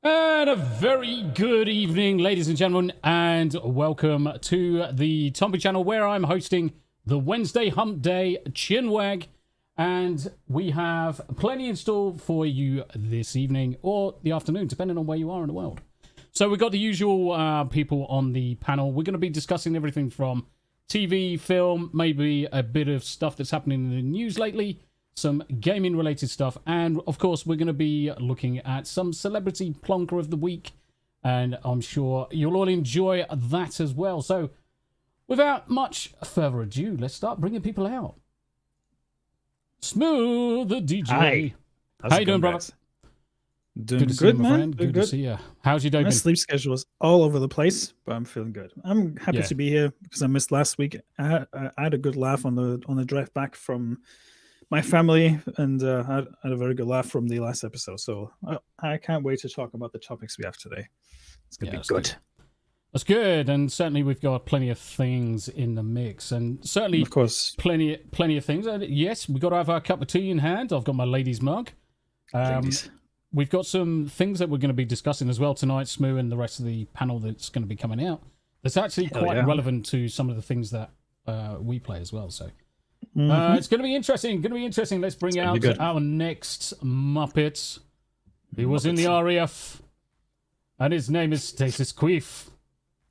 And a very good evening, ladies and gentlemen, and welcome to the Tomby channel where I'm hosting the Wednesday Hump Day Chinwag. And we have plenty in store for you this evening or the afternoon, depending on where you are in the world. So we've got the usual people on the panel. We're going to be discussing everything from TV, film, maybe a bit of stuff that's happening in the news lately, some gaming related stuff, and of course we're going to be looking at some celebrity plonker of the week, and I'm sure you'll all enjoy that as well. So without much further ado, let's start bringing people out. Smooth the DJ. Hi. How you doing, brother? Doing good, good, man. man. Good to see you. How's your day My been? sleep schedule is all over the place, but I'm feeling good. I'm happy to be here because I missed last week. I had a good laugh on the drive back from my family, and I had a very good laugh from the last episode. So I can't wait to talk about the topics we have today. It's gonna be good. That's good, and certainly we've got plenty of things in the mix, and certainly, of course, plenty of things. Yes, we've got to have our cup of tea in hand. I've got my ladies' mug. We've got some things that we're going to be discussing as well tonight, Smoo, and the rest of the panel that's going to be coming out. That's actually quite relevant to some of the things that we play as well. So it's going to be interesting. Let's bring out our next Muppet. He was in the RAF, and his name is Status Queef.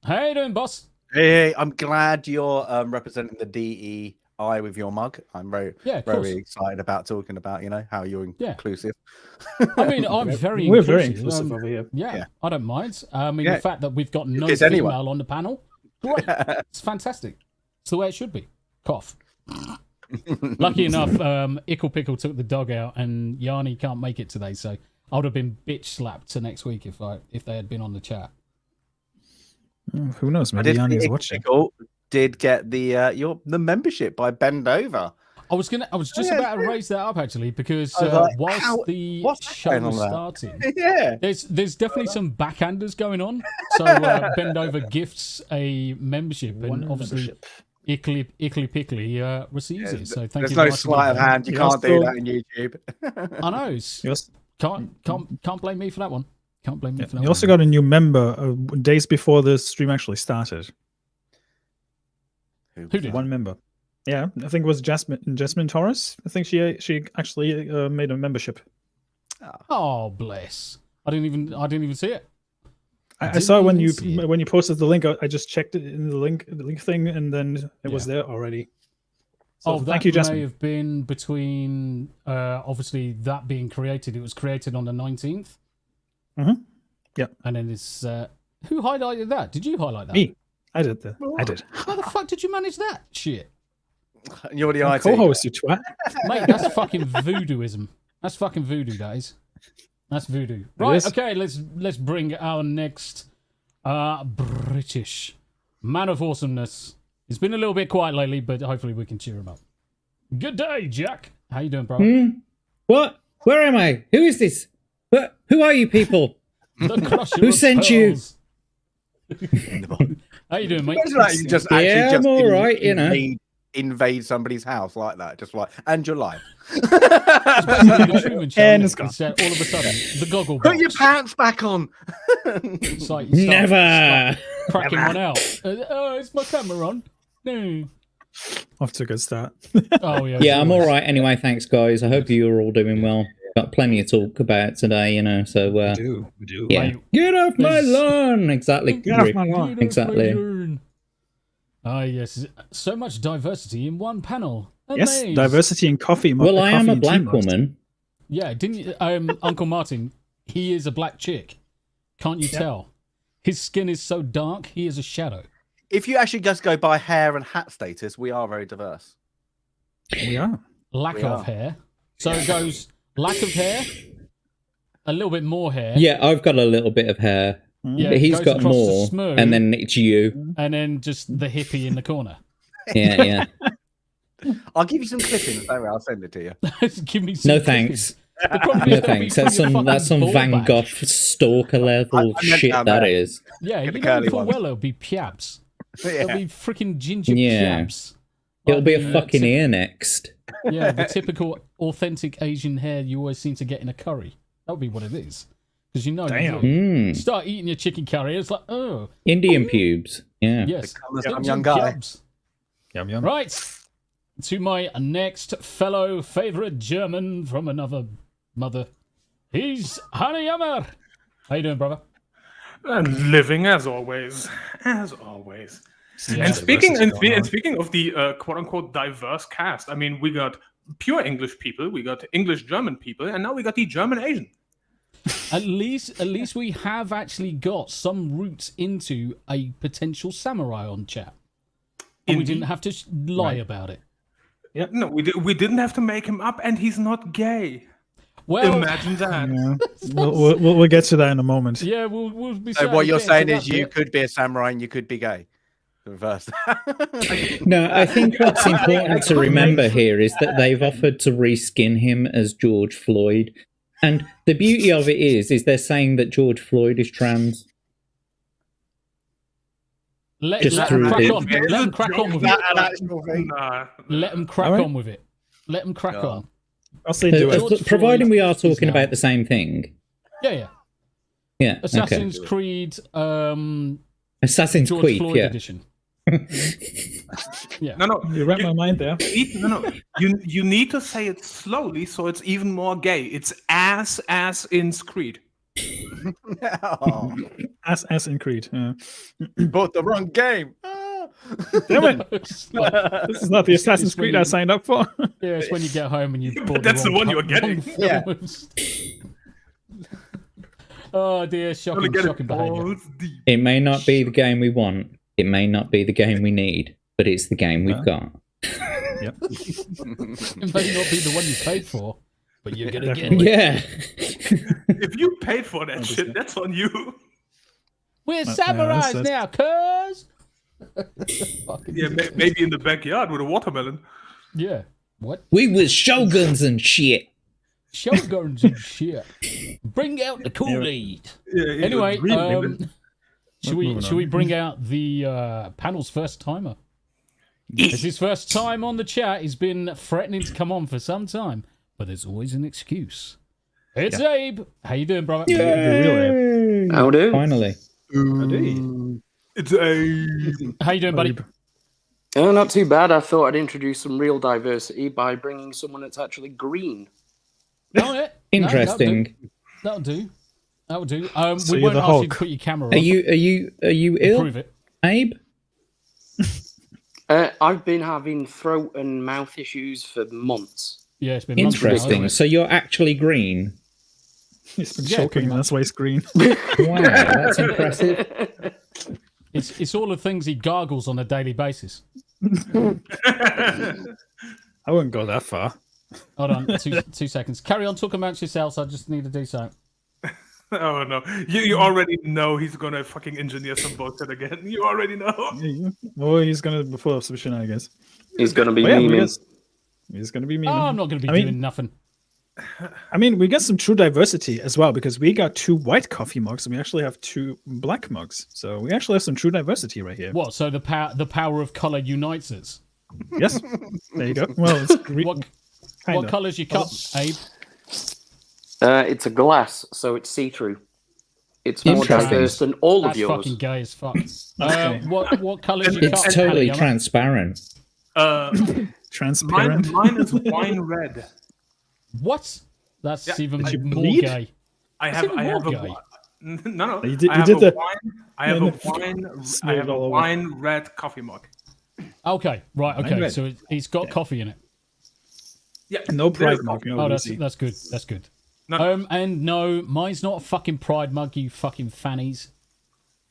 How you doing, boss? Hey, I'm glad you're representing the DEI with your mug. I'm very excited about talking about, how you're inclusive. I mean, I'm very We're inclusive. very inclusive over here. Yeah, I don't mind. I mean, the fact that we've got no female on the panel, great. It's fantastic. It's the way it should be. Cough. Lucky enough, Ickle Pickle took the dog out, and Yanni can't make it today, so I would have been bitch slapped to next week if they had been on the chat. Who knows? Maybe Yanni's watching. Did get the membership by Bend Over. I was just about to raise that up actually, because whilst the show was starting, there's definitely some backhanders going on. So Bend Over gifts a membership, and obviously Ickly Pickly receives it. So thank you. There's no sleight of hand. You can't do that in YouTube. I know. Can't blame me for that one. Can't blame me for that. You also got a new member days before the stream actually started. Who did? One member. Yeah, I think it was Jasmine Torres. I think she actually made a membership. Oh, bless! I didn't even see it. I saw when you posted the link. I just checked it in the link thing, and then it was there already. So thank you, Jasmine. May have been between obviously that being created. It was created on the 19th. Mm-hmm. Yeah. And then it's who highlighted that? Did you highlight that? Me. I did. I did. How the fuck did you manage that shit? You're the IT co-host, you twat. Mate, that's fucking voodooism. That's fucking voodoo, guys. That's voodoo. Right, okay, let's bring our next British man of awesomeness. It's been a little bit quiet lately, but hopefully we can cheer him up. Good day, Jack. How you doing, bro? What? Where am I? Who is this? Who are you people? Who sent you? How you doing, mate? You just I'm all right, invade somebody's house like that, just like, and you're live. And it's gone. All of a sudden, the goggle box. Put your pants back on. It's like Never cracking one out. Is my camera on? No. Off to a good start. Oh yeah. Yeah, I'm all right. Anyway, thanks, guys. I hope you're all doing well. Got plenty to talk about today, So we do. Yeah. Get off my lawn. Exactly. Get off my lawn. Exactly. Ah, yes. So much diversity in one panel. Amazing. Yes, diversity in coffee. Well, I am a black woman. Yeah, didn't you? Uncle Martin, he is a black chick. Can't you tell? His skin is so dark, he is a shadow. If you actually just go by hair and hat status, we are very diverse. We are. Lack of hair. So it goes lack of hair, a little bit more hair. Yeah, I've got a little bit of hair. Yeah, but he's got more, and then it's you. And then just the hippie in the corner. Yeah. I'll give you some clippings. I'll send it to you. Give me some thanks. No thanks. That's some Van Gogh stalker level shit. That is. Yeah, you know full well it'll be piabs. It'll be freaking ginger piabs. It'll be a fucking ear next. Yeah, the typical authentic Asian hair you always seem to get in a curry. That would be what it is. because you know. Damn. Start eating your chicken curry. It's like, oh, Indian pubes. Yeah. yes, I'm young guy. Yum yum. Right, to my next fellow favorite German from another mother. He's Hanayama. How you doing, brother? And living as always, as always. Yeah. And speaking of the quote unquote diverse cast, I mean, we got pure English people, we got English German people, and now we got the German Asian. At least we have actually got some roots into a potential samurai on chat. And we didn't have to lie about it. Yeah, no, we didn't have to make him up, and he's not gay. Well, imagine that. Yeah. We'll get to that in a moment. Yeah, we'll be. So what you're saying is you could be a samurai and you could be gay. Reverse. No, I think what's important to remember here is that they've offered to reskin him as George Floyd, and the beauty of it is they're saying that George Floyd is trans. Let them crack on. Let them crack on with it. Let them crack on with it. Let them crack on. I'll say do it. Providing we are talking about the same thing. Yeah. Assassin's Creed. Assassin's George Creed. Floyd edition. Yeah. No. You read my mind there. You need to say it slowly so it's even more gay. It's ass in Creed. Oh. As in Creed. Yeah. You bought the wrong game. Damn it! This is not the Assassin's Creed I signed up for. Yeah, it's when you get home and you bought that's the one you're getting. Yeah. Oh dear, shocking behaviour. It may not be the game we want. It may not be the game we need, but it's the game we've got. Yep. It may not be the one you paid for, but you're gonna get it. Yeah. If you paid for that shit, that's on you. We're samurais now, cuz. Yeah, maybe in the backyard with a watermelon. Yeah. What? We was shoguns and shit. Shoguns and shit. Bring out the Kool-Aid. Yeah, anyway, should we bring out the panel's first timer? It's his first time on the chat. He's been threatening to come on for some time, but there's always an excuse. It's Abe. How you doing, brother? Yay! How do? Finally. It's Abe. How you doing, buddy? Oh, not too bad. I thought I'd introduce some real diversity by bringing someone that's actually green. Oh, yeah. Interesting. That'll do. So we you're won't the ask Hulk. you to put your camera Are on. you ill, Prove it. Abe? I've been having throat and mouth issues for months. Yeah, it's been months now, Interesting. hasn't So you're actually green. He's been Yeah, choking, pretty and that's why he's green. Wow, that's impressive. it? It's all the things he gargles on a daily basis. I wouldn't go that far. Hold on, 2 seconds. Carry on talking amongst yourselves. I just need to do so. Oh no, you already know he's gonna fucking engineer some bullshit again. You already know. Well, he's gonna be full of some shenanigans. He's going to be Well, yeah, memeing. he's gonna be memeing. Oh, I'm not going to be doing nothing. I mean, we got some true diversity as well because we got 2 white coffee mugs and we actually have 2 black mugs. So we actually have some true diversity right here. What? So the power of color unites us. Yes, there you go. Well, it's green. What color's your cup, Abe? It's a glass, so it's see-through. It's more diverse than all of That's yours. fucking gay as fuck. What colour's your cup? It's totally Hanayama? transparent. Transparent. Mine is wine red. What? That's even you more bleed? gay. I have more a gay. no. You did I have the- a wine red coffee mug. Okay, right. Okay, red. so it's got coffee in it. Yeah, No pride there's mug. coffee. No Oh, that's easy. good. That's good. No. And no, mine's not a fucking pride mug, you fucking fannies.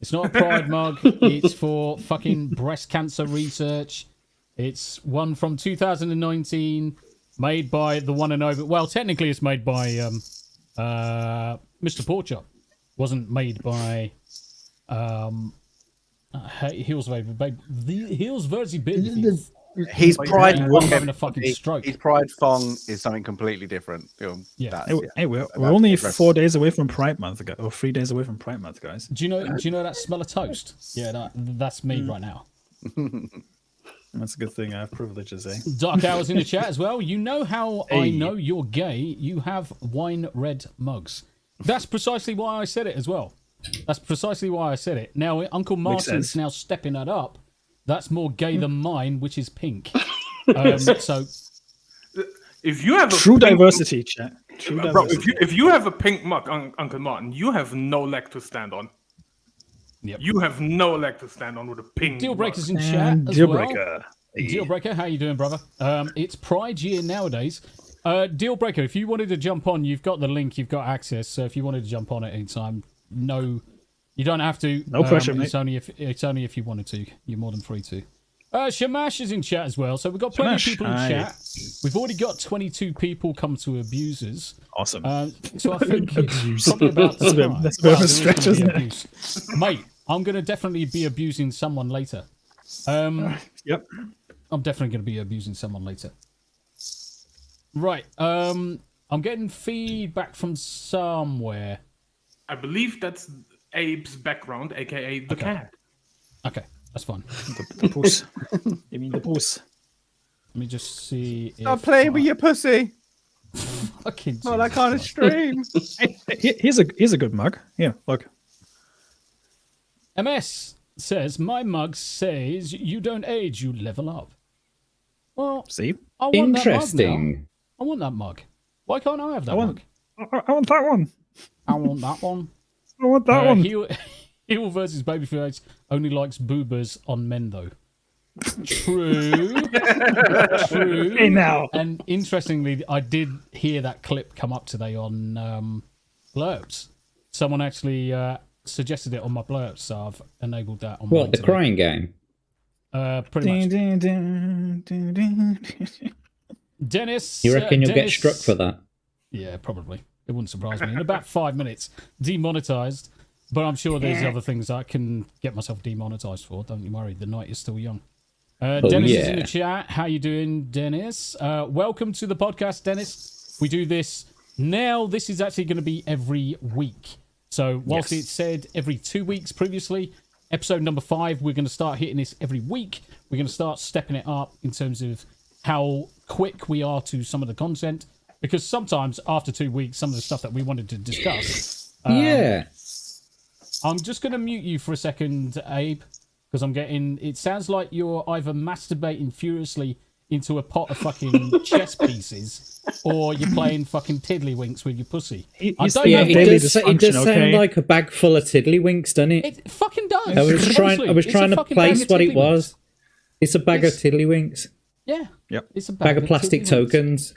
It's not a pride mug. It's for fucking breast cancer research. It's one from 2019, made by the one and over. Well, technically, it's made by Mr. Porkchop. Wasn't made by Heels Versi Big. His pride having a fucking stroke. His pride thong is something completely different. Yeah. Hey, we're only 4 days away from Pride Month, or 3 days away from Pride Month, guys. Do you know that smell of toast? Yeah, that's me right now. That's a good thing. I have privileges, eh? Dark Hours in the chat as well. You know how I know you're gay? You have wine red mugs. That's precisely why I said it as well. That's precisely why I said it. Now, Uncle Martin's now stepping that up. That's more gay than mine, which is pink. So, if you have a true diversity, chat. True diversity. If you have a pink mug, Uncle Martin, you have no leg to stand on. Yep. You have no leg to stand on with a pink Deal breakers mug. in chat as Deal well. breaker. Deal breaker, how you doing, brother? It's Pride Year nowadays. Deal breaker, if you wanted to jump on, you've got the link, you've got access. So if you wanted to jump on at any time, no, you don't have to. No pressure, mate. It's only if you wanted to. You're more than free to. Shamash is in chat as well, so we've got plenty of people in chat. We've already got 22 people come to abusers. Awesome. So I think it's probably about that's a bit of a stretch, isn't it? Mate, I'm going to definitely be abusing someone later. Yep. I'm definitely going to be abusing someone later. Right. I'm getting feedback from somewhere. I believe that's Abe's background, aka the cat. Okay, that's fine. The puss. You mean the puss? Let me just see. Stop playing with your pussy. Fucking Not that kind of stream. Here's a good mug. Yeah, look. MS says, my mug says you don't age, you level up. Well, see? I want interesting. That mug now. I want that mug. Why can't I have that mug? I want that one. I want that one. I want that one. Heel versus Babyface only likes boobers on men, though. True. True. Hey, now. And interestingly, I did hear that clip come up today on blurbs. Someone actually suggested it on my blurbs, so I've enabled that on What, the crying game? Pretty much. Dennis. You reckon you'll Dennis, get struck for that? Yeah, probably. It wouldn't surprise me. In about 5 minutes, demonetized. But I'm sure there's other things I can get myself demonetized for. Don't you worry. The night is still young. Dennis is in the chat. How you doing, Dennis? Welcome to the podcast, Dennis. We do this now. This is actually going to be every week. So whilst it said every 2 weeks previously, episode number 5, we're going to start hitting this every week. We're going to start stepping it up in terms of how quick we are to some of the content. Because sometimes after 2 weeks, some of the stuff that we wanted to discuss. I'm just going to mute you for a second, Abe, because I'm getting... It sounds like you're either masturbating furiously into a pot of fucking chess pieces, or you're playing fucking tiddlywinks with your pussy. It does sound like a bag full of tiddlywinks, doesn't it? It fucking does. I was trying to place what it was. It's a bag of tiddlywinks. Yeah. Yep. It's a bag of plastic tokens.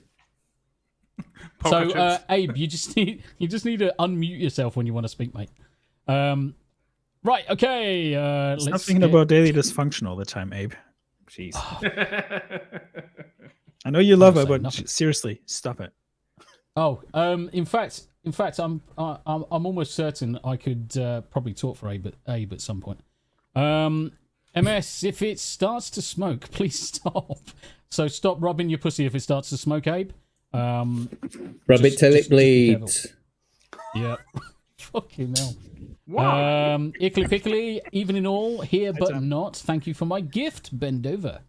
So, Abe, you just need to unmute yourself when you want to speak, mate. Right, okay. Stop thinking about daily dysfunction all the time, Abe. Jeez. I know you love it, but seriously, stop it. Oh, in fact, I'm almost certain I could probably talk for Abe at some point. MS, if it starts to smoke, please stop. So stop rubbing your pussy if it starts to smoke, Abe. Rub it till it bleeds. Yep. Fucking hell. Wow. Ickly pickly, even in all, here but not. Thank you for my gift. Bend over.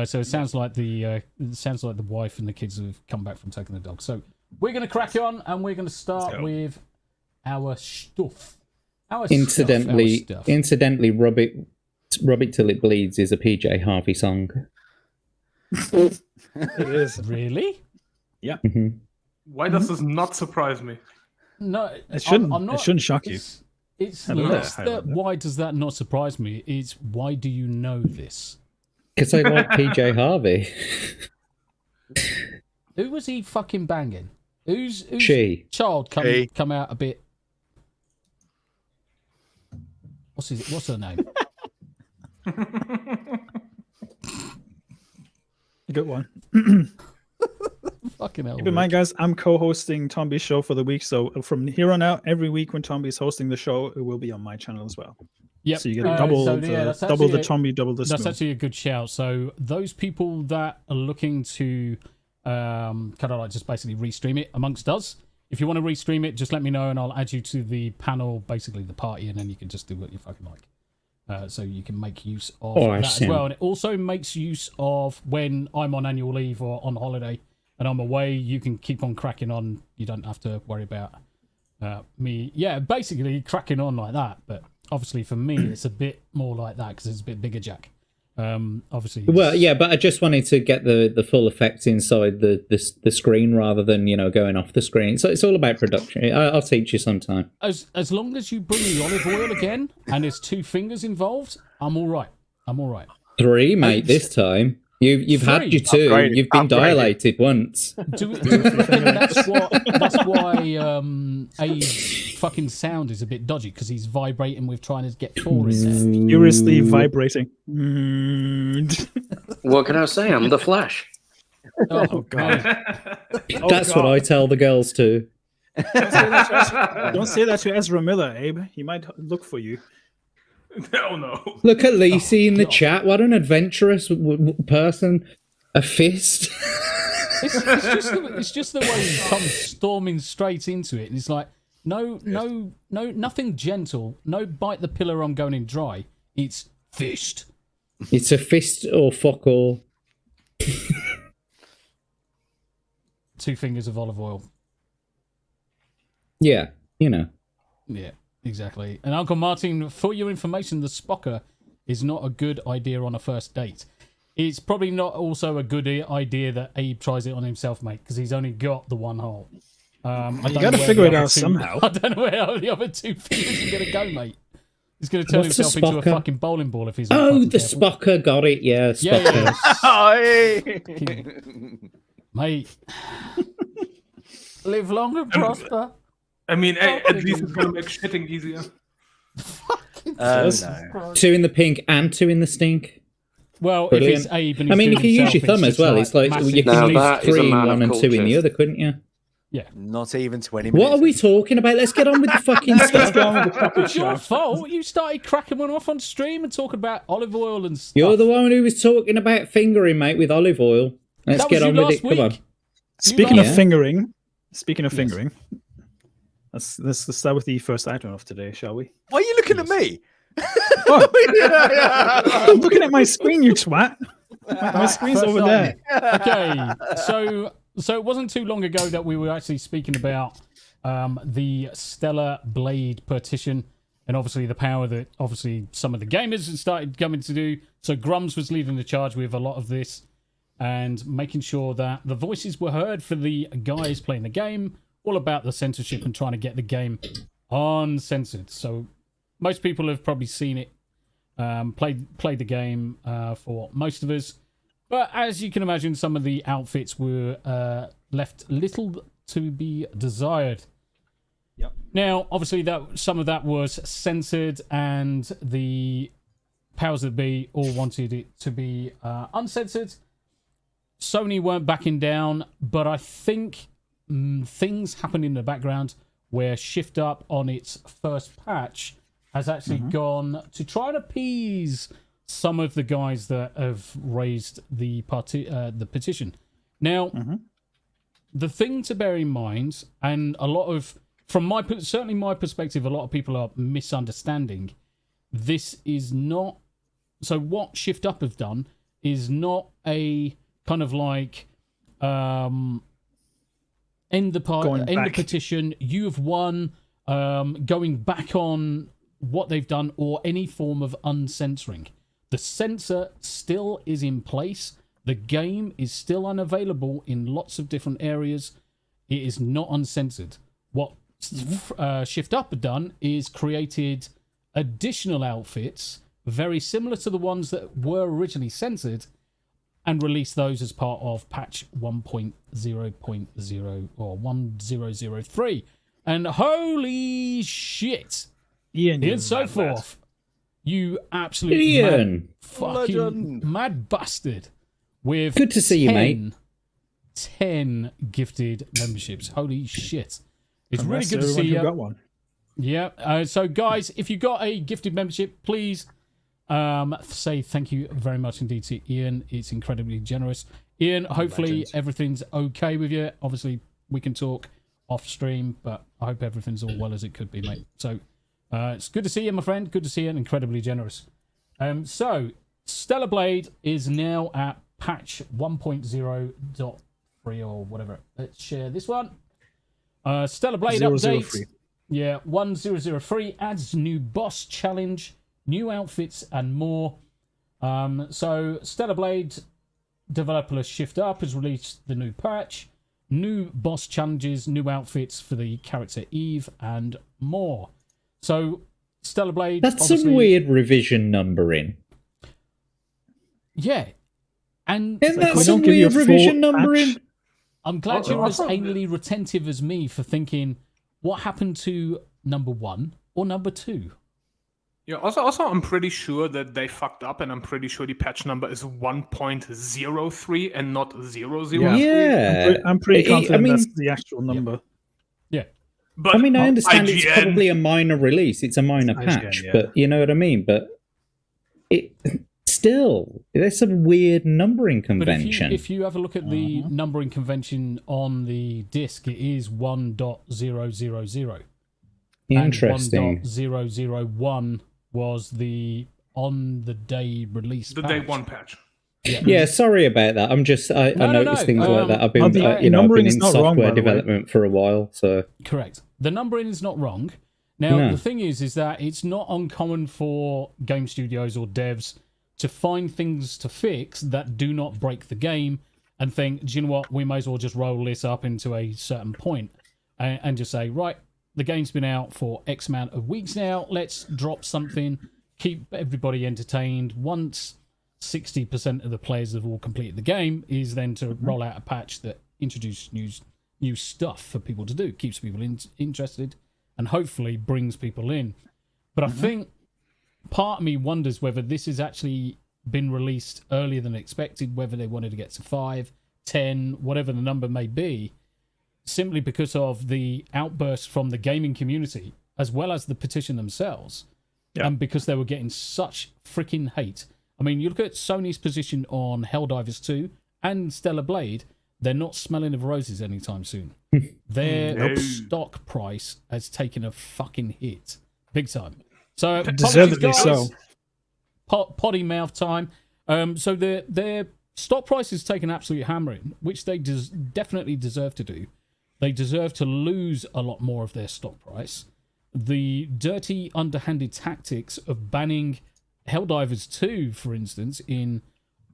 So it sounds like the wife and the kids have come back from taking the dog. So we're going to crack on, and we're going to start with our stuff. Incidentally, rub it till it bleeds is a PJ Harvey song. It is. Really? Yeah. Mm-hmm. Why does this not surprise me? No, it shouldn't. It shouldn't shock you. It's less that why does that not surprise me? It's why do you know this? Because I like PJ Harvey. Who was he fucking banging? Who's child come out a bit? What's her name? Good one. Fucking hell. Keep in mind, guys, I'm co-hosting Tomby's show for the week, so from here on out, every week when Tomby's hosting the show, it will be on my channel as well. Yep. So you get double the Tomby, double the That's Smooth. actually a good shout. So those people that are looking to kind of like just basically restream it amongst us, if you want to restream it, just let me know and I'll add you to the panel, basically the party, and then you can just do what you fucking like. So you can make use of that as well. And it also makes use of when I'm on annual leave or on holiday and I'm away, you can keep on cracking on. You don't have to worry about basically cracking on like that. But obviously for me, it's a bit more like that because it's a bit bigger, Jack. Obviously. Well, yeah, but I just wanted to get the full effect inside the screen rather than going off the screen. So it's all about production. I'll teach you sometime. As long as you bring the olive oil again and there's 2 fingers involved, I'm all right. 3, mate. This time you've had your 2. Upgraded. You've been dilated once. That's why a fucking sound is a bit dodgy because he's vibrating with trying to get 4 in there. Furiously vibrating. What can I say? I'm the Flash. Oh God! That's what I tell the girls too. Don't say that to Ezra Miller, Abe. He might look for you. No. Look at Lacey in the chat. What an adventurous person. A fist. It's just the way he comes storming straight into it, and it's like, no, nothing gentle. No, bite the pillar. I'm going in dry. It's fished. It's a fist or fuck all. 2 fingers of olive oil. Yeah, Yeah, exactly. And Uncle Martin, for your information, the Spocker is not a good idea on a first date. It's probably not also a good idea that Abe tries it on himself, mate, because he's only got the 1 hole. You got to figure it out somehow. I don't know where the other 2 fingers are going to go, mate. He's going to turn himself into a fucking bowling ball if he's not the careful. Spocker, got it, yeah. Spocker. Mate. Live long and prosper. I mean, at least it's going to make shitting easier. No. 2 in the pink and 2 in the stink. Well, Brilliant. if it's Abe and he's I mean, doing if you use your himself, thumb it's as well, just it's like massive. you Now can that use is a 3 in man one of and 2 in the culture. other, couldn't you? Yeah. Not even 20 minutes. What are we talking about? Let's get on with the fucking stuff. It's your fault. You started cracking one off on stream and talking about olive oil and stuff. You're the one who was talking about fingering, mate, with olive oil. Let's That get was on you with it. last Come on. week. Speaking of Yeah. fingering, let's start with the first item of today, shall we? Why are you looking at me? What? I'm looking at my screen, you twat. My screen's First over there. Okay, so it wasn't too long ago that we were actually speaking about the Stellar Blade Petition, and obviously the power that obviously some of the gamers had started coming to do. So Grums was leading the charge with a lot of this and making sure that the voices were heard for the guys playing the game, all about the censorship and trying to get the game uncensored. So most people have probably seen it, played the game for most of us. But as you can imagine, some of the outfits were left little to be desired. Yep. Now, obviously, that some of that was censored, and the powers that be all wanted it to be uncensored. Sony weren't backing down, but I think things happened in the background where Shift Up on its first patch has actually gone to try and appease some of the guys that have raised the petition. Now, the thing to bear in mind, and a lot of, certainly my perspective, a lot of people are misunderstanding. This is not, so what Shift Up have done is not a kind of like end the petition. You have won. Going back on what they've done or any form of uncensoring. The censor still is in place. The game is still unavailable in lots of different areas. It is not uncensored. What Shift Up have done is created additional outfits very similar to the ones that were originally censored and released those as part of patch 1.0.0 or 1003. And holy shit, Ian, and so forth. You absolute mad bastard. With good to see you, mate. 10 gifted memberships. Holy shit. It's really Congrats good to see you. Got one. Yeah. So, guys, if you got a gifted membership, please say thank you very much indeed to Ian. It's incredibly generous. Ian, hopefully everything's okay with you. Obviously, we can talk off stream, but I hope everything's all well as it could be, mate. So, it's good to see you, my friend. Good to see you, and incredibly generous. So, Stellar Blade is now at patch 1.0.3 or whatever. Let's share this one. Stellar Blade update. Yeah, 1003 adds new boss challenge, new outfits, and more. So Stellar Blade developer Shift Up has released the new patch, new boss challenges, new outfits for the character Eve, and more. So Stellar Blade. That's some weird revision numbering. Yeah, and isn't that some weird revision numbering? I'm glad you're as anally retentive as me for thinking, what happened to number 1 or number 2? Yeah, also, I'm pretty sure that they fucked up, and I'm pretty sure the patch number is 1.03 and not 003. Yeah. I'm pretty confident that's the actual number. Yeah. But I mean, I understand it's probably a minor release. It's a minor patch, but you know what I mean? But it still, there's some weird numbering convention. But if you have a look at the numbering convention on the disc, it is 1.000. Interesting. And 1.001 was the on the day release. The day one patch. Yeah, sorry about that. I'm just I noticed things like that. I've been I've been in software development for a while, so correct. The numbering is not wrong. Now the thing is that it's not uncommon for game studios or devs to find things to fix that do not break the game and think, do you know what, we may as well just roll this up into a certain point and just say, right, the game's been out for X amount of weeks now. Let's drop something, keep everybody entertained. Once 60% of the players have all completed the game, is then to roll out a patch that introduces new stuff for people to do, keeps people interested, and hopefully brings people in. But I think part of me wonders whether this has actually been released earlier than expected, whether they wanted to get to 5, 10, whatever the number may be, simply because of the outburst from the gaming community, as well as the petition themselves, and because they were getting such freaking hate. I mean, you look at Sony's position on Helldivers 2 and Stellar Blade, they're not smelling of roses anytime soon. Their stock price has taken a fucking hit. Big time. So, deservedly so. Potty mouth time. So their stock price has taken absolute hammering, which they definitely deserve to do. They deserve to lose a lot more of their stock price. The dirty, underhanded tactics of banning Helldivers 2, for instance, in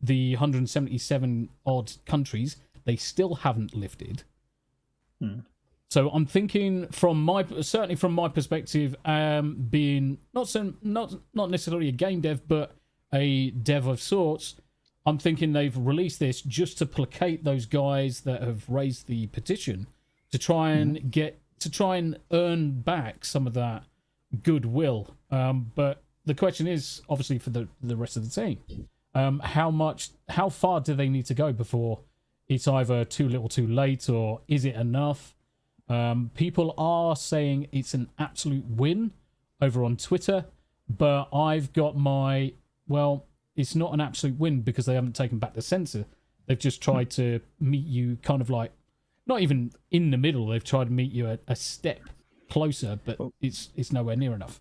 the 177 odd countries, they still haven't lifted. So I'm thinking certainly from my perspective, being not necessarily a game dev, but a dev of sorts, I'm thinking they've released this just to placate those guys that have raised the petition, to try and earn back some of that goodwill. But the question is, obviously, for the rest of the team, how far do they need to go before it's either too little too late, or is it enough? People are saying it's an absolute win over on Twitter, but I've got it's not an absolute win because they haven't taken back the censor. They've just tried to meet you kind of like, not even in the middle, they've tried to meet you a step closer, but it's nowhere near enough.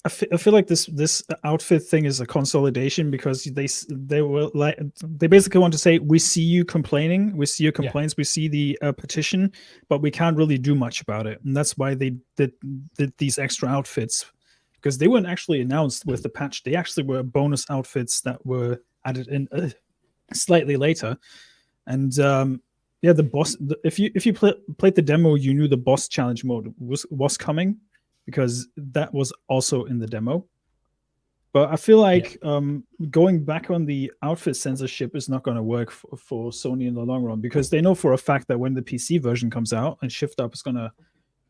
I feel like this outfit thing is a consolidation, because they basically want to say, we see you complaining, we see your complaints, we see the petition, but we can't really do much about it, and that's why they did these extra outfits, because they weren't actually announced with the patch. They actually were bonus outfits that were added in slightly later, and the boss. If you played the demo, you knew the boss challenge mode was coming, because that was also in the demo. But I feel like going back on the outfit censorship is not going to work for Sony in the long run, because they know for a fact that when the PC version comes out and Shift Up is going to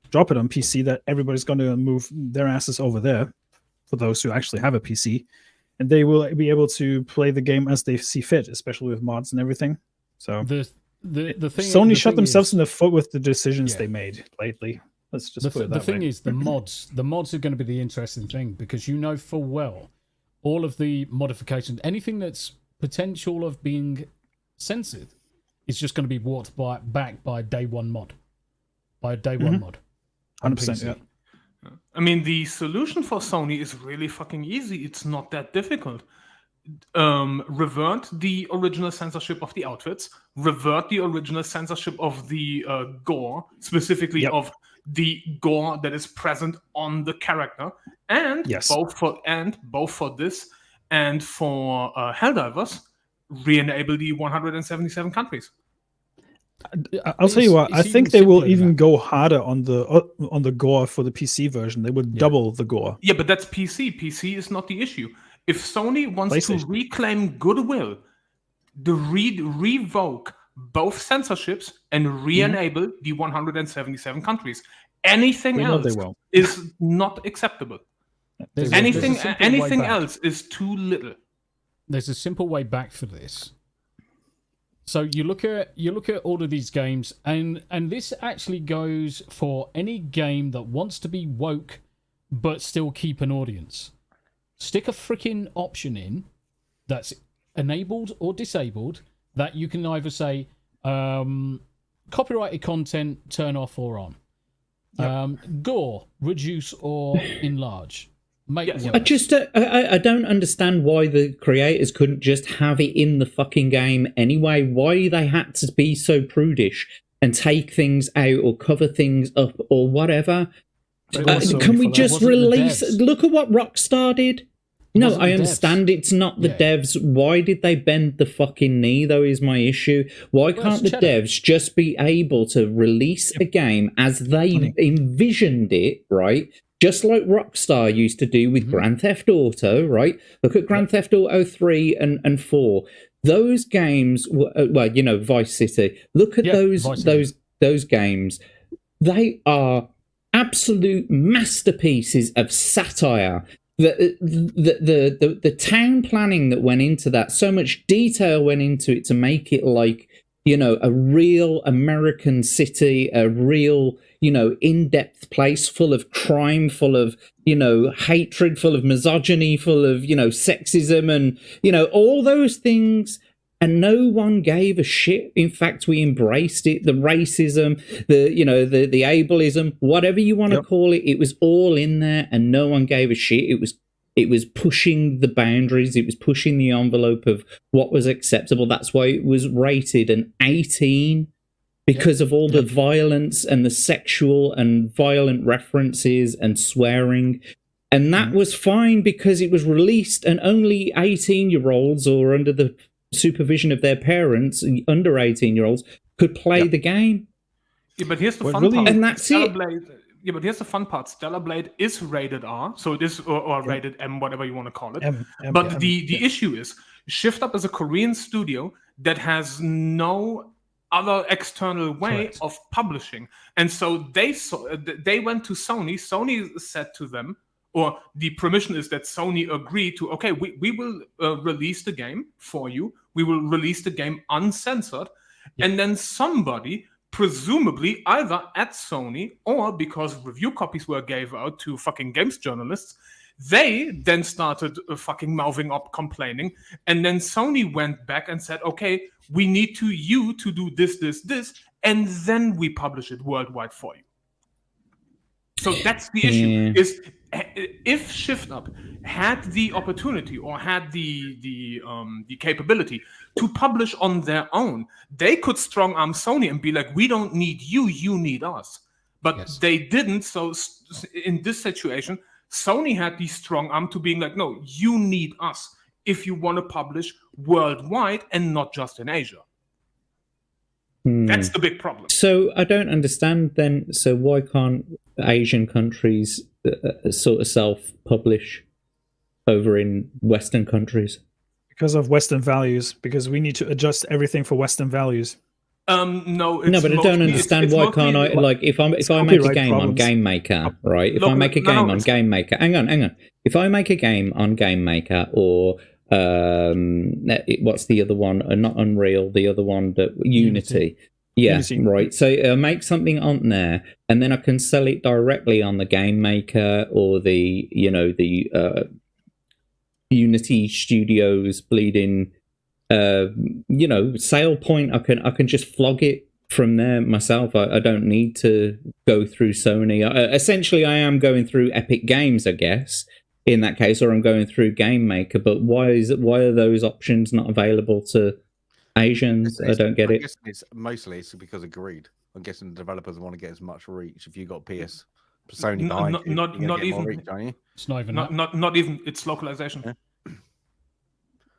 drop it on PC, that everybody's going to move their asses over there, for those who actually have a PC, and they will be able to play the game as they see fit, especially with mods and everything. So the thing, Sony shot themselves in the foot with the decisions they made lately. Let's just put it that way. The thing is, the mods are going to be the interesting thing, because you know full well all of the modifications, anything that's potential of being censored, is just going to be walked back by day one mod. By a day one mod. 100%. Yeah. I mean, the solution for Sony is really fucking easy. It's not that difficult. Revert the original censorship of the outfits, revert the original censorship of the gore, specifically of the gore that is present on the character, and both for this and for Helldivers, re-enable the 177 countries. I'll tell you what. I think they will even go harder on the gore for the PC version. They would double the gore. Yeah, but that's PC. PC is not the issue. If Sony wants to reclaim goodwill, to revoke both censorships and re-enable the 177 countries, anything else is not acceptable. Anything else is too little. There's a simple way back for this. So you look at all of these games, and this actually goes for any game that wants to be woke but still keep an audience. Stick a freaking option in that's enabled or disabled that you can either say copyrighted content turn off or on, gore reduce or enlarge. I don't understand why the creators couldn't just have it in the fucking game anyway. Why they had to be so prudish and take things out or cover things up or whatever. Can we just release? Look at what Rockstar did. No, I understand it's not the devs. Why did they bend the fucking knee, though, is my issue. Why can't the devs just be able to release a game as they envisioned it, right? Just like Rockstar used to do with Grand Theft Auto, right? Look at Grand Theft Auto 3 and 4. Those games were, Vice City. Look at those games. They are absolute masterpieces of satire. The town planning that went into that, so much detail went into it to make it like, a real American city, a real, in-depth place full of crime, full of, hatred, full of misogyny, full of, sexism and, all those things. And no one gave a shit. In fact, we embraced it. The racism, the ableism, whatever you want to call it, it was all in there and no one gave a shit. It was pushing the boundaries. It was pushing the envelope of what was acceptable. That's why it was rated an 18 because of all the violence and the sexual and violent references and swearing. And that was fine because it was released and only 18-year-olds or under the supervision of their parents, under 18-year-olds, could play the game. Yeah, but here's the fun part. And that's it. Yeah, but here's the fun part. Stellar Blade is rated R, so it is, or rated M, whatever you want to call it. But the issue is, Shift Up is a Korean studio that has no other external way of publishing. And so they went to Sony. Sony said to them, or the permission is that Sony agreed to, okay, we will release the game for you. We will release the game uncensored. And then somebody, presumably either at Sony or because review copies were gave out to fucking games journalists, they then started fucking mouthing up, complaining. And then Sony went back and said, okay, we need you to do this, and then we publish it worldwide for you. So that's the issue, is if Shift Up had the opportunity or had the capability to publish on their own, they could strong arm Sony and be like, we don't need you, you need us. But they didn't. So in this situation, Sony had the strong arm to being like, no, you need us if you want to publish worldwide and not just in Asia. That's the big problem. So I don't understand then. So why can't Asian countries sort of self-publish over in Western countries? Because of Western values. Because we need to adjust everything for Western values. No, but I don't understand why can't I, like, if I make a game on Game Maker, right? If I make a game on Game Maker, hang on. If I make a game on Game Maker or what's the other one? Not Unreal, the other one, that Unity. Yeah, Unity. Right. So I make something on there, and then I can sell it directly on the Game Maker or the Unity Studios bleeding. Sale point. I can just flog it from there myself. I don't need to go through Sony. Essentially, I am going through Epic Games, I guess, in that case, or I'm going through Game Maker. But why are those options not available to Asians? I don't get it. Mostly it's because of greed. I'm guessing the developers want to get as much reach. If you got Sony behind you, not even reach, aren't you? It's not even not even it's localization. Yeah.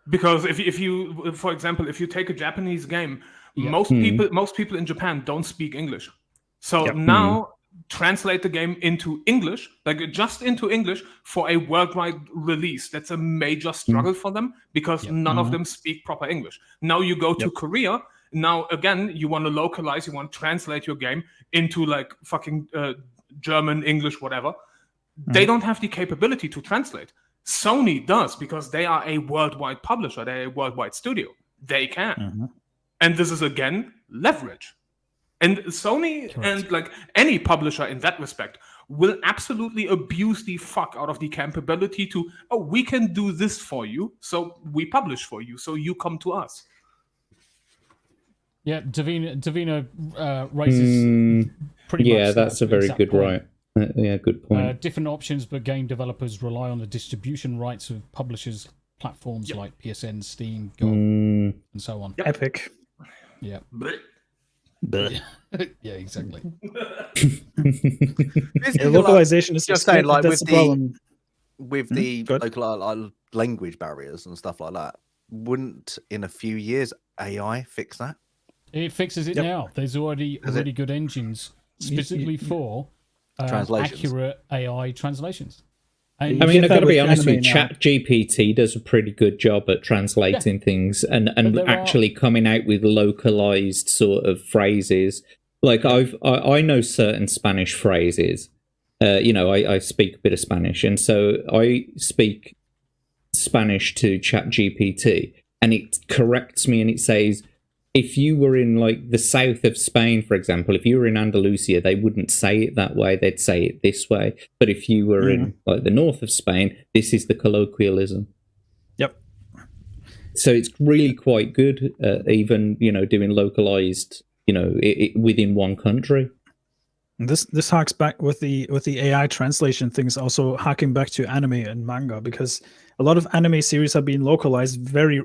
Because if you, for example, if you take a Japanese game, most people in Japan don't speak English. So now translate the game into English, like just into English for a worldwide release. That's a major struggle for them because none of them speak proper English. Now you go to Korea. Now again, you want to localize, you want to translate your game into like fucking German, English, whatever. They don't have the capability to translate. Sony does because they are a worldwide publisher. They're a worldwide studio. They can. And this is again leverage. And Sony and like any publisher in that respect will absolutely abuse the fuck out of the capability to, we can do this for you, so we publish for you, so you come to us. Yeah, Davina raises pretty much. Yeah, that's a very good point. Good point. Different options, but game developers rely on the distribution rights of publishers' platforms like PSN, Steam, GOG, and so on. Epic. Yeah. Yeah, exactly. Localization is just saying, like with the local language barriers and stuff like that. Wouldn't in a few years AI fix that? It fixes it now. There's already good engines specifically for accurate AI translations. And I mean, I've got to be honest with you, ChatGPT does a pretty good job at translating things and actually coming out with localized sort of phrases. Like I know certain Spanish phrases. I speak a bit of Spanish, and so I speak Spanish to ChatGPT, and it corrects me and it says, if you were in like the south of Spain, for example, if you were in Andalusia, they wouldn't say it that way. They'd say it this way. But if you were in like the north of Spain, this is the colloquialism. Yep. So it's really quite good, even, doing localized, within one country. This harks back with the AI translation things, also harking back to anime and manga, because a lot of anime series have been localized very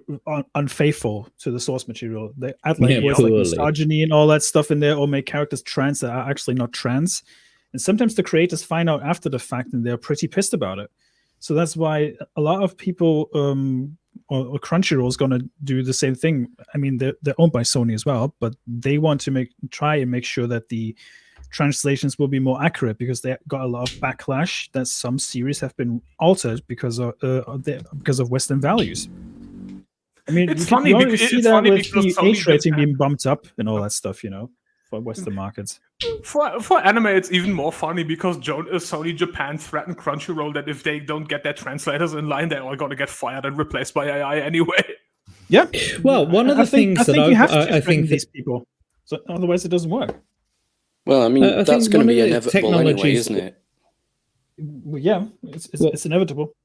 unfaithful to the source material. They add like misogyny and all that stuff in there, or make characters trans that are actually not trans. And sometimes the creators find out after the fact, and they're pretty pissed about it. So that's why a lot of people, or Crunchyroll is going to do the same thing. I mean, they're owned by Sony as well, but they want to try and make sure that the translations will be more accurate, because they got a lot of backlash that some series have been altered because of Western values. I mean, it's funny because see that with the age rating being bumped up and all that stuff, for Western markets. For anime, it's even more funny because Sony Japan threatened Crunchyroll that if they don't get their translators in line, they're all going to get fired and replaced by AI anyway. Yeah. Well, one of the things that I think these people, so otherwise it doesn't work. Well, I mean, that's going to be inevitable anyway, isn't it? Well, yeah, it's inevitable.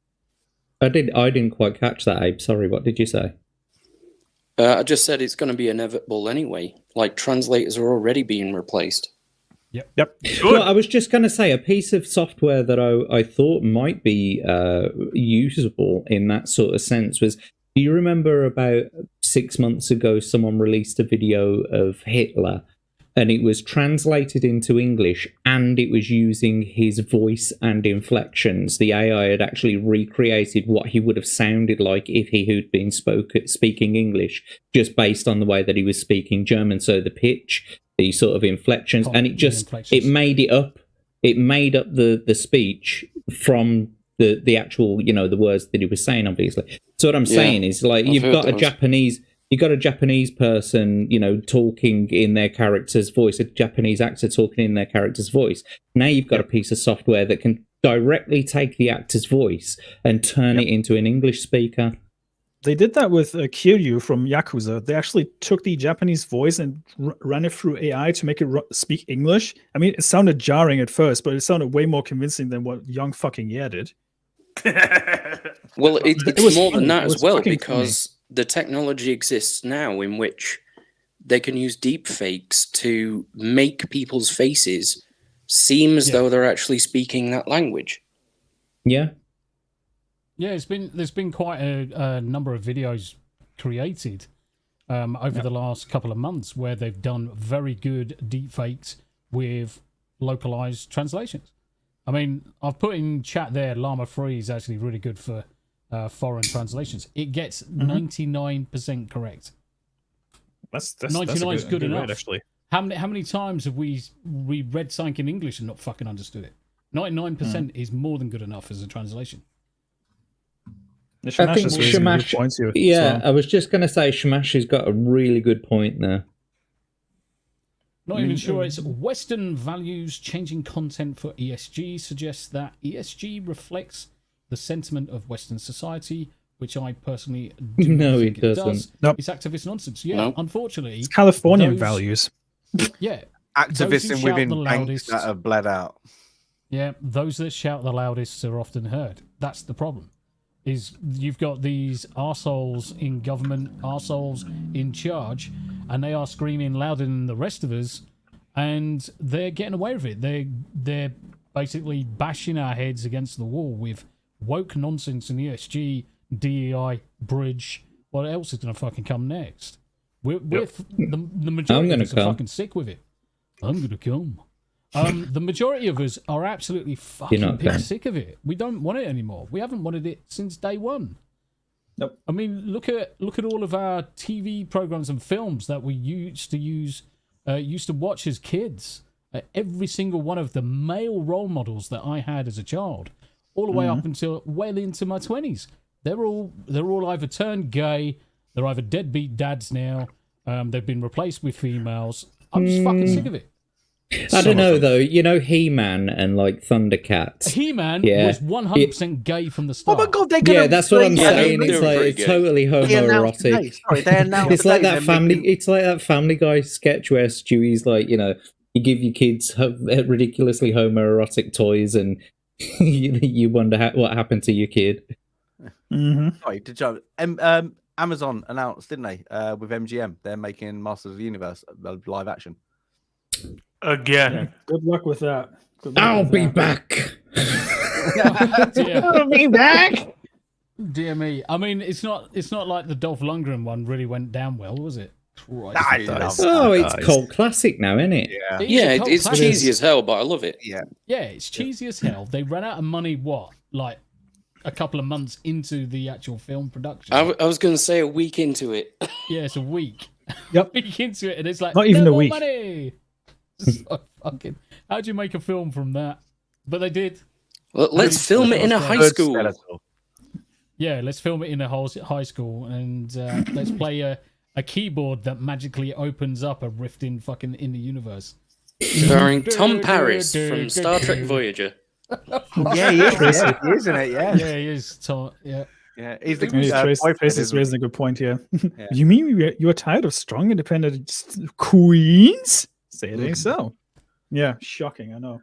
I didn't quite catch that, Abe. Sorry, what did you say? I just said it's going to be inevitable anyway. Like, translators are already being replaced. Yep. Well, I was just going to say a piece of software that I thought might be usable in that sort of sense was, do you remember about 6 months ago someone released a video of Hitler, and it was translated into English, and it was using his voice and inflections. The AI had actually recreated what he would have sounded like if he had been speaking English, just based on the way that he was speaking German. So the pitch, the sort of inflections, and it made it up. It made up the speech from the actual, the words that he was saying, obviously. So what I'm saying is, like, you've got a Japanese person, talking in their character's voice, a Japanese actor talking in their character's voice. Now you've got a piece of software that can directly take the actor's voice and turn it into an English speaker. They did that with Kiryu from Yakuza. They actually took the Japanese voice and ran it through AI to make it speak English. I mean, it sounded jarring at first, but it sounded way more convincing than what young fucking Ye did. Well, it's more than that as well, because the technology exists now in which they can use deep fakes to make people's faces seem as though they're actually speaking that language. Yeah. Yeah, there's been quite a number of videos created over the last couple of months where they've done very good deepfakes with localized translations. I mean, I've put in chat there, Llama 3 is actually really good for foreign translations. It gets 99% correct. That's 99 is good enough. Rate, actually. How many times have we read something in English and not fucking understood it? 99% is more than good enough as a translation. I think Shamash. Yeah, I was just going to say Shamash has got a really good point there. Not even sure it's Western values changing content for ESG suggests that ESG reflects the sentiment of Western society, which I personally do not think it does. Nope. It's activist nonsense. Yeah, unfortunately. It's Californian values. Yeah. Activists and women banks that have bled out. Yeah, those that shout the loudest are often heard. That's the problem. Is you've got these arseholes in government, arseholes in charge, and they are screaming louder than the rest of us, and they're getting away with it. They're basically bashing our heads against the wall with woke nonsense and ESG, DEI, bridge. What else is going to fucking come next? The majority of us are fucking sick with it. I'm going to come. The majority of us are absolutely fucking sick of it. We don't want it anymore. We haven't wanted it since day one. Nope. I mean, look at all of our TV programs and films that we used to watch as kids. Every single one of the male role models that I had as a child, all the way up until well into my 20s, they're all either turned gay, they're either deadbeat dads now, they've been replaced with females. I'm just fucking sick of it. I don't know though. You know, He-Man and like Thundercats. He-Man was 100% gay from the start. Oh my god, they're gonna that's what I'm saying. It's like it's totally homoerotic. Sorry, they're now. It's like that family. It's like that Family Guy sketch where Stewie's like, you know, you give your kids ridiculously homoerotic toys, and you wonder what happened to your kid. Sorry, did you? Amazon announced, didn't they, with MGM, they're making Masters of the Universe live action. Again. Yeah, good luck with that. I'll be back. I'll be back. Dear me. I mean, it's not like the Dolph Lundgren one really went down well, was it? It's cult classic now, isn't it? Yeah, it's cheesy as hell, but I love it. Yeah, it's cheesy as hell. They ran out of money, like a couple of months into the actual film production. I was going to say a week into it. Yeah, it's a week. Yep. A week into it, and it's like, not even a week. Money. So fucking, how'd you make a film from that? But they did. Well, let's film it in a high school. Yeah, let's film it in a high school, and let's play a keyboard that magically opens up a rift in the universe. Starring Tom Paris from Star Trek Voyager. Yeah, he is, isn't it? Yeah, he is. Tom, yeah. Yeah, he's the Trace is raising a good point here. Yeah. You mean you're tired of strong, independent queens? Say it ain't so. Yeah, shocking, I know.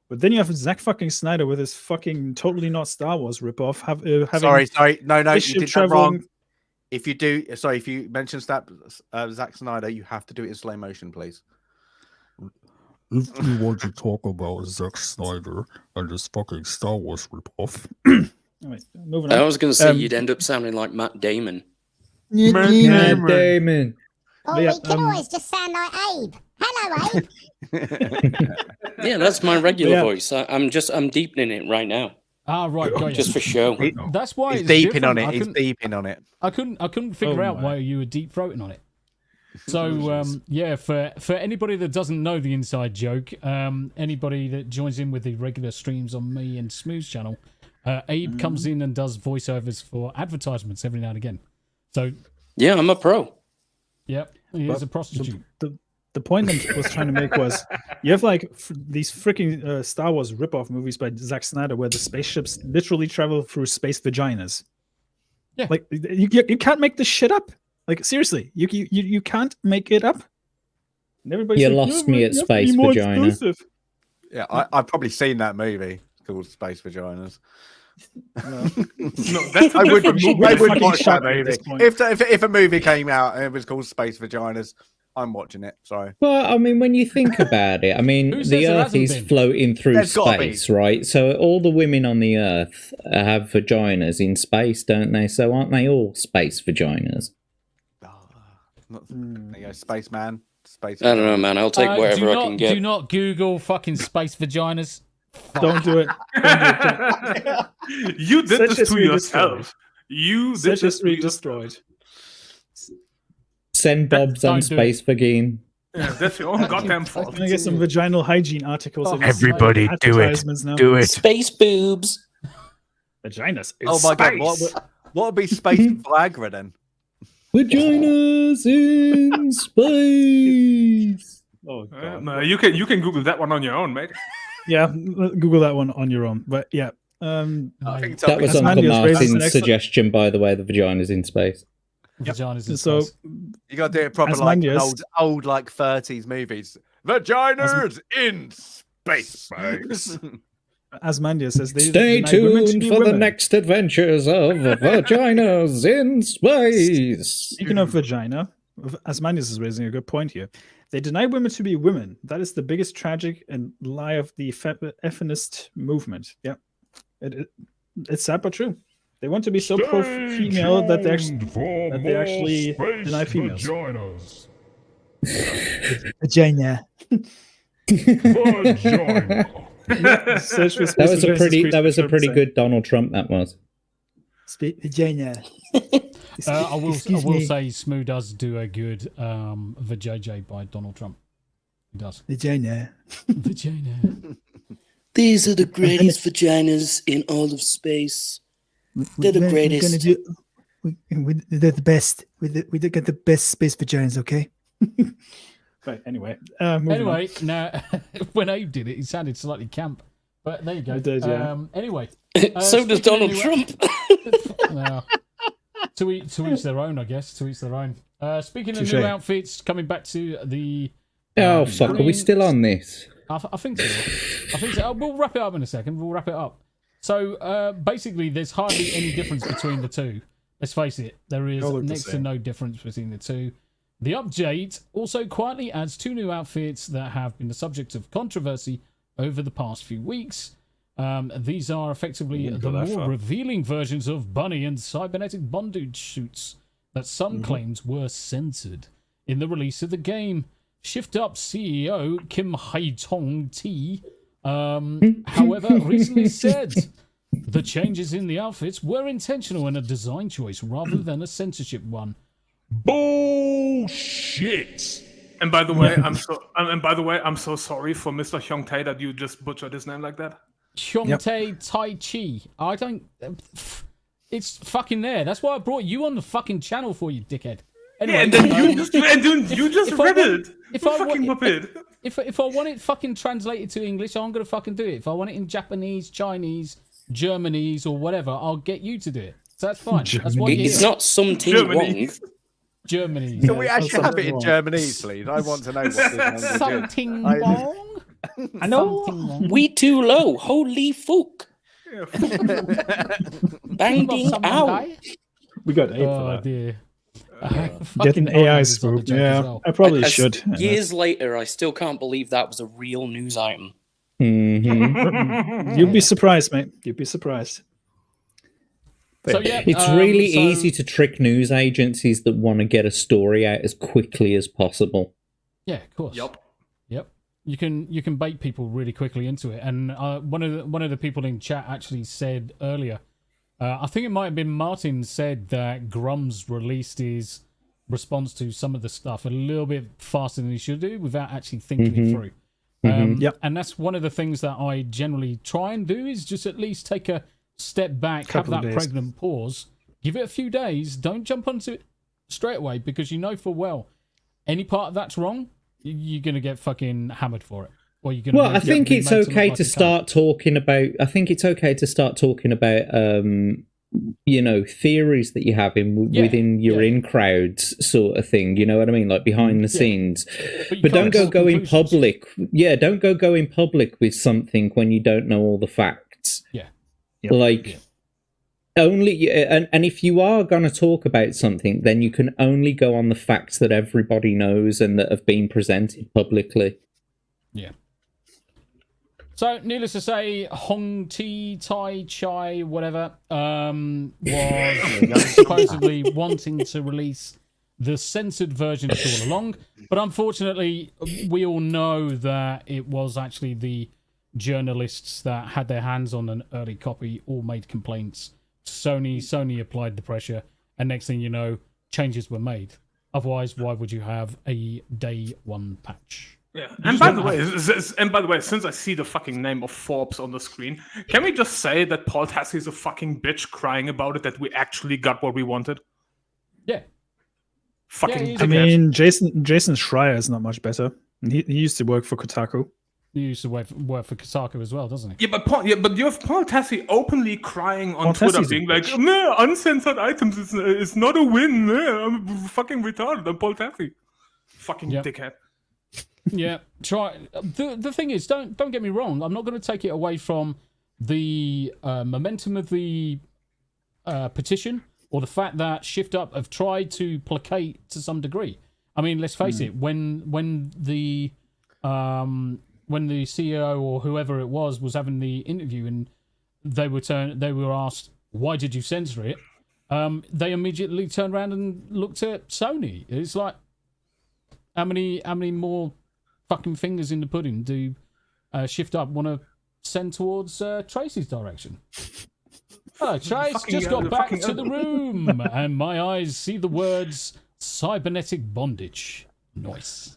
But then you have Zack fucking Snyder with his fucking totally not Star Wars ripoff. Sorry, no, you did that wrong. If you mention Zack Snyder, you have to do it in slow motion, please. If you want to talk about Zack Snyder and his fucking Star Wars ripoff. Moving on. I was going to say you'd end up sounding like Matt Damon. Matt Damon. Or we can always just sound like Abe. Hello, Abe. Yeah, that's my regular voice. I'm deepening it right now. Ah, right, got just for show. That's why he's deeping on it. He's deeping on it. I couldn't figure out why you were deep throating on it. So for anybody that doesn't know the inside joke, anybody that joins in with the regular streams on me and Smooth's channel, Abe comes in and does voiceovers for advertisements every now and again. So yeah, I'm a pro. Yep, he is a prostitute. The point I was trying to make was you have like these freaking Star Wars ripoff movies by Zack Snyder where the spaceships literally travel through space vaginas. Yeah, like you can't make this shit up. Like seriously, you can't make it up. And everybody's lost me at space vagina. Exclusive. Yeah, I've probably seen that movie called Space Vaginas. No, that's I would watch that movie. If a movie came out and it was called Space Vaginas, I'm watching it. Sorry. Well, I mean, when you think about it, I mean, the Earth is floating through space, right? So all the women on the Earth have vaginas in space, don't they? So aren't they all space vaginas? There you go, spaceman. Space. I don't know, man. I'll take whatever I can get. Do not Google fucking space vaginas. Don't do it. You did this to yourself. You did this to destroyed. Send Bob's on space vagine. Yeah, that's your own goddamn fault. I'm gonna get some vaginal hygiene articles. Everybody do it. Now. Do it. Space boobs. Vaginas. Oh my god! What would be space Viagra then? Vaginas in space. Oh god! No, you can Google that one on your own, mate. Yeah, Google that one on your own. But yeah, I think that was Uncle Martin's suggestion, by the way. The vaginas in space. Vaginas in space. You got to do it proper, like old like 30s movies. Vaginas in space. Asmandia says they stay tuned for the next adventures of vaginas in space. Speaking of vagina, Asmandius is raising a good point here. They deny women to be women. That is the biggest tragic and lie of the feminist movement. Yeah, it's sad but true. They want to be so pro-female that they actually deny females. Vaginas. Vagina. Vagina. That was a pretty good Donald Trump. That was. Vagina. I will say Smoo does do a good vajayjay by Donald Trump. He does. Vagina. Vagina. These are the greatest vaginas in all of space. They're the greatest. They're the best. We got the best space vaginas, okay? Right, anyway. Anyway, now, when Abe did it, he sounded slightly camp. But there you go. I did, yeah. Anyway. So does Donald Trump. To each their own, I guess. To each their own. Speaking of new outfits, coming back to the... fuck, are we still on this? I think so. We'll wrap it up in a second. We'll wrap it up. So, basically, there's hardly any difference between the two. Let's face it. There is next to no difference between the two. The update also quietly adds 2 new outfits that have been the subject of controversy over the past few weeks. These are effectively the more revealing versions of bunny and cybernetic bondage suits that some claimed were censored in the release of the game. Shift Up CEO Kim Hae-tong T, however, recently said the changes in the outfits were intentional and a design choice rather than a censorship one. Bullshit. And by the way, I'm so sorry for Mr. Hyung-tae that you just butchered his name like that. Hyung-tae Tai Chi. I don't. It's fucking there. That's why I brought you on the fucking channel for you, dickhead. Anyway, and then you just read it. If I want it fucking translated to English, I'm gonna fucking do it. If I want it in Japanese, Chinese, Germanese, or whatever, I'll get you to do it. So that's fine. That's what it's not something wrong. Germany. Can we actually have it in Germanese, please? I want to know what this language is. Something wrong. I know. We too low. Holy fuck. Bang ding ow. We got 8 for that. Dear. Getting AI spooked. Yeah, well. I probably should. Years later, I still can't believe that was a real news item. You'd be surprised, mate. You'd be surprised. So, yeah, it's really easy to trick news agencies that want to get a story out as quickly as possible. Yeah, of course. Yep. You can bait people really quickly into it. And one of the people in chat actually said earlier, I think it might have been Martin, said that Grum's released his response to some of the stuff a little bit faster than he should do without actually thinking it through. And that's one of the things that I generally try and do, is just at least take a step back, have that pregnant pause, give it a few days, don't jump onto it straight away, because you know for well any part of that's wrong, you're gonna get fucking hammered for it. Or you're gonna I think it's okay to start talking about. I think it's okay to start talking about, theories that you have within your in crowds, sort of thing. You know what I mean, like behind the scenes. But don't go in public. Yeah, don't go in public with something when you don't know all the facts. Yeah. Only, and if you are going to talk about something, then you can only go on the facts that everybody knows and that have been presented publicly. Yeah. So, needless to say, Hong Ti Tai Chai, whatever, was supposedly wanting to release the censored version all along. But unfortunately, we all know that it was actually the journalists that had their hands on an early copy all made complaints. Sony applied the pressure, and next thing you know, changes were made. Otherwise, why would you have a day one patch? Yeah, and by the way, since I see the fucking name of Forbes on the screen, can we just say that Paul Tassi is a fucking bitch crying about it, that we actually got what we wanted? Yeah. Fucking. I mean, Jason Schreier is not much better. He used to work for Kotaku. He used to work for Kotaku as well, doesn't he? Yeah, but you have Paul Tassi openly crying on Twitter, being like, "No, uncensored items is not a win. I'm fucking retarded. I'm Paul Tassi, fucking dickhead." Yeah, try. The thing is, don't get me wrong. I'm not going to take it away from the momentum of the petition or the fact that Shift Up have tried to placate to some degree. I mean, let's face it. When the CEO or whoever it was having the interview and they were asked, "Why did you censor it?" They immediately turned around and looked at Sony. It's like, how many more fucking fingers in the pudding do Shift Up want to send towards Tracy's direction? Oh, Trace just got back to the room, and my eyes see the words cybernetic bondage. Nice.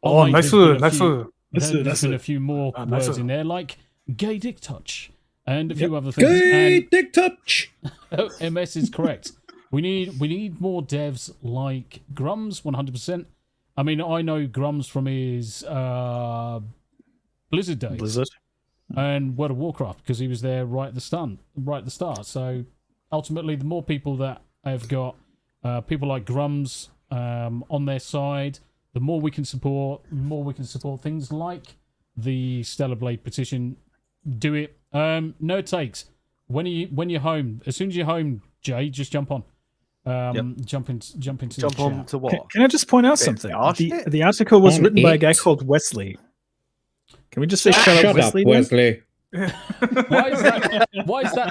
Oh, nice. There's been a few more words in there, like gay dick touch, and a few other things. Gay dick touch. MS is correct. We need more devs like Grums, 100%. I mean, I know Grums from his Blizzard days. And World of Warcraft, because he was there right at the start. So ultimately, the more people that have got people like Grums on their side, the more we can support. Things like the Stellar Blade petition. Do it. No takes. When you're home, as soon as you're home, Jay, just jump on. Jump into jump on to what? Can I just point out something? The article was written by a guy called Wesley. Can we just say shut up, Wesley? Why is that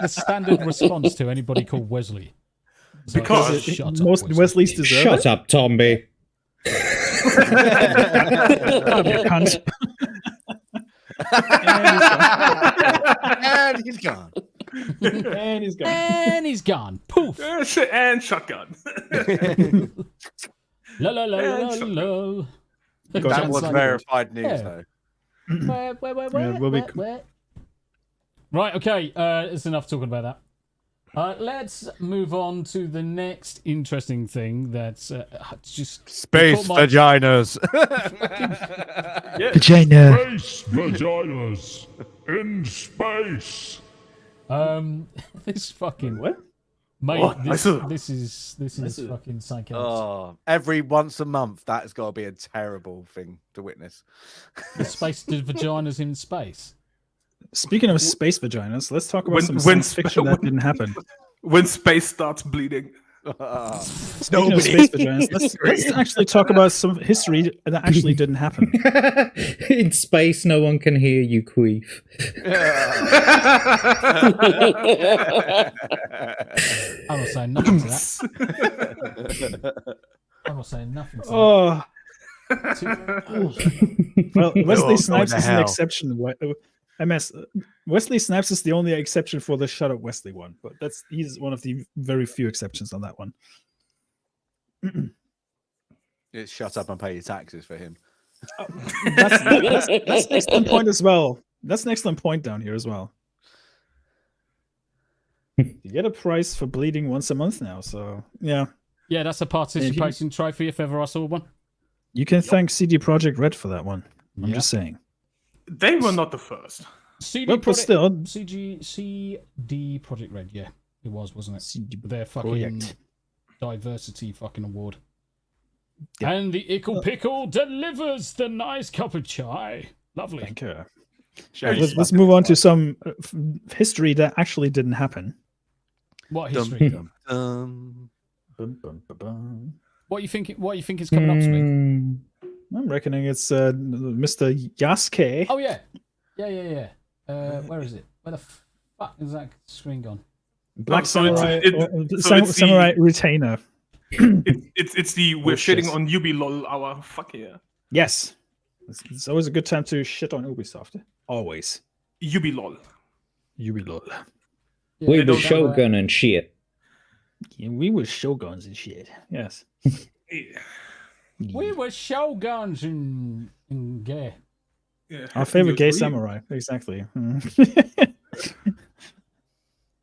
the standard response to anybody called Wesley? Because most Wesleys deserve Shut up, Tomby. Cunt. And he's gone. And he's gone. And he's gone. Poof. And shotgun. La la la la la. That was verified news, though. Where? Right, okay. It's enough talking about that. Let's move on to the next interesting thing that's just... Space vaginas. Vagina. Space vaginas. In space. This fucking... What? Mate, this is fucking psycho. Oh, every once a month, that's got to be a terrible thing to witness. The space vaginas in space. Speaking of space vaginas, let's talk about some science fiction that didn't happen. When space starts bleeding. Speaking of space vaginas, let's actually talk about some history that actually didn't happen. In space, no one can hear you queef. I'm not saying nothing to that. I'm not saying nothing to that. Well, Wesley Snipes is an exception. Wesley Snipes is the only exception for the Shut Up Wesley one, but he's one of the very few exceptions on that one. It's shut up and pay your taxes for him. That's an excellent point as well. That's an excellent point down here as well. You get a price for bleeding once a month now, so yeah. Yeah, that's a participation trophy if ever I saw one. You can thank CD Projekt Red for that one. I'm just saying. They were not the first. CD Projekt Red, yeah, it was, wasn't it? Their fucking diversity fucking award. Yep. And the Ickle Pickle delivers the nice cup of chai. Lovely. Thank you. Let's move on to some history that actually didn't happen. What history? What you think is coming up, Smig? I'm reckoning it's Mr. Yasuke. Oh yeah. Where is it? Where the fuck is that screen gone? Black Samurai Samurai Retainer. It's the we're shitting on Ubi lol hour. Fuck yeah. Yes. It's always a good time to shit on Ubisoft. Always. Ubi lol. Ubi lol. Yeah, we were Shogun and shit. Yeah, we were Shoguns and shit. Yes. We were Shoguns and gay. Yeah. Our favorite gay samurai. Exactly.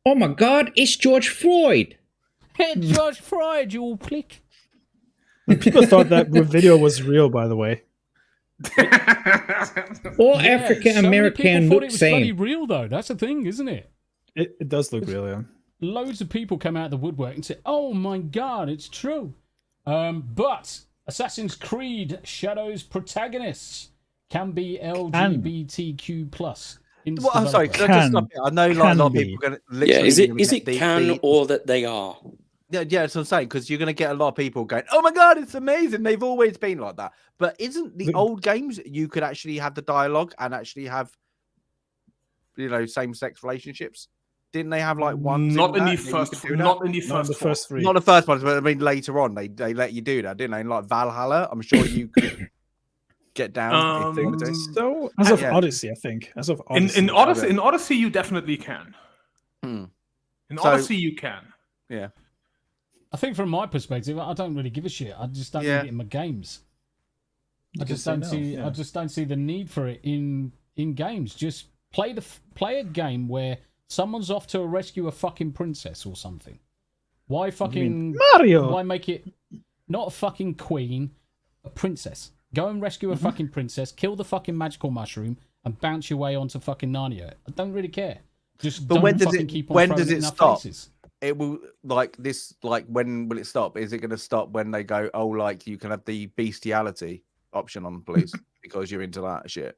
Oh my god, it's George Floyd. Hey, George Floyd, you prick. People thought that video was real, by the way. All African American look look it was same. bloody real though. That's the thing, isn't it? It does look real, yeah. Loads of people come out of the woodwork and say, "Oh my god, it's true." But Assassin's Creed Shadows protagonists can be LGBTQ plus. Well, I'm sorry, can I just stop it? I know like a lot of people are going to literally. Yeah, is it can or that they are? Yeah, that's what I'm saying, because you're going to get a lot of people going, "Oh my god, it's amazing." They've always been like that. But isn't the old games you could actually have the dialogue and actually have, same-sex relationships? Didn't they have like one? Not in the first three. Not the first ones, but I mean later on they let you do that, didn't they? Like Valhalla, I'm sure you could get down if they wanted to. So as of Odyssey, I think. As of Odyssey. In Odyssey, you definitely can. In Odyssey, you can. Yeah. I think from my perspective, I don't really give a shit. I just don't need it in my games. I just don't see the need for it in games. Just play a game where someone's off to rescue a fucking princess or something. Why fucking Mario? Why make it not a fucking queen, a princess? Go and rescue a fucking princess, kill the fucking magical mushroom, and bounce your way onto fucking Narnia. I don't really care. Just but don't when does fucking it? keep on When throwing does it it in our stop? faces. It will when will it stop? Is it going to stop when they go, "Oh, like you can have the bestiality option on, please," because you're into that shit?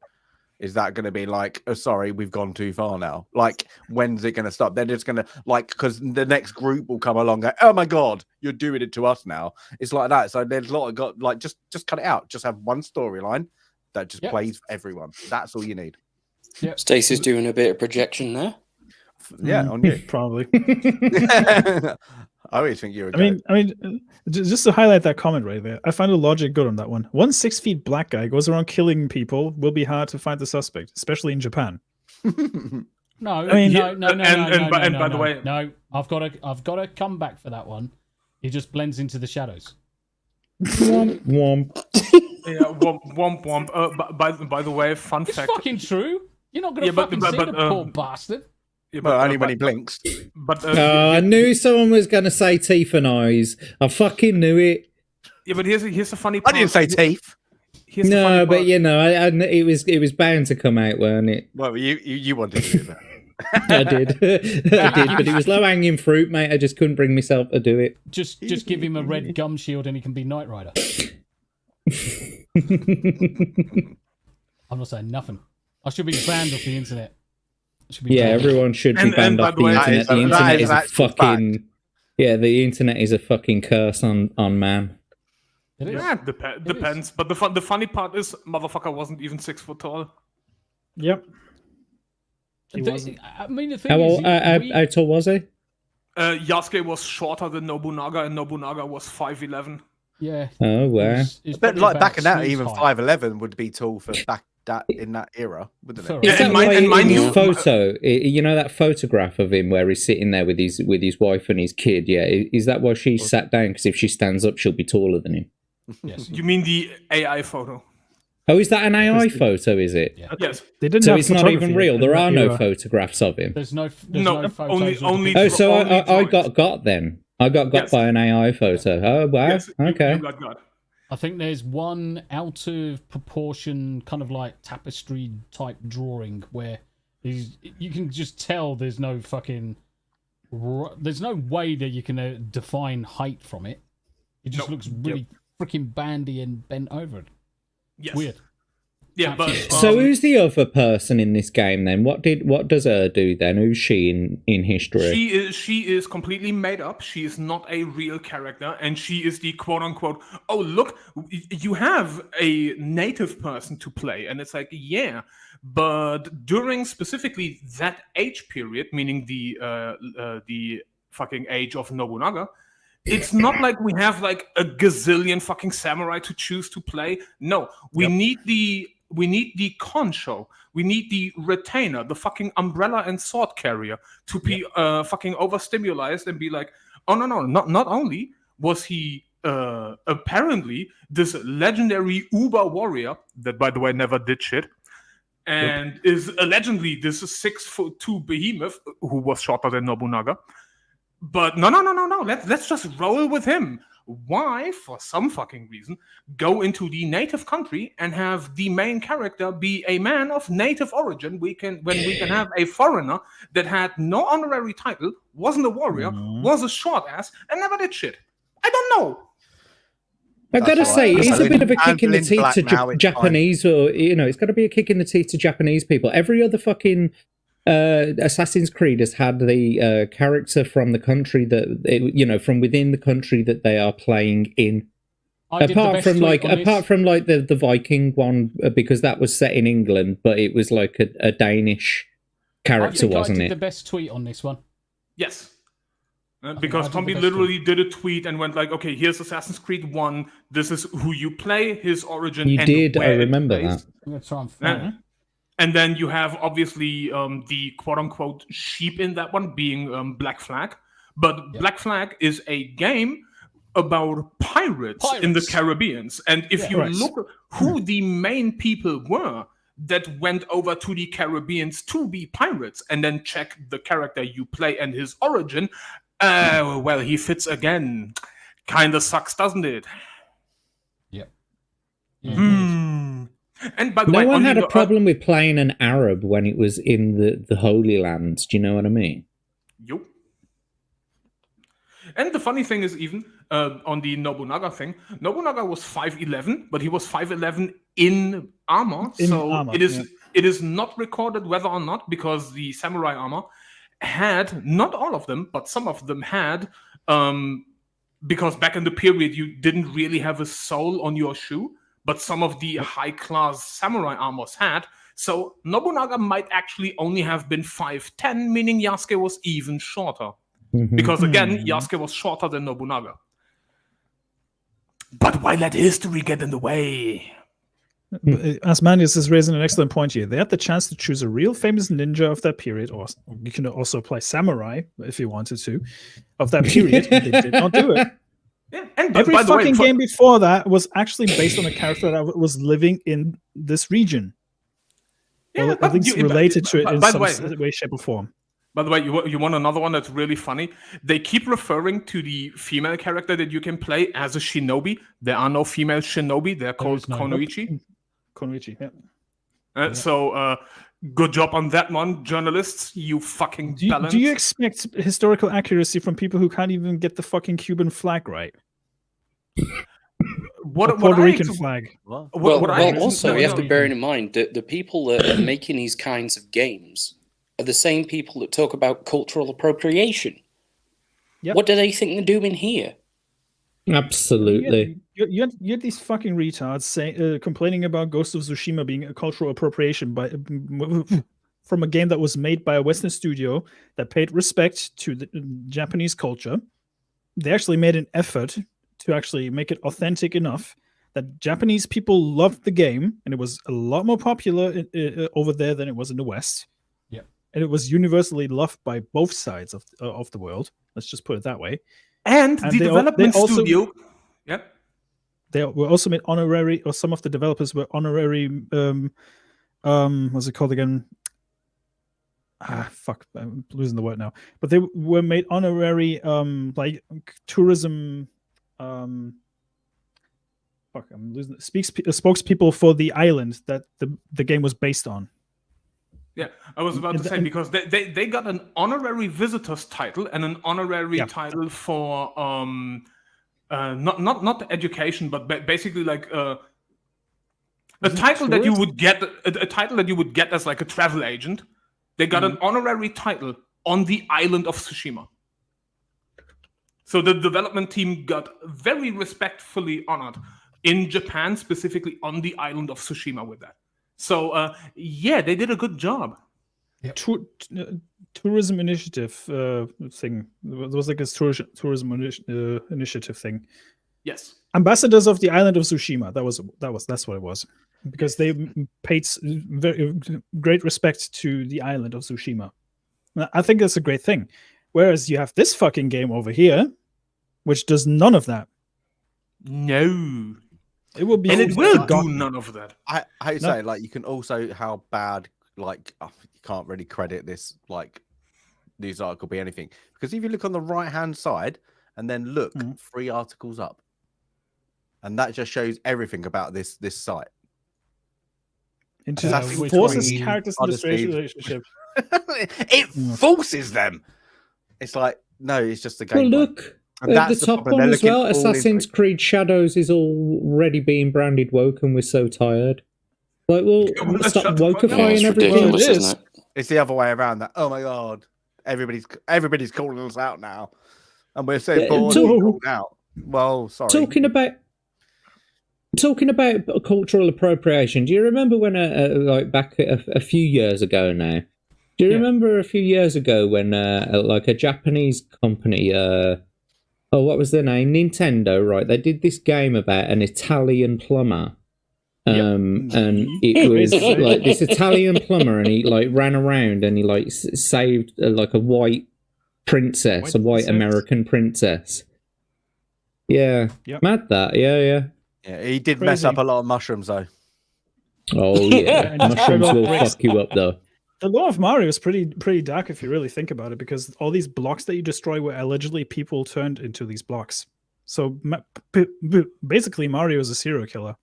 Is that going to be like, "Oh, sorry, we've gone too far now"? Like, when's it going to stop? They're just going to because the next group will come along and go, "Oh my god, you're doing it to us now." It's like that. So there's a lot of just cut it out. Just have one storyline that just plays for everyone. That's all you need. Yep. Stacey's doing a bit of projection there. Yeah, on you probably. I always think you're. I mean, just to highlight that comment right there, I find the logic good on that one. One 6 feet black guy goes around killing people. Will be hard to find the suspect, especially in Japan. No, by the way, no, I've got to come back for that one. He just blends into the shadows. Womp womp. Yeah, womp womp. By the way, fun fact. It's fucking true. You're not going to fucking see the poor bastard. Yeah, well, only when he blinks. But I knew someone was going to say teeth and eyes. I fucking knew it. Yeah, but here's the funny part. I didn't say teeth. No, but it was bound to come out, weren't it? Well, you wanted to do that. I did, but it was low hanging fruit, mate. I just couldn't bring myself to do it. Just give him a red gum shield and he can be Knight Rider. I'm not saying nothing. I should be banned off the internet. Everyone should be banned off the internet. The internet is a fucking the internet is a fucking curse on man. Yeah, depends. But the funny part is, motherfucker wasn't even 6 foot tall. Yep. I mean, the thing how tall was he? Yasuke was shorter than Nobunaga, and Nobunaga was 5'11". Yeah. Oh wow. But like back in that, even 5'11" would be tall for back that in that era, wouldn't it? Is that why photo? You know that photograph of him where he's sitting there with his wife and his kid. Yeah, is that why she sat down? Because if she stands up, she'll be taller than him. Yes. You mean the AI photo? Oh, is that an AI photo? Is it? Yeah. Yes. They didn't. So it's not even real. There are no photographs of him. There's no photos. Only. Oh, so I got then. I got by an AI photo. Oh wow. Yes, okay. You got. I think there's one out of proportion kind of like tapestry type drawing where you can just tell there's no way that you can define height from it. It just looks really freaking bandy and bent over. Yes. Weird. Yeah, but so who's the other person in this game then? What does her do then? Who's she in history? She is completely made up. She is not a real character, and she is the quote unquote, "Oh look, you have a native person to play," and it's like, yeah, but during specifically that age period, meaning the fucking age of Nobunaga, It's not like we have like a gazillion fucking samurai to choose to play. No, we need the concho. We need the retainer, the fucking umbrella and sword carrier to be fucking overstimulated and be like, oh no, not only was he apparently this legendary uber warrior that, by the way, never did shit, and is allegedly this 6'2" behemoth who was shorter than Nobunaga. But no. Let's just roll with him. Why, for some fucking reason, go into the native country and have the main character be a man of native origin? We can have a foreigner that had no honorary title, wasn't a warrior, was a short ass, and never did shit. I don't know. I've got to say, it's a bit of a kick in the teeth to Japanese, or it's got to be a kick in the teeth to Japanese people. Every other fucking Assassin's Creed has had the character from the country that from within the country that they are playing in. Apart from the Viking one, because that was set in England, but it was like a Danish character, wasn't it? The best tweet on this one. Yes. Because Tommy literally did a tweet and went like, okay, here's Assassin's Creed 1. This is who you play, his origin. You did, I remember that. I'm going to try and find it. And then you have, obviously, the quote-unquote sheep in that one being Black Flag. But Black Flag is a game about pirates in the Caribbean. And if you look at who the main people were that went over to the Caribbean to be pirates, and then check the character you play and his origin, well, he fits again. Kinda sucks, doesn't it? Yep. And by the way, no one had a problem with playing an Arab when it was in the Holy Lands. Do you know what I mean? Yep. And the funny thing is, even on the Nobunaga thing, Nobunaga was 5'11", but he was 5'11" in armor. It is not recorded whether or not, because the samurai armor had, not all of them, but some of them had, because back in the period you didn't really have a sole on your shoe, but some of the high-class samurai armors had. So Nobunaga might actually only have been 5'10", meaning Yasuke was even shorter. Because again, Yasuke was shorter than Nobunaga. But why let history get in the way? Asmanius is raising an excellent point here. They had the chance to choose a real famous ninja of that period, or you can also play samurai if you wanted to, of that period. They did not do it. Yeah, and every fucking game before that was actually based on a character that was living in this region. Yeah, well, at least related to it in some way, shape, or form. By the way, you want another one that's really funny? They keep referring to the female character that you can play as a shinobi. There are no female shinobi. They're called konoichi. Konoichi, yeah. So, good job on that one, journalists. You fucking balance. Do you expect historical accuracy from people who can't even get the fucking Cuban flag right? Puerto Rican flag. Also, you have to bear in mind that the people that are making these kinds of games are the same people that talk about cultural appropriation. Yep. What do they think they're doing here? Absolutely. You had these fucking retards complaining about Ghost of Tsushima being a cultural appropriation from a game that was made by a Western studio that paid respect to the Japanese culture. They actually made an effort to actually make it authentic enough that Japanese people loved the game, and it was a lot more popular over there than it was in the West. Yeah, and it was universally loved by both sides of the world. Let's just put it that way. And the development studio, they were also made honorary, or some of the developers were honorary. What's it called again? Fuck, I'm losing the word now. But they were made honorary, like tourism. I'm losing. Spokespeople for the island that the game was based on. Yeah, I was about to say, because they got an honorary visitor's title and an honorary title for not education, but basically like a title that you would get, a title that you would get as like a travel agent. They got an honorary title on the island of Tsushima. So the development team got very respectfully honored in Japan, specifically on the island of Tsushima with that. So, they did a good job. Yep. tourism initiative thing. There was like a tourism initiative thing. Yes. Ambassadors of the island of Tsushima. That's what it was. Because they paid very great respect to the island of Tsushima. I think that's a great thing. Whereas you have this fucking game over here, which does none of that. No. It will be, and it will do none of that. I say, like, you can also how bad, like, you can't really credit this like news article be anything, because if you look on the right hand side and then look 3 articles up, and that just shows everything about this site. Into forces characters in this relationship. It forces them. It's like, no, it's just a game. Well, look, at the top one as well, Assassin's Creed Shadows is already being branded woke, and we're so tired. Like, well, stop wokeifying everything. Isn't it? It's the other way around. That, oh my god, everybody's calling us out now, and we're so bored and called out. Well, sorry. Talking about cultural appropriation, do you remember when, like back a few years ago now? Do you remember a few years ago when, like a Japanese company, what was their name? Nintendo, right? They did this game about an Italian plumber, and it was like this Italian plumber, and he like ran around and he like saved like a white princess, a white American princess. Yeah, mad that. Yeah, he did mess up a lot of mushrooms, though. Oh, yeah. Mushrooms will fuck you up, though. The law of Mario is pretty dark if you really think about it, because all these blocks that you destroy were allegedly people turned into these blocks. So basically, Mario is a serial killer.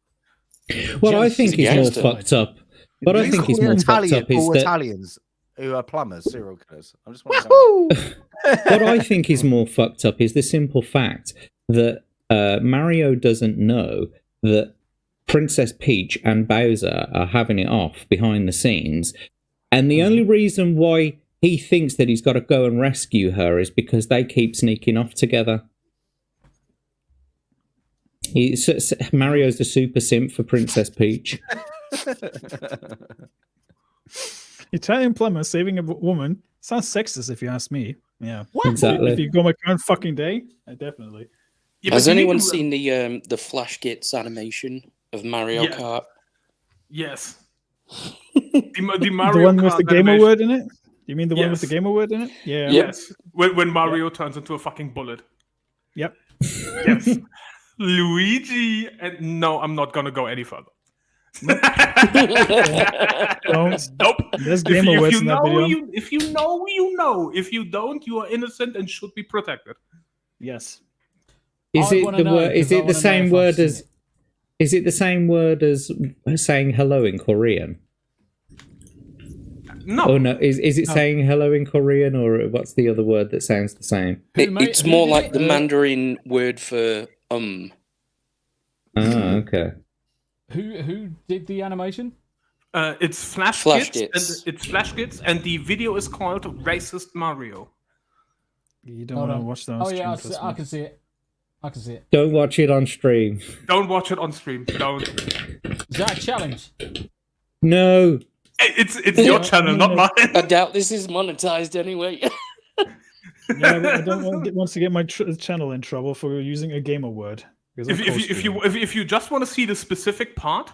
What I think is more fucked up. What I think is more fucked up is that Italians who are plumbers, serial killers. I'm just wondering. What I think is more fucked up is the simple fact that Mario doesn't know that Princess Peach and Bowser are having it off behind the scenes, and the only reason why he thinks that he's got to go and rescue her is because they keep sneaking off together. Mario's the super simp for Princess Peach. Italian plumber saving a woman sounds sexist if you ask me. Yeah, exactly. If you go my current fucking day, definitely. Yeah, has anyone seen the Flash Gits animation of Mario Kart? Yes. the Mario the one Kart with the gamer word in it? You mean the one with the gamer word in it? Yeah. Yes. When Mario turns into a fucking bullet. Yep. Yes. Luigi, and no, I'm not gonna go any further. Nope. There's If gamer words you in that know, video. if you know, you know. If you don't, you are innocent and should be protected. Yes. Is it the word? Is it the same word as? Is it the same word as saying hello in Korean? No. Oh no! Is it saying hello in Korean, or what's the other word that sounds the same? It's more like the Mandarin word for Ah, okay. Who did the animation? It's Flash Gits. It's Flash Gits, and the video is called "Racist Mario." You don't want to watch that on stream. Yeah, I can see it. I can see it. Don't watch it on stream. Don't watch it on stream. Don't. Is that a challenge? No. It's your channel, not mine. I doubt this is monetized anyway. Yeah, but I don't want to get my channel in trouble for using a gamer word. If you just want to see the specific part,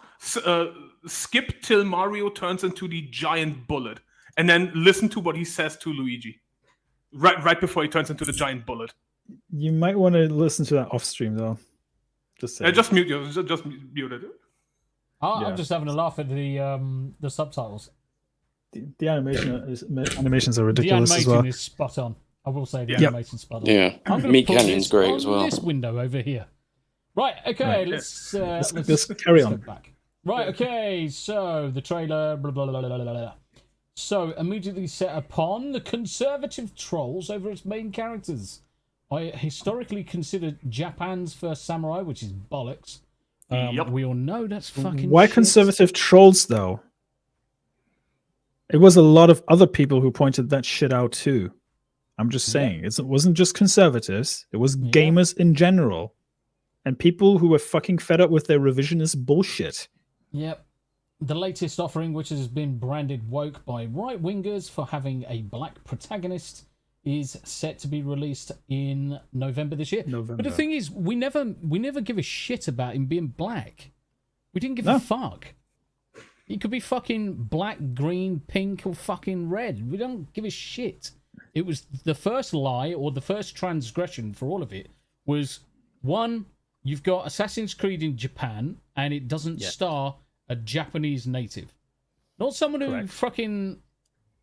skip till Mario turns into the giant bullet, and then listen to what he says to Luigi, right before he turns into the giant bullet. You might want to listen to that off stream though. Just mute you. Just mute it. I'm just having a laugh at the subtitles. The animations are ridiculous. The animation is spot on. I will say the animation's spot on. Yeah, Meat Canyon's great as well. This window over here. Right. Okay. Let's carry on. Back. Right. Okay. So the trailer. Blah, blah, blah, blah, blah, blah. So immediately set upon the conservative trolls over its main characters. I historically considered Japan's first samurai, which is bollocks. We all know that's fucking. Why shit. conservative trolls though? It was a lot of other people who pointed that shit out too. I'm just saying, it wasn't just conservatives. It was gamers in general, and people who were fucking fed up with their revisionist bullshit. Yep. the latest offering, which has been branded woke by right-wingers for having a black protagonist, is set to be released in November this year. But the thing is, we never give a shit about him being black. We didn't give a fuck. He could be fucking black, green, pink, or fucking red. We don't give a shit. It was the first lie, or the first transgression for all of it, was, one, you've got Assassin's Creed in Japan, and it doesn't star a Japanese native. Not someone who fucking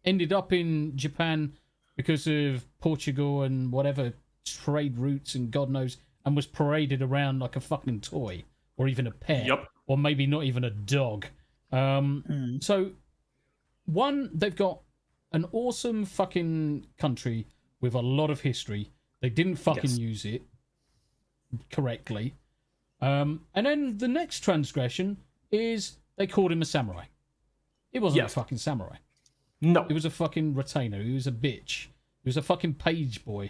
ended up in Japan because of Portugal and whatever trade routes and God knows, and was paraded around like a fucking toy, or even a pet, or maybe not even a dog. So, one, they've got an awesome fucking country with a lot of history. They didn't fucking use it correctly. And then the next transgression is they called him a samurai. He wasn't a fucking samurai. No. He was a fucking retainer. He was a bitch. He was a fucking page boy.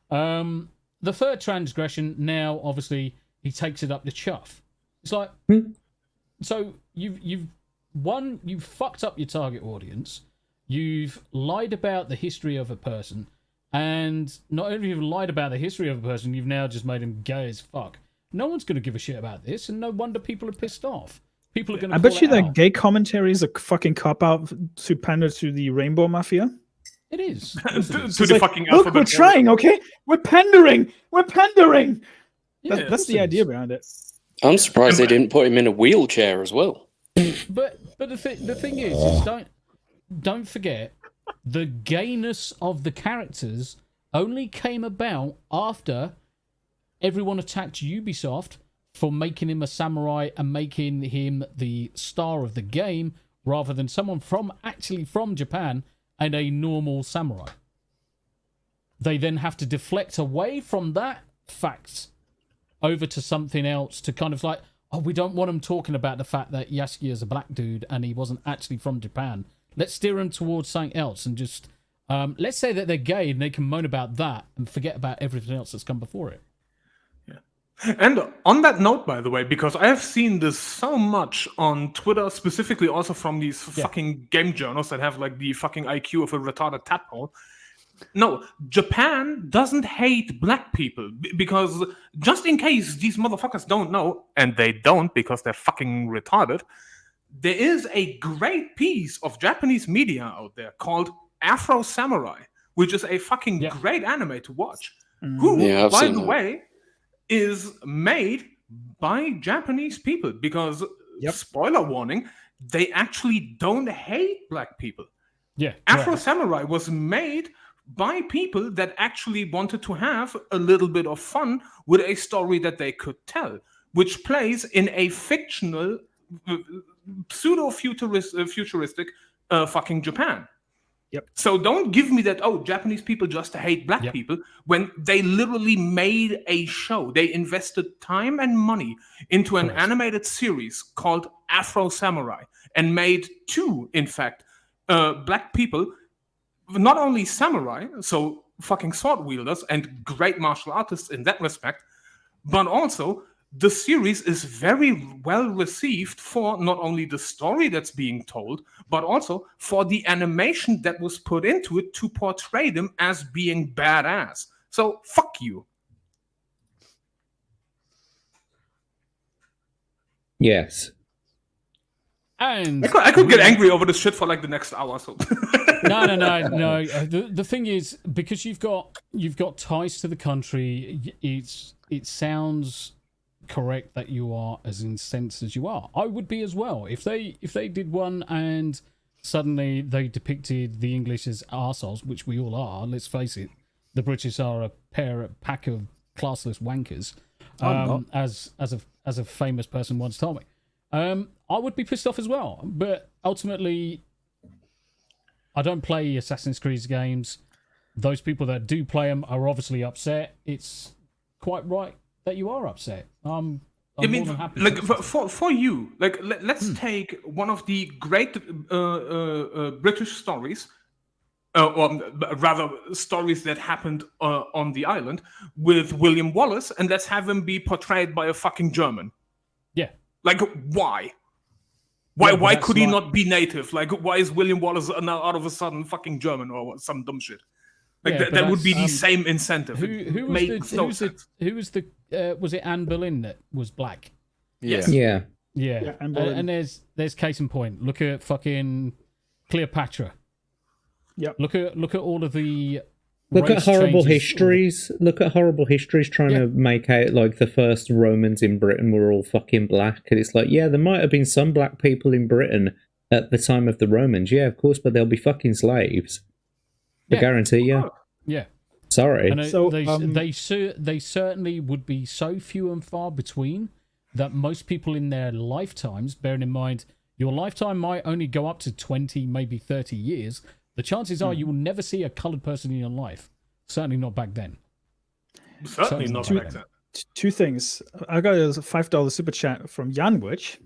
The third transgression, now, obviously, he takes it up the chuff. It's like, so you've fucked up your target audience. You've lied about the history of a person. And not only have you lied about the history of a person, you've now just made him gay as fuck. No one's going to give a shit about this, and no wonder people are pissed off. People are going to. I bet you that gay commentary is a fucking cop out to pander to the Rainbow Mafia. It is. to the fucking look, alphabet. we're trying, okay? We're pandering. We're pandering. Yeah, that's the idea behind it. I'm surprised they didn't put him in a wheelchair as well. But the thing is don't forget, the gayness of the characters only came about after everyone attacked Ubisoft for making him a samurai and making him the star of the game rather than someone from Japan and a normal samurai. They then have to deflect away from that fact over to something else to kind of like, oh, we don't want them talking about the fact that Yasuki is a black dude and he wasn't actually from Japan. Let's steer them towards something else and just let's say that they're gay and they can moan about that and forget about everything else that's come before it. And on that note, by the way, because I have seen this so much on Twitter, specifically also from these fucking game journals that have like the fucking IQ of a retarded tadpole. No, Japan doesn't hate black people because just in case these motherfuckers don't know, and they don't because they're fucking retarded, there is a great piece of Japanese media out there called Afro Samurai, which is a fucking great anime to watch. Who, by the way, is made by Japanese people because, spoiler warning, they actually don't hate black people. Yeah, Afro Samurai was made by people that actually wanted to have a little bit of fun with a story that they could tell, which plays in a fictional, pseudo-futuristic fucking Japan. Yep. So don't give me that, oh, Japanese people just hate black people, when they literally made a show. They invested time and money into an animated series called Afro Samurai and made two, in fact, black people, not only samurai, so fucking sword wielders and great martial artists in that respect, but also the series is very well received for not only the story that's being told, but also for the animation that was put into it to portray them as being badass. So, fuck you. Yes. And I could get angry over this shit for like the next hour. So no. The thing is, because you've got ties to the country, it sounds correct that you are as incensed as you are. I would be as well if they did one and suddenly they depicted the English as arseholes, which we all are. Let's face it, the British are a pack of classless wankers. As a famous person once told me. I would be pissed off as well, but ultimately, I don't play Assassin's Creed games. Those people that do play them are obviously upset. It's quite right that you are upset. I'm more than happy. Like for you, like let's take one of the great British stories, or rather stories that happened on the island with William Wallace, and let's have him be portrayed by a fucking German. Yeah. Like, why? Why could he not be native? Like, why is William Wallace now all of a sudden fucking German or some dumb shit? Like that would be the same incentive. Who was the was it Anne Boleyn that was black? Yes. Yeah. Yeah. And there's case in point. Look at fucking Cleopatra. Yep. Look at all of the Look at race horrible changes. histories. Look at horrible histories trying to make out like the first Romans in Britain were all fucking black. And it's like, yeah, there might have been some black people in Britain at the time of the Romans. Yeah, of course, but they'll be fucking slaves. I guarantee you. Yeah. Sorry. And So, they certainly would be so few and far between that most people in their lifetimes, bearing in mind your lifetime might only go up to 20, maybe 30 years, the chances are you will never see a coloured person in your life. Certainly not back then. Certainly not back then. Two things. I got a $5 super chat from Janwich.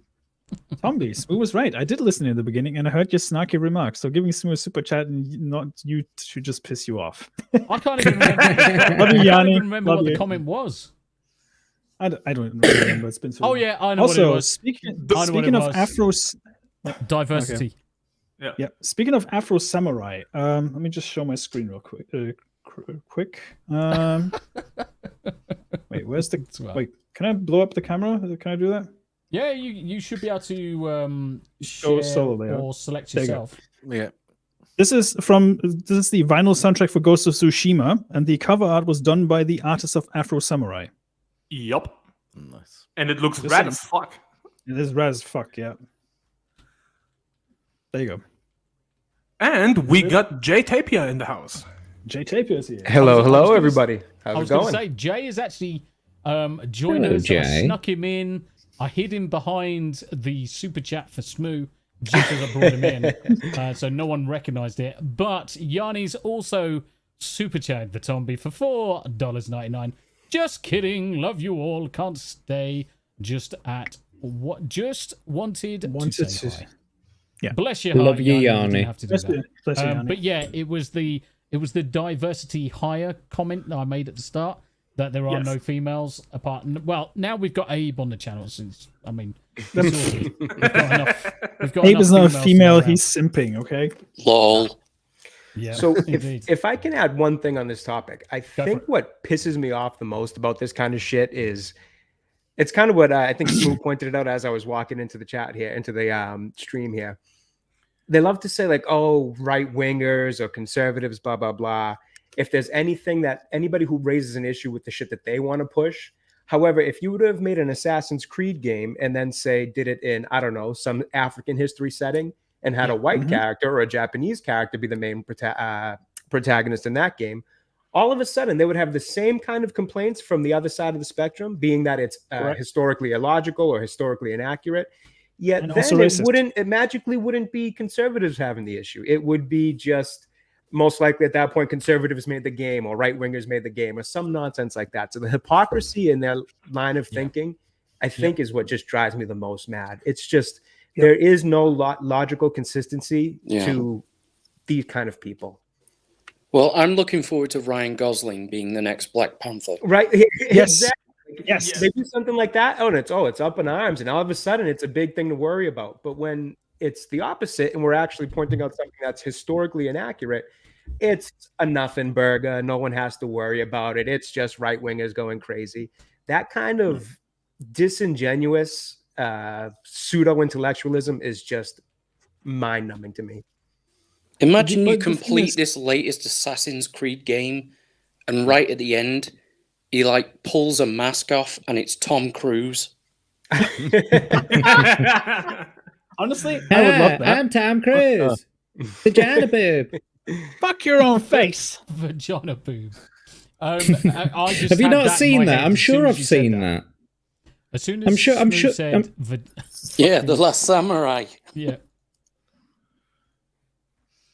Zombies. Who was right? I did listen in the beginning, and I heard your snarky remarks. So giving Smooth super chat and not you should just piss you off. I can't even remember, what the comment was. I don't remember. It's been so long. Yeah, I know also, what it was. Speaking of Afros, diversity. Okay. Yeah. Speaking of Afro Samurai, let me just show my screen real quick. Wait, where's the? Wait, can I blow up the camera? Can I do that? Yeah, you should be able to show share solo layout or select yourself. Yeah. This is the vinyl soundtrack for Ghost of Tsushima, and the cover art was done by the artist of Afro Samurai. Yup. Nice. And it looks rad as fuck. It is rad as fuck, yeah. There you go. And we got Jay Tapia in the house. Jay Tapia is here. Hello, everybody. How's it I was going? going to say, Jay is actually joined us. Jay. I snuck him in. I hid him behind the super chat for Smoo just as I brought him in, so no one recognised it. But Yanni's also super chatted the Tombi for $4.99. Just kidding. Love you all. Can't stay. Just wanted to say hi. Yeah. Bless your Love heart, you, Yanni. Yanni. You have to do that. Bless you, Yanni. But yeah, it was the diversity hire comment that I made at the start, that there are no females apart. Well, now we've got Abe on the channel, since sorted. We've got Abe is not a females female. to go He's simping. Okay. Lol. Yeah. So indeed. if I can add one thing on this topic, I think what pisses me off the most about this kind of shit is it's kind of what I think Smooth pointed it out as I was walking into the chat here, into the stream here. They love to say like, oh, right wingers or conservatives, blah, blah, blah. If there's anything that anybody who raises an issue with the shit that they want to push. However, if you would have made an Assassin's Creed game and then say did it in, I don't know, some African history setting and had a white character or a Japanese character be the main protagonist in that game, all of a sudden they would have the same kind of complaints from the other side of the spectrum, being that it's historically illogical or historically inaccurate. Yet and then it magically wouldn't be conservatives having the issue. It would be just most likely at that point conservatives made the game or right wingers made the game or some nonsense like that. So the hypocrisy in their line of thinking, I think, is what just drives me the most mad. It's just there is no logical consistency to these kind of people. Well, I'm looking forward to Ryan Gosling being the next Black Panther. Right? Yes. Exactly. Yes. They do something like that. It's up in arms, and all of a sudden it's a big thing to worry about. But when it's the opposite, and we're actually pointing out something that's historically inaccurate, it's a nothing burger. No one has to worry about it. It's just right wingers going crazy. That kind of disingenuous pseudo intellectualism is just mind numbing to me. Imagine you complete this latest Assassin's Creed game, and right at the end, he like pulls a mask off, and it's Tom Cruise. Honestly, I would love that. I'm Tom Cruise. Vagina boob. Fuck your own face. Vagina boob. I just have you not that seen that? head I'm sure I've seen that. As soon as I'm sure. said, yeah, The Last Samurai. Yeah.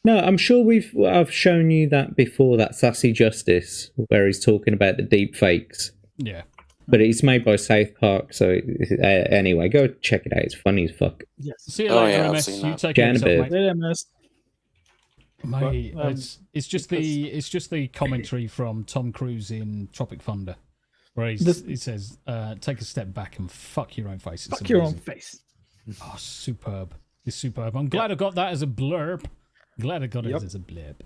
No, I'm sure I've shown you that before, that Sassy Justice, where he's talking about the deep fakes. Yeah. But it's made by South Park, so anyway, go check it out. It's funny as fuck. Yes. See you later, MS. You take it yourself, mate. It's just the commentary from Tom Cruise in Tropic Thunder, where he says, "Take a step back and fuck your own face." Fuck your own face. Oh, superb. is superb. I'm glad I got that as a blurb. Glad I got it as a blurb.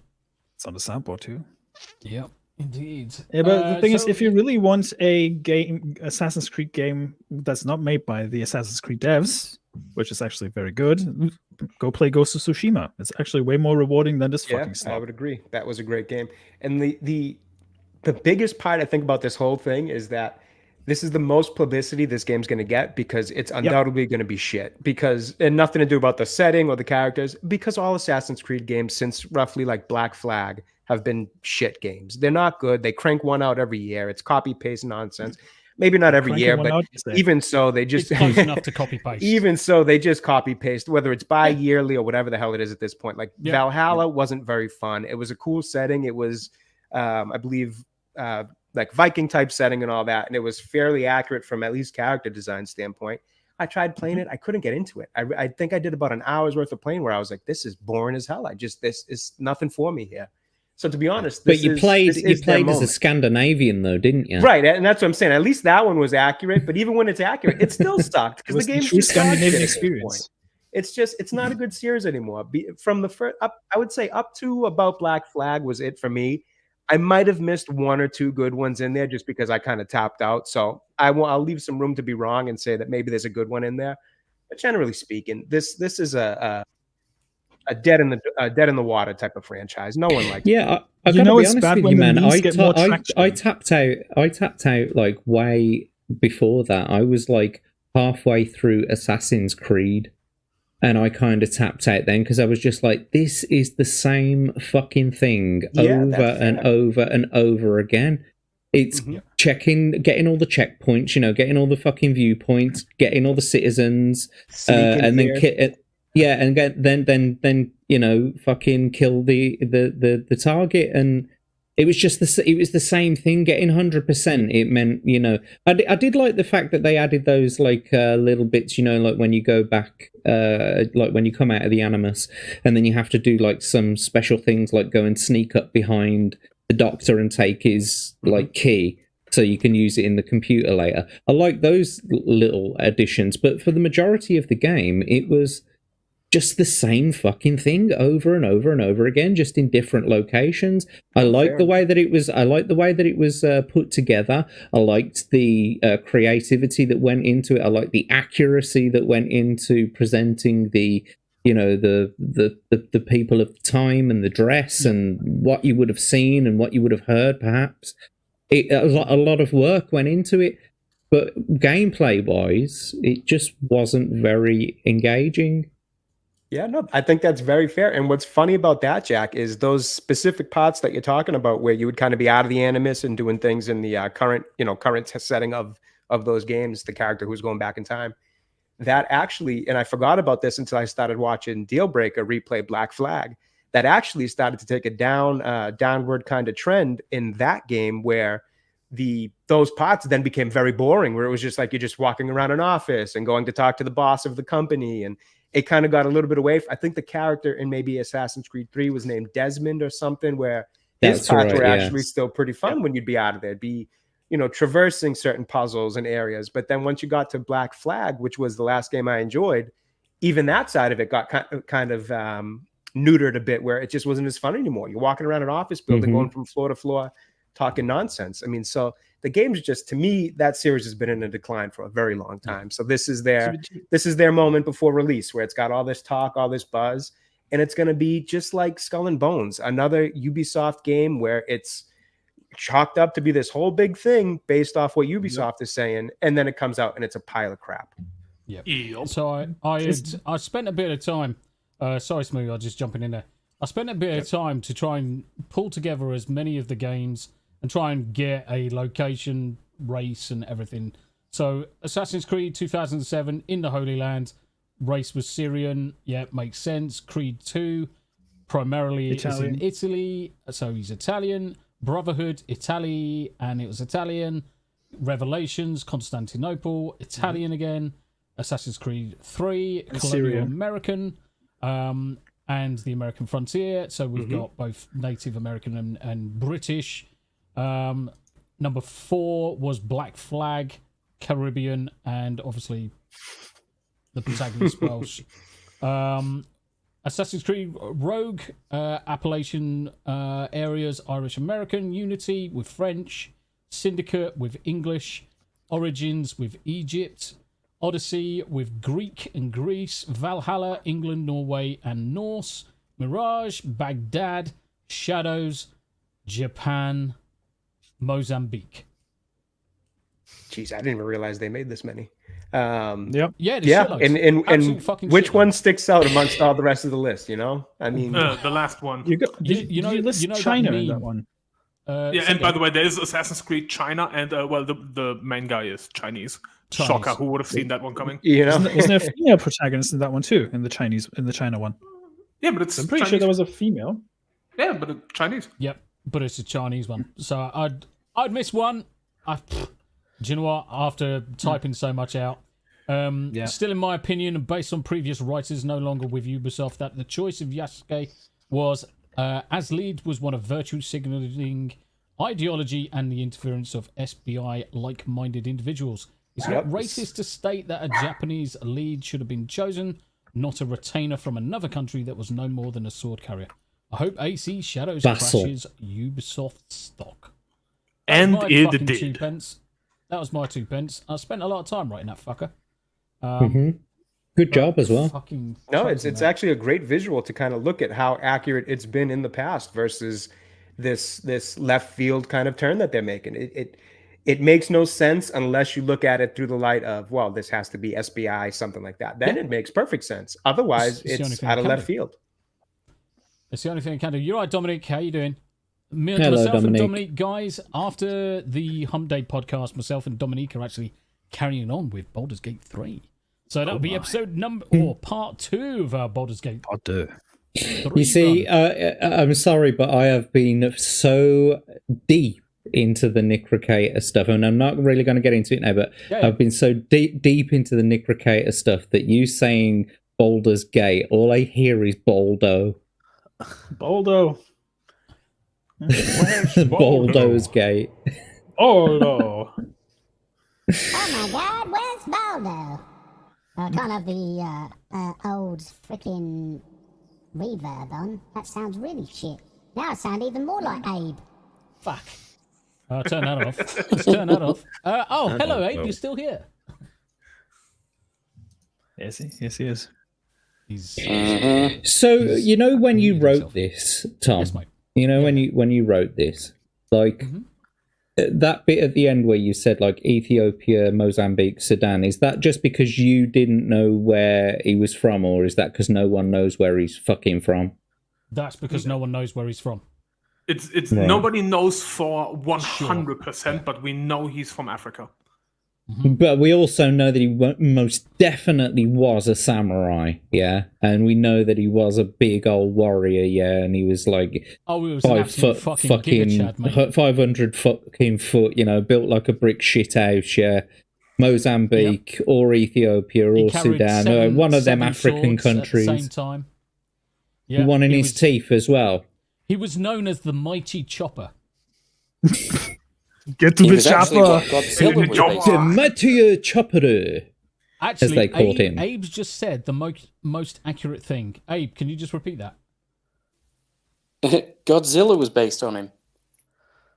It's on the soundboard too. Yep, indeed. Yeah, but the thing is, if you really want a Assassin's Creed game that's not made by the Assassin's Creed devs, which is actually very good, go play Ghost of Tsushima. It's actually way more rewarding than this fucking stuff. I would agree. That was a great game. And the biggest part I think about this whole thing is that this is the most publicity this game's going to get because it's undoubtedly going to be shit. And nothing to do about the setting or the characters, because all Assassin's Creed games since roughly like Black Flag have been shit games. They're not good. They crank one out every year. It's copy paste nonsense. Maybe not every year, but even so, they just it's close enough to copy paste. Even so, they just copy paste, whether it's bi-yearly or whatever the hell it is at this point. Like Valhalla wasn't very fun. It was a cool setting. It was, I believe, like Viking type setting and all that, and it was fairly accurate from at least character design standpoint. I tried playing it. I couldn't get into it. I think I did about an hour's worth of playing where I was like, this is boring as hell. This is nothing for me here. So to be honest, but you played as a Scandinavian though, didn't you? Right, and that's what I'm saying. At least that one was accurate. But even when it's accurate, it still sucked because the game's just Scandinavian experience. It's not a good series anymore. From the first up, I would say up to about Black Flag was it for me. I might have missed one or two good ones in there just because I kind of tapped out. So I'll leave some room to be wrong and say that maybe there's a good one in there. But generally speaking, this is a dead in the water type of franchise. No one likes. Yeah, I gotta be honest with you, man. I tapped out like way before that. I was like halfway through Assassin's Creed. And I kind of tapped out then because I was just like, this is the same fucking thing over and over and over again. It's getting all the checkpoints, getting all the fucking viewpoints, getting all the citizens, and then then fucking kill the target. And it was just it was the same thing. Getting 100%, it meant I did like the fact that they added those like little bits, like when you go back, like when you come out of the Animus, and then you have to do like some special things, like go and sneak up behind the doctor and take his like key, so you can use it in the computer later. I like those little additions, but for the majority of the game, it was just the same fucking thing over and over and over again, just in different locations. I like the way that it was. I liked the way that it was put together. I liked the creativity that went into it. I liked the accuracy that went into presenting the people of the time and the dress and what you would have seen and what you would have heard. Perhaps a lot of work went into it, but gameplay wise, it just wasn't very engaging. Yeah, no, I think that's very fair. And what's funny about that, Jack, is those specific parts that you're talking about where you would kind of be out of the Animus and doing things in the current setting of those games, the character who's going back in time. That actually, and I forgot about this until I started watching Dealbreaker replay Black Flag, that actually started to take a downward kind of trend in that game where those parts then became very boring, where it was just like you're just walking around an office and going to talk to the boss of the company, and it kind of got a little bit away. I think the character in maybe Assassin's Creed 3 was named Desmond or something, where his parts were actually still pretty fun when you'd be out of there. It'd be, traversing certain puzzles and areas. But then once you got to Black Flag, which was the last game I enjoyed, even that side of it got kind of neutered a bit, where it just wasn't as fun anymore. You're walking around an office building, going from floor to floor, talking nonsense. I mean, so the game's just, to me, that series has been in a decline for a very long time. So this is their moment before release, where it's got all this talk, all this buzz, and it's going to be just like Skull and Bones, another Ubisoft game where it's chalked up to be this whole big thing based off what Ubisoft is saying, and then it comes out and it's a pile of crap. Yeah. So I spent a bit of time. Sorry, Smooth, I'm just jumping in there. I spent a bit of time to try and pull together as many of the games and try and get a location, race, and everything. So, Assassin's Creed 2007, in the Holy Land, race was Syrian. Yeah, makes sense. Creed 2, primarily is in Italy, so he's Italian. Brotherhood, Italy, and it was Italian. Revelations, Constantinople, Italian again. Assassin's Creed 3, Colonial American, and the American frontier. So we've got both Native American and British. Number 4 was Black Flag, Caribbean, and obviously the protagonist Welsh. Assassin's Creed Rogue, Appalachian areas, Irish American, Unity with French, Syndicate with English, Origins with Egypt, Odyssey with Greek and Greece, Valhalla, England, Norway, and Norse, Mirage, Baghdad, Shadows, Japan, Mozambique. Jeez, I didn't even realize they made this many. Yeah, and which one sticks out amongst all the rest of the list? You know, I mean, the last one. You list China in that one. And by the way, there is Assassin's Creed China, and the main guy is Chinese. Shocker! Who would have seen that one coming? You know, isn't there a female protagonist in that one too? In the China one. Yeah, but I'm pretty sure there was a female. Yeah, but it's Chinese. Yep, but it's a Chinese one. So I'd miss one. Do you know what? After typing so much out, still in my opinion, and based on previous writers no longer with Ubisoft, that the choice of Yasuke was as lead was one of virtue signaling ideology and the interference of SBI like-minded individuals. It's not racist to state that a Japanese lead should have been chosen, not a retainer from another country that was no more than a sword carrier. I hope AC Shadows crashes Ubisoft stock. And it did. 2 pence. That was my 2 pence. I spent a lot of time writing that fucker. Good job as well. No, it's actually a great visual to kind of look at how accurate it's been in the past versus this left field kind of turn that they're making. It makes no sense unless you look at it through the light of, well, this has to be SBI, something like that. Then it makes perfect sense. Otherwise, it's out of left field. It's the only thing I can do. You're right, Dominic. How you doing? Hello, myself Dominic. And Dominic, guys, after the Hump Day podcast, myself and Dominique are actually carrying on with Baldur's Gate 3. So that'll be episode part 2 of our Baldur's Gate. Part 2. You see, I'm sorry, but I have been so deep into the Nick Ricciator stuff, and I'm not really going to get into it now, but I've been so deep into the Nick Ricciator stuff that you saying Baldur's Gate, all I hear is Baldo. Baldo. Baldo's Gate. Baldo. Oh my god, where's Baldo? Oh, can't have the old freaking reverb on. That sounds really shit. Now I sound even more like Abe. Fuck. I'll turn that off. Let's turn that off. Hello, Abe. You're still here. Yes, he is. So, you know, when you wrote this, Tom, yes, mate. You know, when you wrote this, like that bit at the end where you said like Ethiopia, Mozambique, Sudan, is that just because you didn't know where he was from, or is that because no one knows where he's fucking from? That's because no one knows where he's from. It's right. Nobody knows for 100%, but we know he's from Africa. But we also know that he most definitely was a samurai, yeah, and we know that he was a big old warrior, yeah, and he was like he was 5 foot fucking 500 fucking foot, you know, built like a brick shit house, yeah. Mozambique or Ethiopia or Sudan, one of them African countries. At the same time, yeah, one in his teeth as well. He was known as the Mighty Chopper. Get to the chopper. The mighty chopper. Actually, as they called him. Abe's just said the most accurate thing. Abe, can you just repeat that? Godzilla was based on him.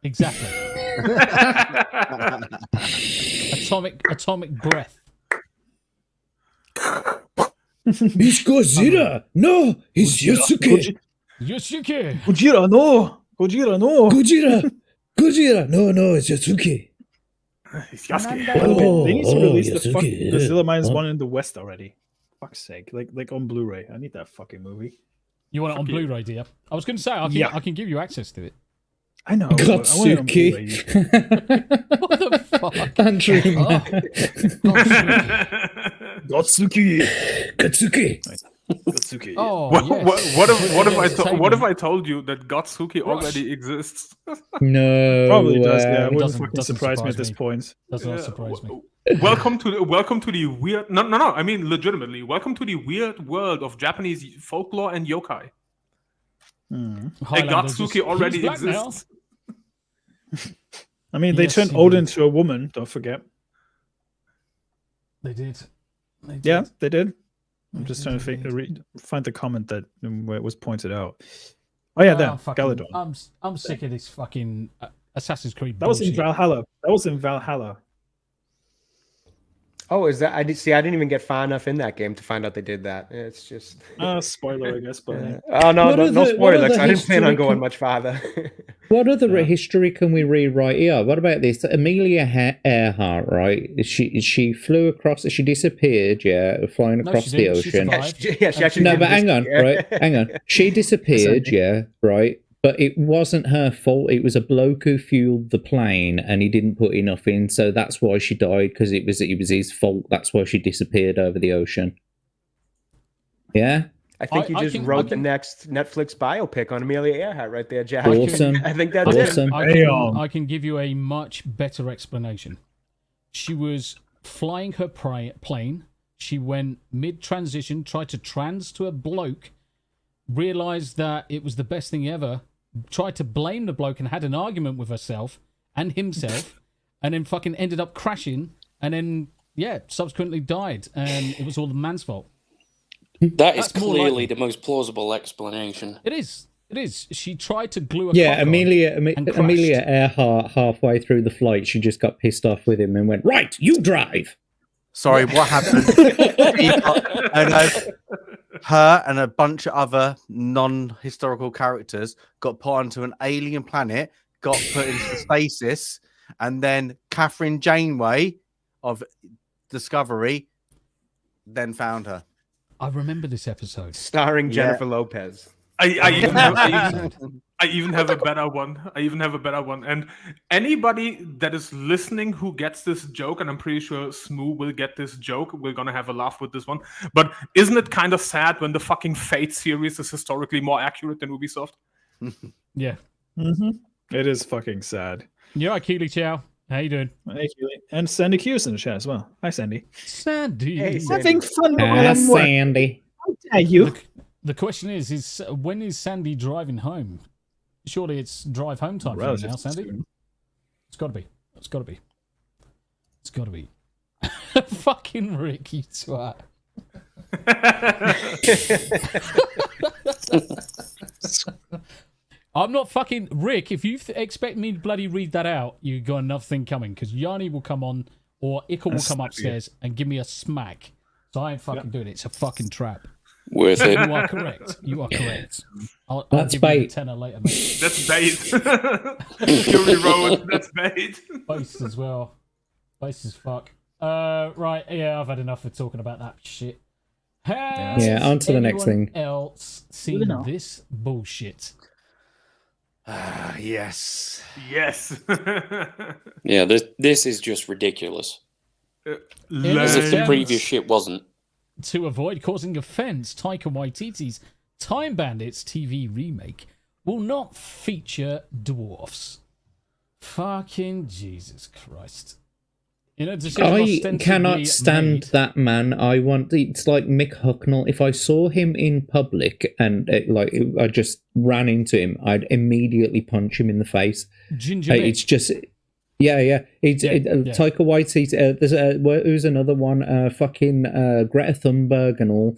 Exactly. Atomic breath. It's Godzilla. No, it's Yasuke. Yasuke. Gojira, no. Gojira, no, it's Yasuke. It's Yasuke. They need to release the fucking Godzilla Minus One in the West already. Fuck's sake, like on Blu-ray. I need that fucking movie. You want it on Blu-ray, do you? I was going to say I can give you access to it. I know. Gotsuki. What the fuck? Andrew. Gotsuki. Oh, what if I told you that Gotsuki already exists? No, probably does. Yeah, it wouldn't fucking surprise me at this point. Does not surprise me. Welcome to the weird. No. I mean, legitimately, welcome to the weird world of Japanese folklore and yokai. And Gotsuki already exists. I mean, they turned Odin into a woman. Don't forget. They did. Yeah, they did. I'm just trying to find the comment that where it was pointed out. Oh yeah, there, Galadon. I'm sick of this fucking Assassin's Creed. That was in Valhalla. That was in Valhalla. Oh, is that? I didn't even get far enough in that game to find out they did that. It's just spoiler, I guess. But oh no spoilers. I didn't plan on going much farther. What other history can we rewrite here? What about this? Amelia Earhart, right? She flew across. She disappeared. Yeah, flying across the ocean. She actually. No, but hang on, right? Hang on. She disappeared. Yeah, right. But it wasn't her fault. It was a bloke who fueled the plane, and he didn't put enough in, so that's why she died. Because it was his fault. That's why she disappeared over the ocean. Yeah. I think you just wrote the next Netflix biopic on Amelia Earhart right there, Jack. Awesome. I think that's awesome. it. I can give you a much better explanation. She was flying her plane. She went mid-transition, tried to trans to a bloke, realized that it was the best thing ever, tried to blame the bloke and had an argument with herself and himself, and then fucking ended up crashing, and then, subsequently died, and it was all the man's fault. That is clearly the most plausible explanation. It is. It is. She tried to glue a Amelia Earhart, halfway through the flight, she just got pissed off with him and went, right, you drive. Sorry, what happened? Her and a bunch of other non-historical characters got put onto an alien planet, got put into stasis, and then Catherine Janeway of Discovery then found her. I remember this episode. Starring Jennifer Lopez. I even have a better one. And anybody that is listening who gets this joke, and I'm pretty sure Smoo will get this joke, we're gonna have a laugh with this one. But isn't it kind of sad when the fucking Fate series is historically more accurate than Ubisoft? Yeah. Mm-hmm. It is fucking sad. You're right, Keely Chow. How you doing? Hey, Keely. And Sandy Q's in the chat as well. Hi, Sandy. Sandy. Hey, having fun. Sandy. How dare you? The question is when is Sandy driving home? Surely it's drive home time for you now, Sandy. Soon. It's got to be. Fucking Rick, you twat. I'm not fucking Rick. If you expect me to bloody read that out, you got another thing coming, because Yanni will come on or Iker will come upstairs and give me a smack. So I ain't fucking doing it. It's a fucking trap. Worth it. You are correct. I'll that's give bait. you a tenner later, mate. That's bait. Fury Road, that's bait. Base as well. Base as fuck. Right, I've had enough of talking about that shit. On to the next thing. Else seen this bullshit? Yes. Yeah, this is just ridiculous. As if the previous shit wasn't. To avoid causing offense, Taika Waititi's Time Bandits TV remake will not feature dwarfs. Fucking Jesus Christ. I cannot stand that man. It's like Mick Hucknall. If I saw him in public and I just ran into him, I'd immediately punch him in the face. Ginger it's just... Yeah. Taika Waititi. Who's another one? Greta Thunberg and all.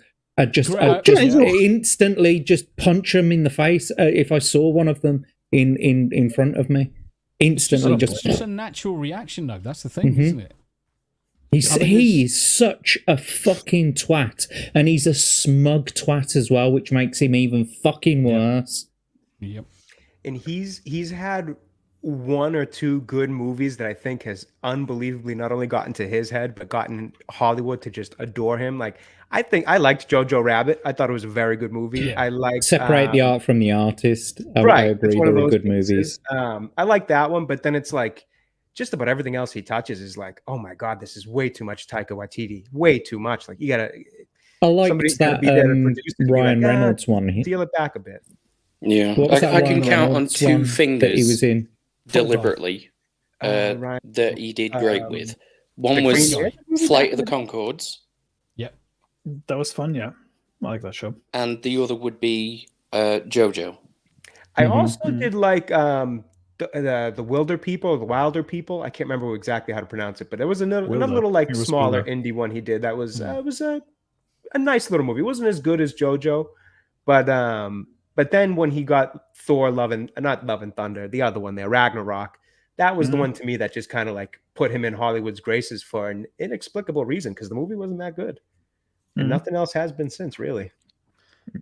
Instantly just punch them in the face if I saw one of them in front of me. Instantly, it's just a natural reaction, though. That's the thing, isn't it? He's such a fucking twat, and he's a smug twat as well, which makes him even fucking worse. Yep. And he's had one or two good movies that I think has unbelievably not only gotten to his head, but gotten Hollywood to just adore him. Like, I think I liked Jojo Rabbit. I thought it was a very good movie. Yeah. I liked Separate the art from the artist. I agree, they were good movies. I like that one, but then it's like just about everything else he touches is like, oh my god, this is way too much Taika Waititi. Way too much. Like, you gotta. I like that Ryan Reynolds one. Steal it back a bit. Yeah, I can count on two fingers that he was in deliberately that he did great with. One was Flight of the Conchords. Yep, that was fun. Yeah, I like that show. And the other would be JoJo. I also did like the Wilder People, or the Wilder People. I can't remember exactly how to pronounce it, but there was another little like smaller indie one he did that was a nice little movie. It wasn't as good as JoJo, but then when he got Thor, not Love and Thunder, the other one there, Ragnarok, that was the one to me that just kind of like put him in Hollywood's graces for an inexplicable reason, because the movie wasn't that good, and nothing else has been since, really.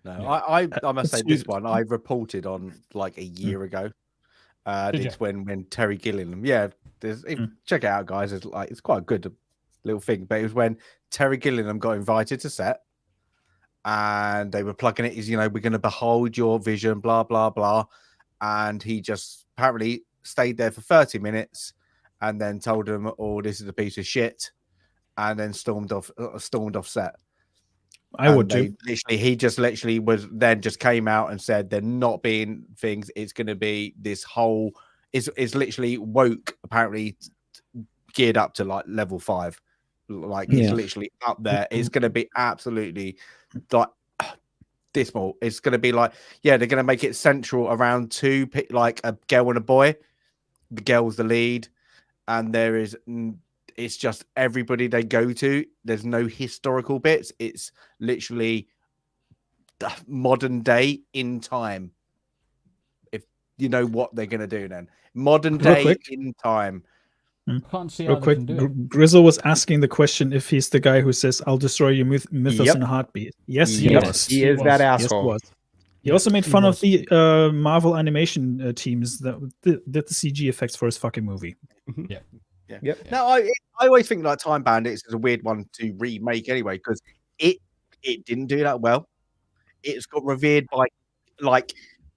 No, I must say this one I reported on like a year ago. It's when Terry Gilliam, check it out, guys. It's quite a good little thing, but it was when Terry Gilliam got invited to set, and they were plugging it. We're going to behold your vision, blah blah blah, and he just apparently stayed there for 30 minutes, and then told them, "Oh, this is a piece of shit," and then stormed off set. I would do. He just came out and said they're not being things. It's going to be this whole. It's literally woke. Apparently, geared up to like level 5. Like it's literally up there. It's going to be absolutely like dismal. It's going to be like they're going to make it central around two, like a girl and a boy. The girl's the lead, and it's just everybody they go to. There's no historical bits. It's literally modern day in time. If you know what they're going to do, then modern day in time. Can't see Real how quick, they can do it. Grizzle was asking the question if he's the guy who says, "I'll destroy your mythos in a heartbeat." Yes, he was. He is that asshole. Yes, he also made fun of the Marvel animation teams that did the CG effects for his fucking movie. Yeah. Yep. Now, I always think like Time Bandits is a weird one to remake anyway, because it didn't do that well. It's got revered by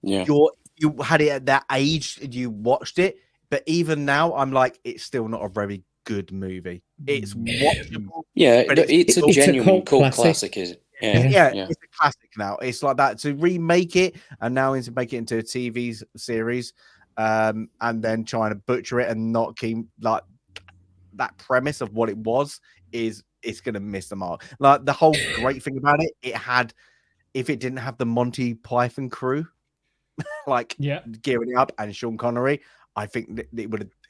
you had it at that age and you watched it, but even now I'm like, it's still not a very good movie. It's watchable. Yeah, but it's a genuine cult classic, is it? Yeah, it's a classic now. It's like that to remake it and now to make it into a TV series, and then trying to butcher it and not keep like that premise of what it was it's going to miss the mark. Like the whole great thing about it, if it didn't have the Monty Python crew, gearing it up and Sean Connery, I think that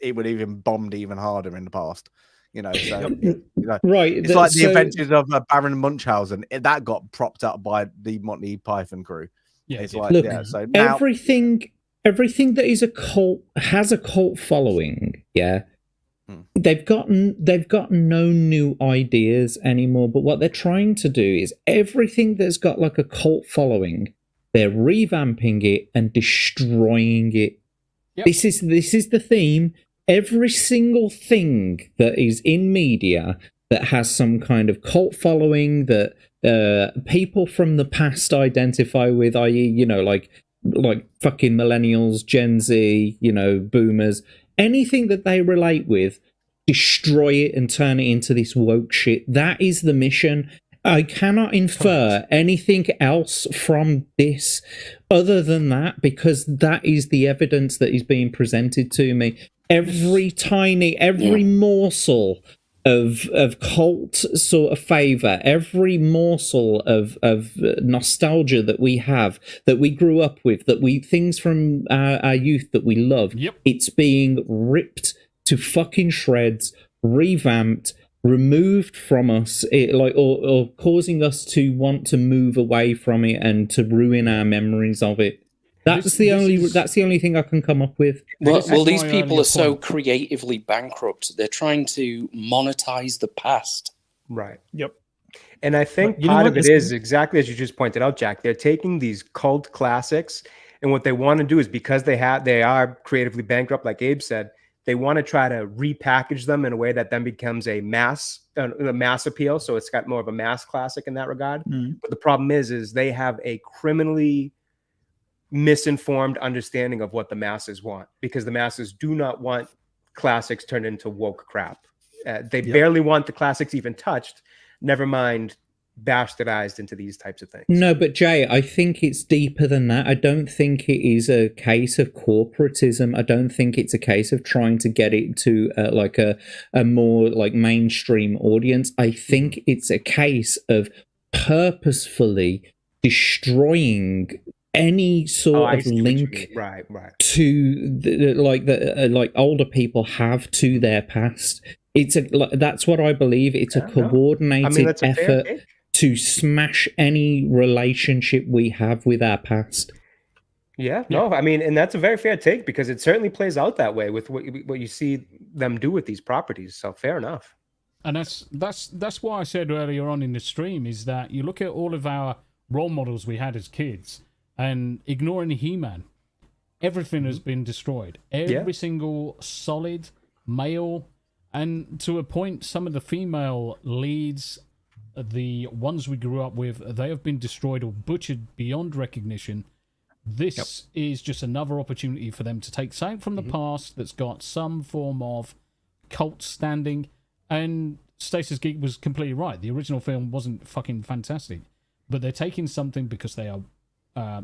it would even bombed even harder in the past. Right. It's like the adventures of Baron Munchausen. That got propped up by the Monty Python crew. Yeah, it's like So now, everything that is a cult has a cult following. Yeah. They've got no new ideas anymore, but what they're trying to do is everything that's got like a cult following, they're revamping it and destroying it. Yep. This is the theme. Every single thing that is in media that has some kind of cult following that people from the past identify with, i.e., like fucking millennials, Gen Z, boomers, anything that they relate with, destroy it and turn it into this woke shit. That is the mission. I cannot infer anything else from this other than that, because that is the evidence that is being presented to me. Every morsel of cult sort of favor, every morsel of nostalgia that we have, that we grew up with, things from our youth that we love, it's being ripped to fucking shreds, revamped, removed from us, or causing us to want to move away from it and to ruin our memories of it. That's the only thing I can come up with. Well, these people are so creatively bankrupt. They're trying to monetize the past. Right. Yep. And I think part of it is exactly as you just pointed out, Jack. They're taking these cult classics, and what they want to do is, because they are creatively bankrupt, like Abe said, they want to try to repackage them in a way that then becomes a mass appeal. So it's got more of a mass classic in that regard. But the problem is they have a criminally misinformed understanding of what the masses want, because the masses do not want classics turned into woke crap. They barely want the classics even touched, never mind bastardized into these types of things. No, but Jay, I think it's deeper than that. I don't think it is a case of corporatism. I don't think it's a case of trying to get it to a more like mainstream audience. I think it's a case of purposefully destroying any sort of link to like older people have to their past. That's what I believe. It's a coordinated effort. to smash any relationship we have with our past. Yeah, no, I mean, and that's a very fair take because it certainly plays out that way with what you see them do with these properties. So fair enough. And that's why I said earlier on in the stream is that you look at all of our role models we had as kids, and ignoring He-Man, everything has been destroyed. Every single solid male, and to a point, some of the female leads, the ones we grew up with, they have been destroyed or butchered beyond recognition. This is just another opportunity for them to take something from the past that's got some form of cult standing. And Stasis Geek was completely right. The original film wasn't fucking fantastic, but they're taking something because they are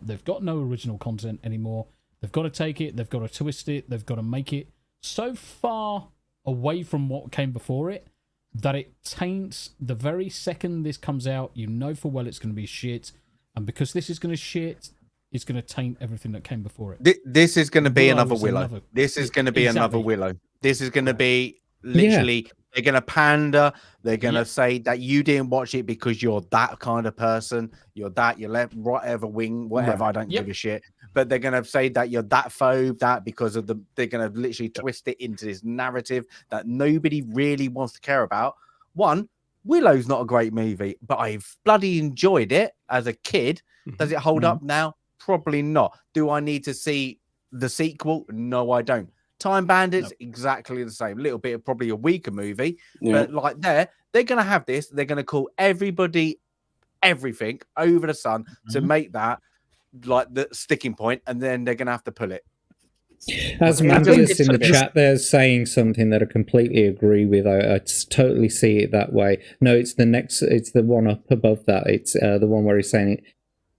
they've got no original content anymore. They've got to take it. They've got to twist it. They've got to make it so far away from what came before it that it taints the very second this comes out. You know for well it's going to be shit, and because this is going to shit, it's going to taint everything that came before it. This is going to be another Willow. This is going to be another Willow. This is going to be literally, they're going to pander. They're going to say that you didn't watch it because you're that kind of person. You're that, you're left, whatever wing, whatever. I don't give a shit. But they're going to say that you're that phobe, that because of they're going to literally twist it into this narrative that nobody really wants to care about. One, Willow's not a great movie, but I've bloody enjoyed it as a kid. Does it hold up now? Probably not. Do I need to see the sequel? No, I don't. Time Bandits, exactly the same. A little bit of probably a weaker movie, but like they're going to have this. They're going to call everybody everything over the sun to make that like the sticking point, and then they're going to have to pull it. As Mandius in the chat there's saying something that I completely agree with. I totally see it that way. No, it's the one up above that. It's the one where he's saying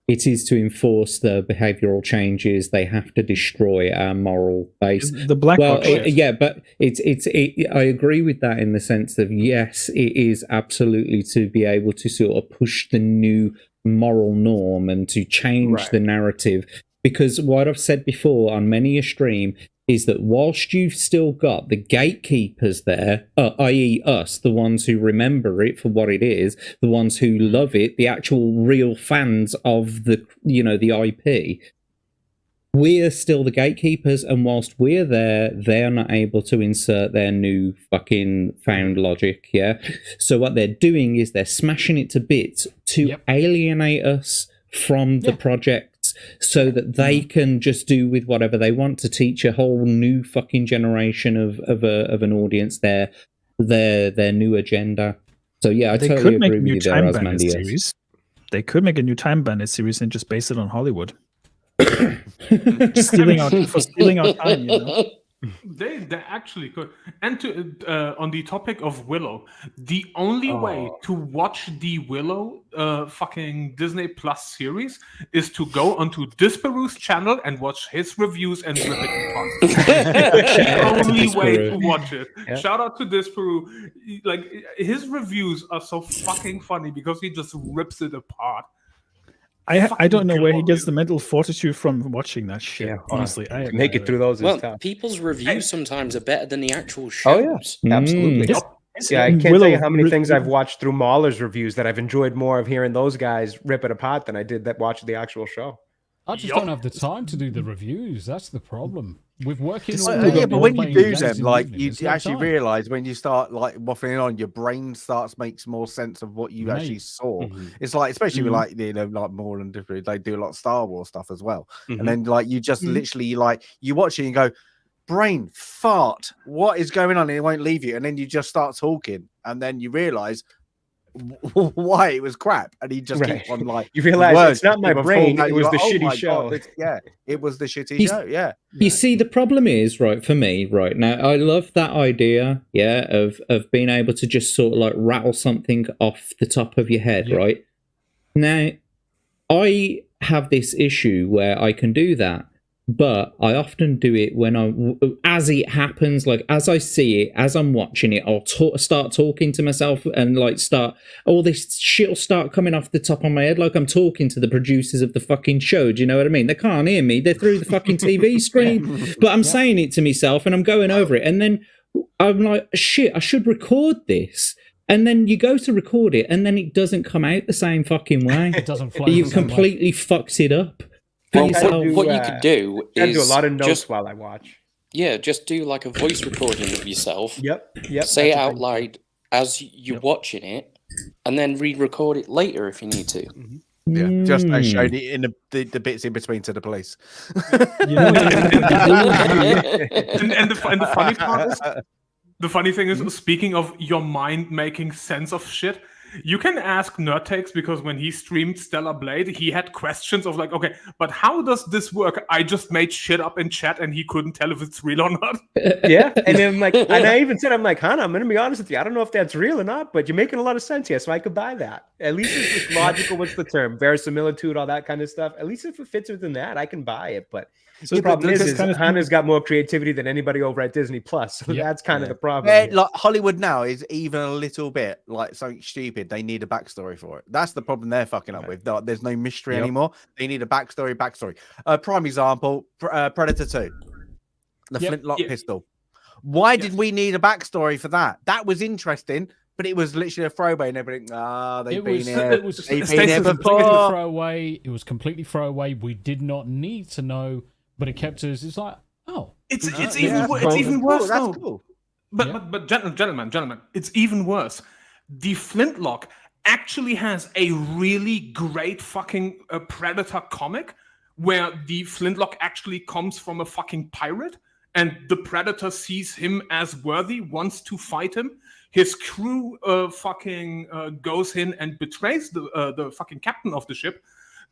it is to enforce the behavioural changes. They have to destroy our moral base. The black box. But I agree with that in the sense of yes, it is absolutely to be able to sort of push the new moral norm and to change the narrative. Because what I've said before on many a stream is that whilst you've still got the gatekeepers there, i.e. us, the ones who remember it for what it is, the ones who love it, the actual real fans of the IP, we're still the gatekeepers, and whilst we're there, they're not able to insert their new fucking found logic, So what they're doing is they're smashing it to bits to alienate us from the project, so that they can just do with whatever they want to teach a whole new fucking generation of an audience their new agenda. So yeah, I totally agree with you there, Osmandius. They could make a new Time Bandit series and just base it on Hollywood. stealing our time, you know. They actually could. And to on the topic of Willow, the only way to watch the Willow fucking Disney Plus series is to go onto Disparu's channel and watch his reviews and rip it apart. The only way to watch it. Yeah. Shout out to Disparu. Like, his reviews are so fucking funny because he just rips it apart. I don't know where he gets the mental fortitude from watching that shit. Yeah, honestly, I make it through those. People's reviews sometimes are better than the actual shows. Oh yeah, absolutely. Yeah, I can't tell you how many things I've watched through Mahler's reviews that I've enjoyed more of hearing those guys rip it apart than I did that watch the actual show. I just don't have the time to do the reviews. That's the problem. With working, but when you do them, like you actually realize when you start like waffling on, your brain makes more sense of what you actually saw. It's like, especially with like like more and different, they do a lot of Star Wars stuff as well. And then like you just literally like you watch it and you go, brain fart, what is going on? And it won't leave you, and then you just start talking, and then you realize why it was crap, and he just keeps on like you realize it's not my brain, it was the shitty show. It was the shitty show. You see, the problem is for me right now, I love that idea of being able to just sort of like rattle something off the top of your head. Right now, I have this issue where I can do that, but I often do it when as it happens, like as I see it, as I'm watching it, I'll start talking to myself and like all this shit will start coming off the top of my head, like I'm talking to the producers of the fucking show. Do you know what I mean? They can't hear me. They're through the fucking TV screen, but I'm saying it to myself and I'm going over it. And then I'm like, shit, I should record this. and then you go to record it, and then it doesn't come out the same fucking way. It doesn't flow. You completely fucks it up. Well, what you could do is do a lot of notes just, while I watch. Yeah, just do like a voice recording of yourself. Yep. Say it out loud as you're watching it, and then re-record it later if you need to. Yeah, just don't show the bits in between to the police. And the funny part is, the funny thing is, speaking of your mind making sense of shit, you can ask Nerd Takes, because when he streamed Stellar Blade, he had questions of like, okay, but how does this work? I just made shit up in chat and he couldn't tell if it's real or not. Yeah, and then like, and I even said, I'm like, Hannah, I'm gonna be honest with you, I don't know if that's real or not, but you're making a lot of sense here, so I could buy that. At least it's just logical. What's the term? Verisimilitude, all that kind of stuff. At least if it fits within that, I can buy it. But So the problem is kind of Hannah's got more creativity than anybody over at Disney Plus, so that's kind of the problem. Yeah, here. like Hollywood now is even a little bit like something stupid. They need a backstory for it. That's the problem they're fucking up with. There's no mystery anymore. They need a backstory. Prime example: Predator 2, the flintlock pistol. Why did we need a backstory for that? That was interesting, but it was literally a throwaway and everything. They've been here. They've been here before. Throwaway. It was completely throwaway. We did not need to know, but it kept us. It's like, oh, it's even worse. That's though. cool. But gentlemen, it's even worse. The flintlock actually has a really great fucking Predator comic where the flintlock actually comes from a fucking pirate, and the Predator sees him as worthy, wants to fight him. His crew goes in and betrays the fucking captain of the ship.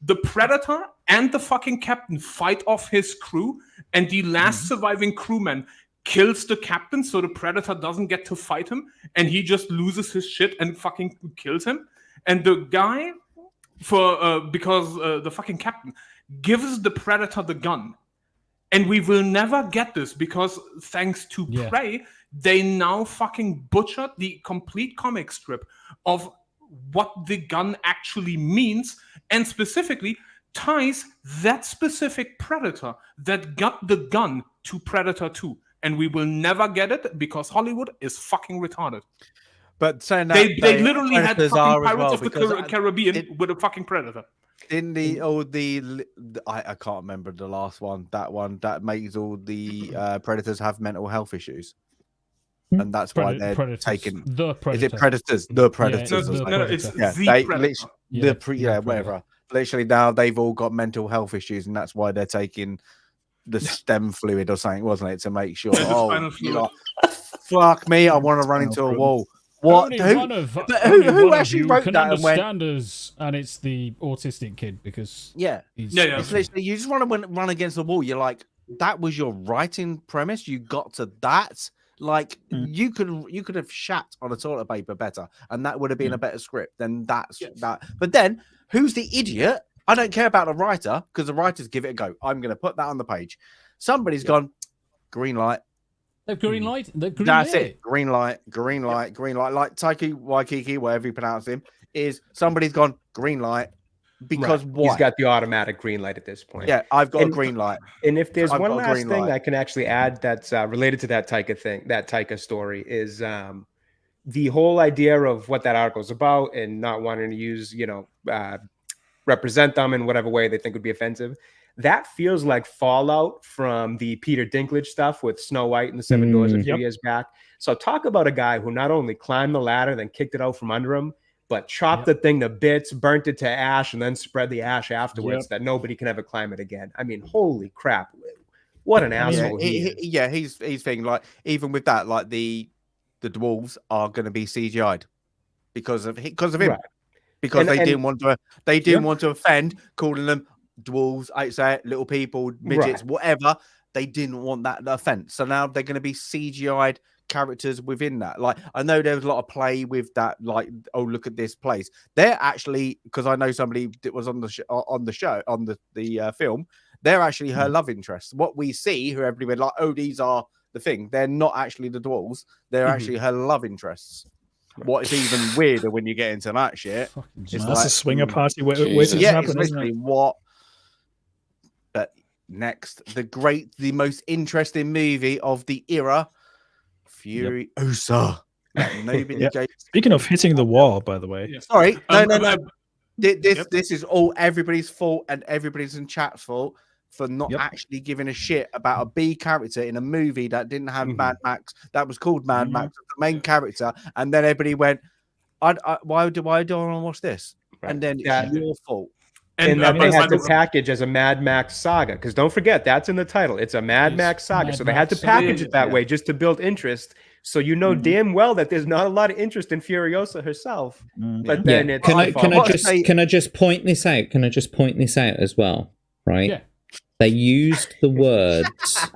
The Predator and the fucking captain fight off his crew, and the last surviving crewman kills the captain, so the Predator doesn't get to fight him, and he just loses his shit and fucking kills him. And the guy, because the fucking captain gives the Predator the gun. And we will never get this because thanks to Prey, they now fucking butchered the complete comic strip of what the gun actually means, and specifically ties that specific Predator that got the gun to Predator 2. And we will never get it because Hollywood is fucking retarded. But saying that, they literally had fucking Pirates of the Caribbean with a fucking Predator. In I can't remember the last one. That one that makes all the predators have mental health issues, and that's why they're taking the Predator. Is it Predators? The Predators. No, it's the Predator. Whatever. Literally now they've all got mental health issues, and that's why they're taking the stem fluid or something, wasn't it, to make sure? Fuck me! I want to run into a wall. What? Who actually wrote that and went? And it's the autistic kid because it's literally you just want to run against the wall. You're like, that was your writing premise. You got to that. Like you could have shat on a toilet paper better, and that would have been a better script than that. But then who's the idiot? I don't care about the writer because the writers give it a go. I'm going to put that on the page. Somebody's gone green light. They've green light. That's it. Green light. Like Taiki Waikiki, whatever you pronounce him, is somebody's gone green light because what? He's got the automatic green light at this point. Yeah, I've got a green light. And if there's one last thing I can actually add that's related to that Taika thing, that Taika story, is the whole idea of what that article is about and not wanting to use, represent them in whatever way they think would be offensive. That feels like fallout from the Peter Dinklage stuff with Snow White and the Seven Doors a few years back. So talk about a guy who not only climbed the ladder, then kicked it out from under him, but chopped the thing to bits, burnt it to ash, and then spread the ash afterwards that nobody can ever climb it again. I mean, holy crap. What an asshole he's thinking, like, even with that, like the dwarves are going to be CGI'd because of him. Right. Because they didn't want to offend, calling them dwarves, outside little people, midgets, whatever. They didn't want that offense, so now they're going to be CGI'd characters within that. Like, I know there was a lot of play with that, like, oh, look at this place. They're actually, because I know somebody that was on the film, they're actually her love interest. What we see, who everybody like, oh, these are the thing. They're not actually the dwarves. They're actually her love interests. What is even weirder when you get into that shit is that's a swinger party. Especially what. But next, the most interesting movie of the era, Furiosa. that nobody gave. Speaking of hitting the wall, by the way. Sorry, no. This is all everybody's fault and everybody's in chat's fault for not actually giving a shit about a B character in a movie that didn't have Mad Max, that was called Mad Max, the main character, and then everybody went, why do I want to watch this? Right. And then it's your fault. And that they had to package as a Mad Max saga, because don't forget, that's in the title. It's a Mad Max saga, so they had to package it that way just to build interest. So you know damn well that there's not a lot of interest in Furiosa herself. But then it's can I just point this out? Can I just point this out as well? Right? Yeah. They used the words.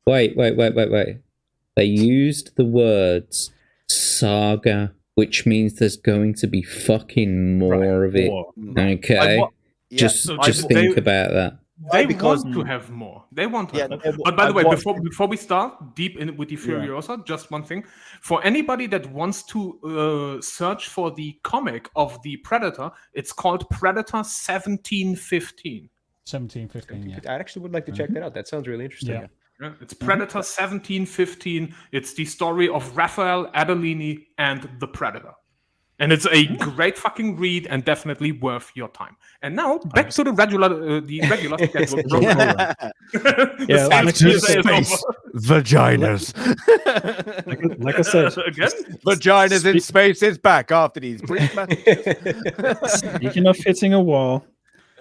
Wait. They used the words saga, which means there's going to be fucking more of it. Okay. Just think about that. They want to have more. They want to have more. But by the way, before we start deep in with the Furiosa, just one thing. For anybody that wants to search for the comic of the Predator, it's called Predator 1715. 1715, yeah. I actually would like to check that out. That sounds really interesting. Yeah, it's Predator 1715. It's the story of Raphael Adolini and the Predator. And it's a great fucking read and definitely worth your time. And now back to the regular schedule. Vaginas. like I said, again, vaginas in space is back after these brief messages. Speaking of hitting a wall,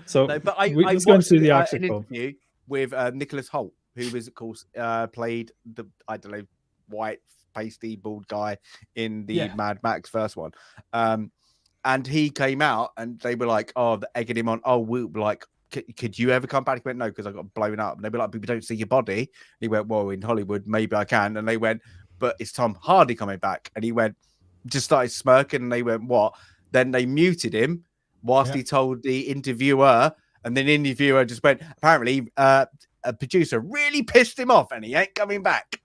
so let's go into the an interview with Nicholas Hoult, who was, of course, played the white pasty bald guy in the Mad Max first one, and he came out and they were like, egging him on, could you ever come back? He went, no, because I got blown up. And they were like, people don't see your body. And he went, well, in Hollywood maybe I can. And they went, but it's Tom Hardy coming back. And he went, just started smirking, and they went, what? Then they muted him whilst he told the interviewer, and then the interviewer just went, apparently a producer really pissed him off and he ain't coming back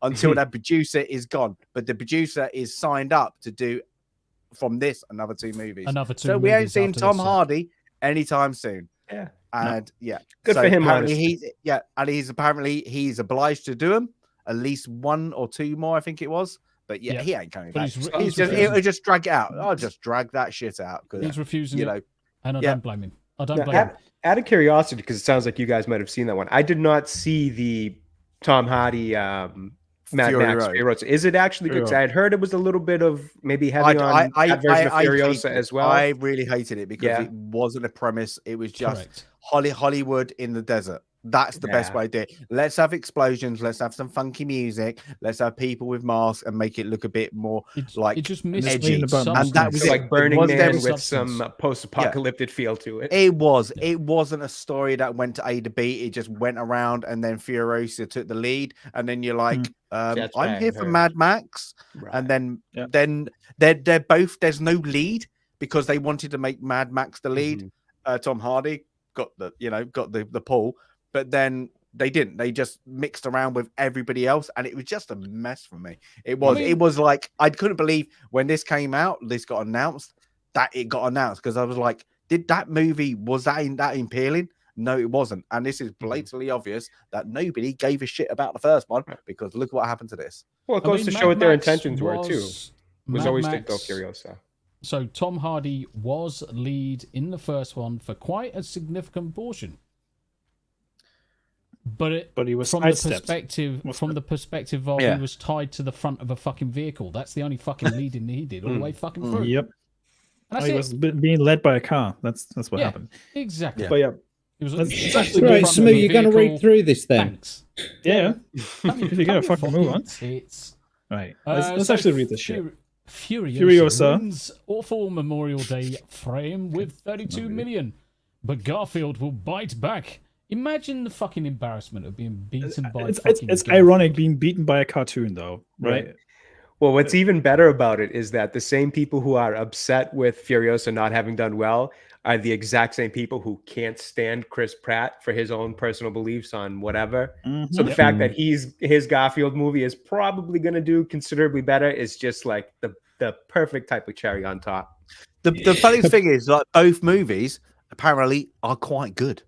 until that producer is gone. But the producer is signed up to do from this another two movies. So we ain't seen Tom Hardy anytime soon. Yeah. And good for him. He's obliged to do them, at least one or two more, I think it was. But he ain't coming back. He'll just drag it out. I'll just drag that shit out. He's refusing, and I don't blame him. I don't blame him. Out of curiosity, because it sounds like you guys might have seen that one. I did not see the Tom Hardy Mad Max Furiosa. Is it actually good? Because I had heard it was a little bit of maybe heavy on that version of Furiosa as well. I really hated it because it wasn't a premise. It was just Hollywood in the desert. That's the best way to do it. Let's have explosions. Let's have some funky music. Let's have people with masks and make it look a bit more it just edgy. And that was like Burning Man with some post-apocalyptic feel to it. It was. It wasn't a story that went to A to B. It just went around, and then Furiosa took the lead. And then you're like, I'm here for Mad Max. Right. And then they're both. There's no lead because they wanted to make Mad Max the lead. Tom Hardy got the pull. But then they didn't. They just mixed around with everybody else, and it was just a mess for me. It was. It was like I couldn't believe when this came out. This got announced. That it got announced because I was like, "Did that movie was that appealing?" No, it wasn't. And this is blatantly obvious that nobody gave a shit about the first one because look what happened to this. Well, it goes to show what their intentions were too. Was always to go Furiosa. So Tom Hardy was lead in the first one for quite a significant portion. But he was from the perspective of he was tied to the front of a fucking vehicle. That's the only fucking leading he did all the way fucking through. Yep. He was being led by a car. That's what happened. Exactly. Yeah. But it was right, Smooth, you're going to read through this then. Thanks. Yeah. If you're going to fucking move on. Right. Let's actually read this shit. Furiosa wins awful Memorial Day frame with 32 million. But Garfield will bite back. Imagine the fucking embarrassment of being beaten by. It's ironic being beaten by a cartoon, though, right? Well, what's even better about it is that the same people who are upset with Furiosa not having done well are the exact same people who can't stand Chris Pratt for his own personal beliefs on whatever. So the fact that his Garfield movie is probably going to do considerably better is just like the perfect type of cherry on top. The funniest thing is, like, both movies apparently are quite good.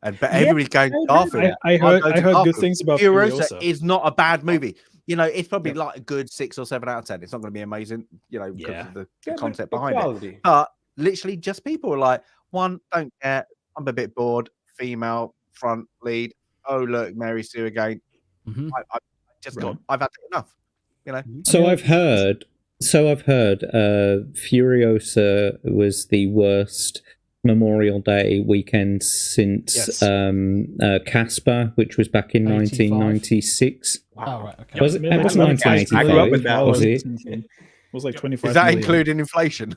But everybody's going Garfield. I heard good things about Furiosa. Is not a bad movie. you know, it's probably like a good 6 or 7 out of 10. It's not going to be amazing, you know, because of the concept behind it. But literally, just people are like, one, don't care. I'm a bit bored. Female front lead. Oh look, Mary Sue again. I just got. I've had enough. You know. So I've heard. Furiosa was the worst Memorial Day weekend since Casper, which was back in 1996. Wow. Oh, right. Okay. Was it? It was 1985. I grew up with that. Was it? It was like 25. Is that including inflation?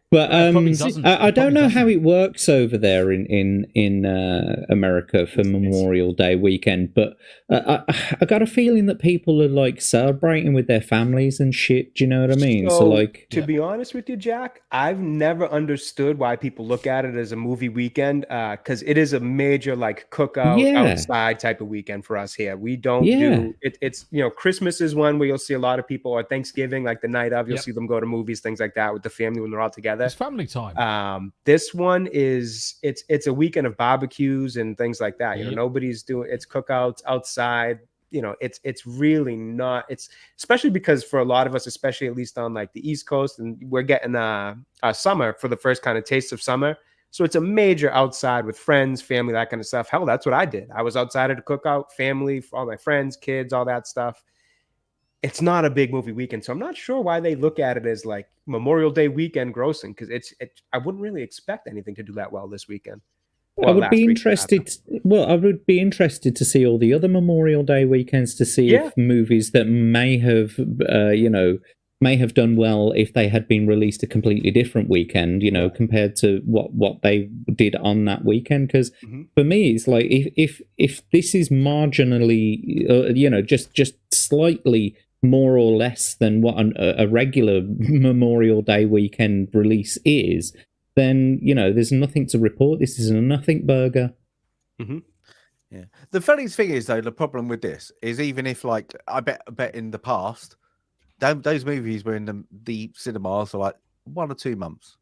But I don't know how it works over there in America for Memorial Day weekend, but I got a feeling that people are like celebrating with their families and shit. Do you know what I mean? So like, to be honest with you, Jack, I've never understood why people look at it as a movie weekend, because it is a major like cookout outside type of weekend for us here. We don't do it. It's, you know, Christmas is one where you'll see a lot of people, or Thanksgiving, like the night of, you'll see them go to movies, things like that with the family when they're all together. It's family time. This one is it's a weekend of barbecues and things like that. You know, nobody's doing it's cookouts outside. You know, it's really not. It's especially because for a lot of us, especially at least on like the East Coast, and we're getting summer for the first kind of taste of summer. So it's a major outside with friends, family, that kind of stuff. Hell, that's what I did. I was outside at a cookout, family, all my friends, kids, all that stuff. It's not a big movie weekend, so I'm not sure why they look at it as like Memorial Day weekend grossing, because I wouldn't really expect anything to do that well this weekend. Well, I would be interested. I would be interested to see all the other Memorial Day weekends to see if movies that may have, may have done well if they had been released a completely different weekend, you know, compared to what they did on that weekend. Because for me, it's like if this is marginally, just slightly more or less than what a regular Memorial Day weekend release is, then, you know, there's nothing to report. This is a nothing burger. Yeah. The funniest thing is, though, the problem with this is even if, like, I bet in the past, those movies were in the cinemas for like 1 or 2 months,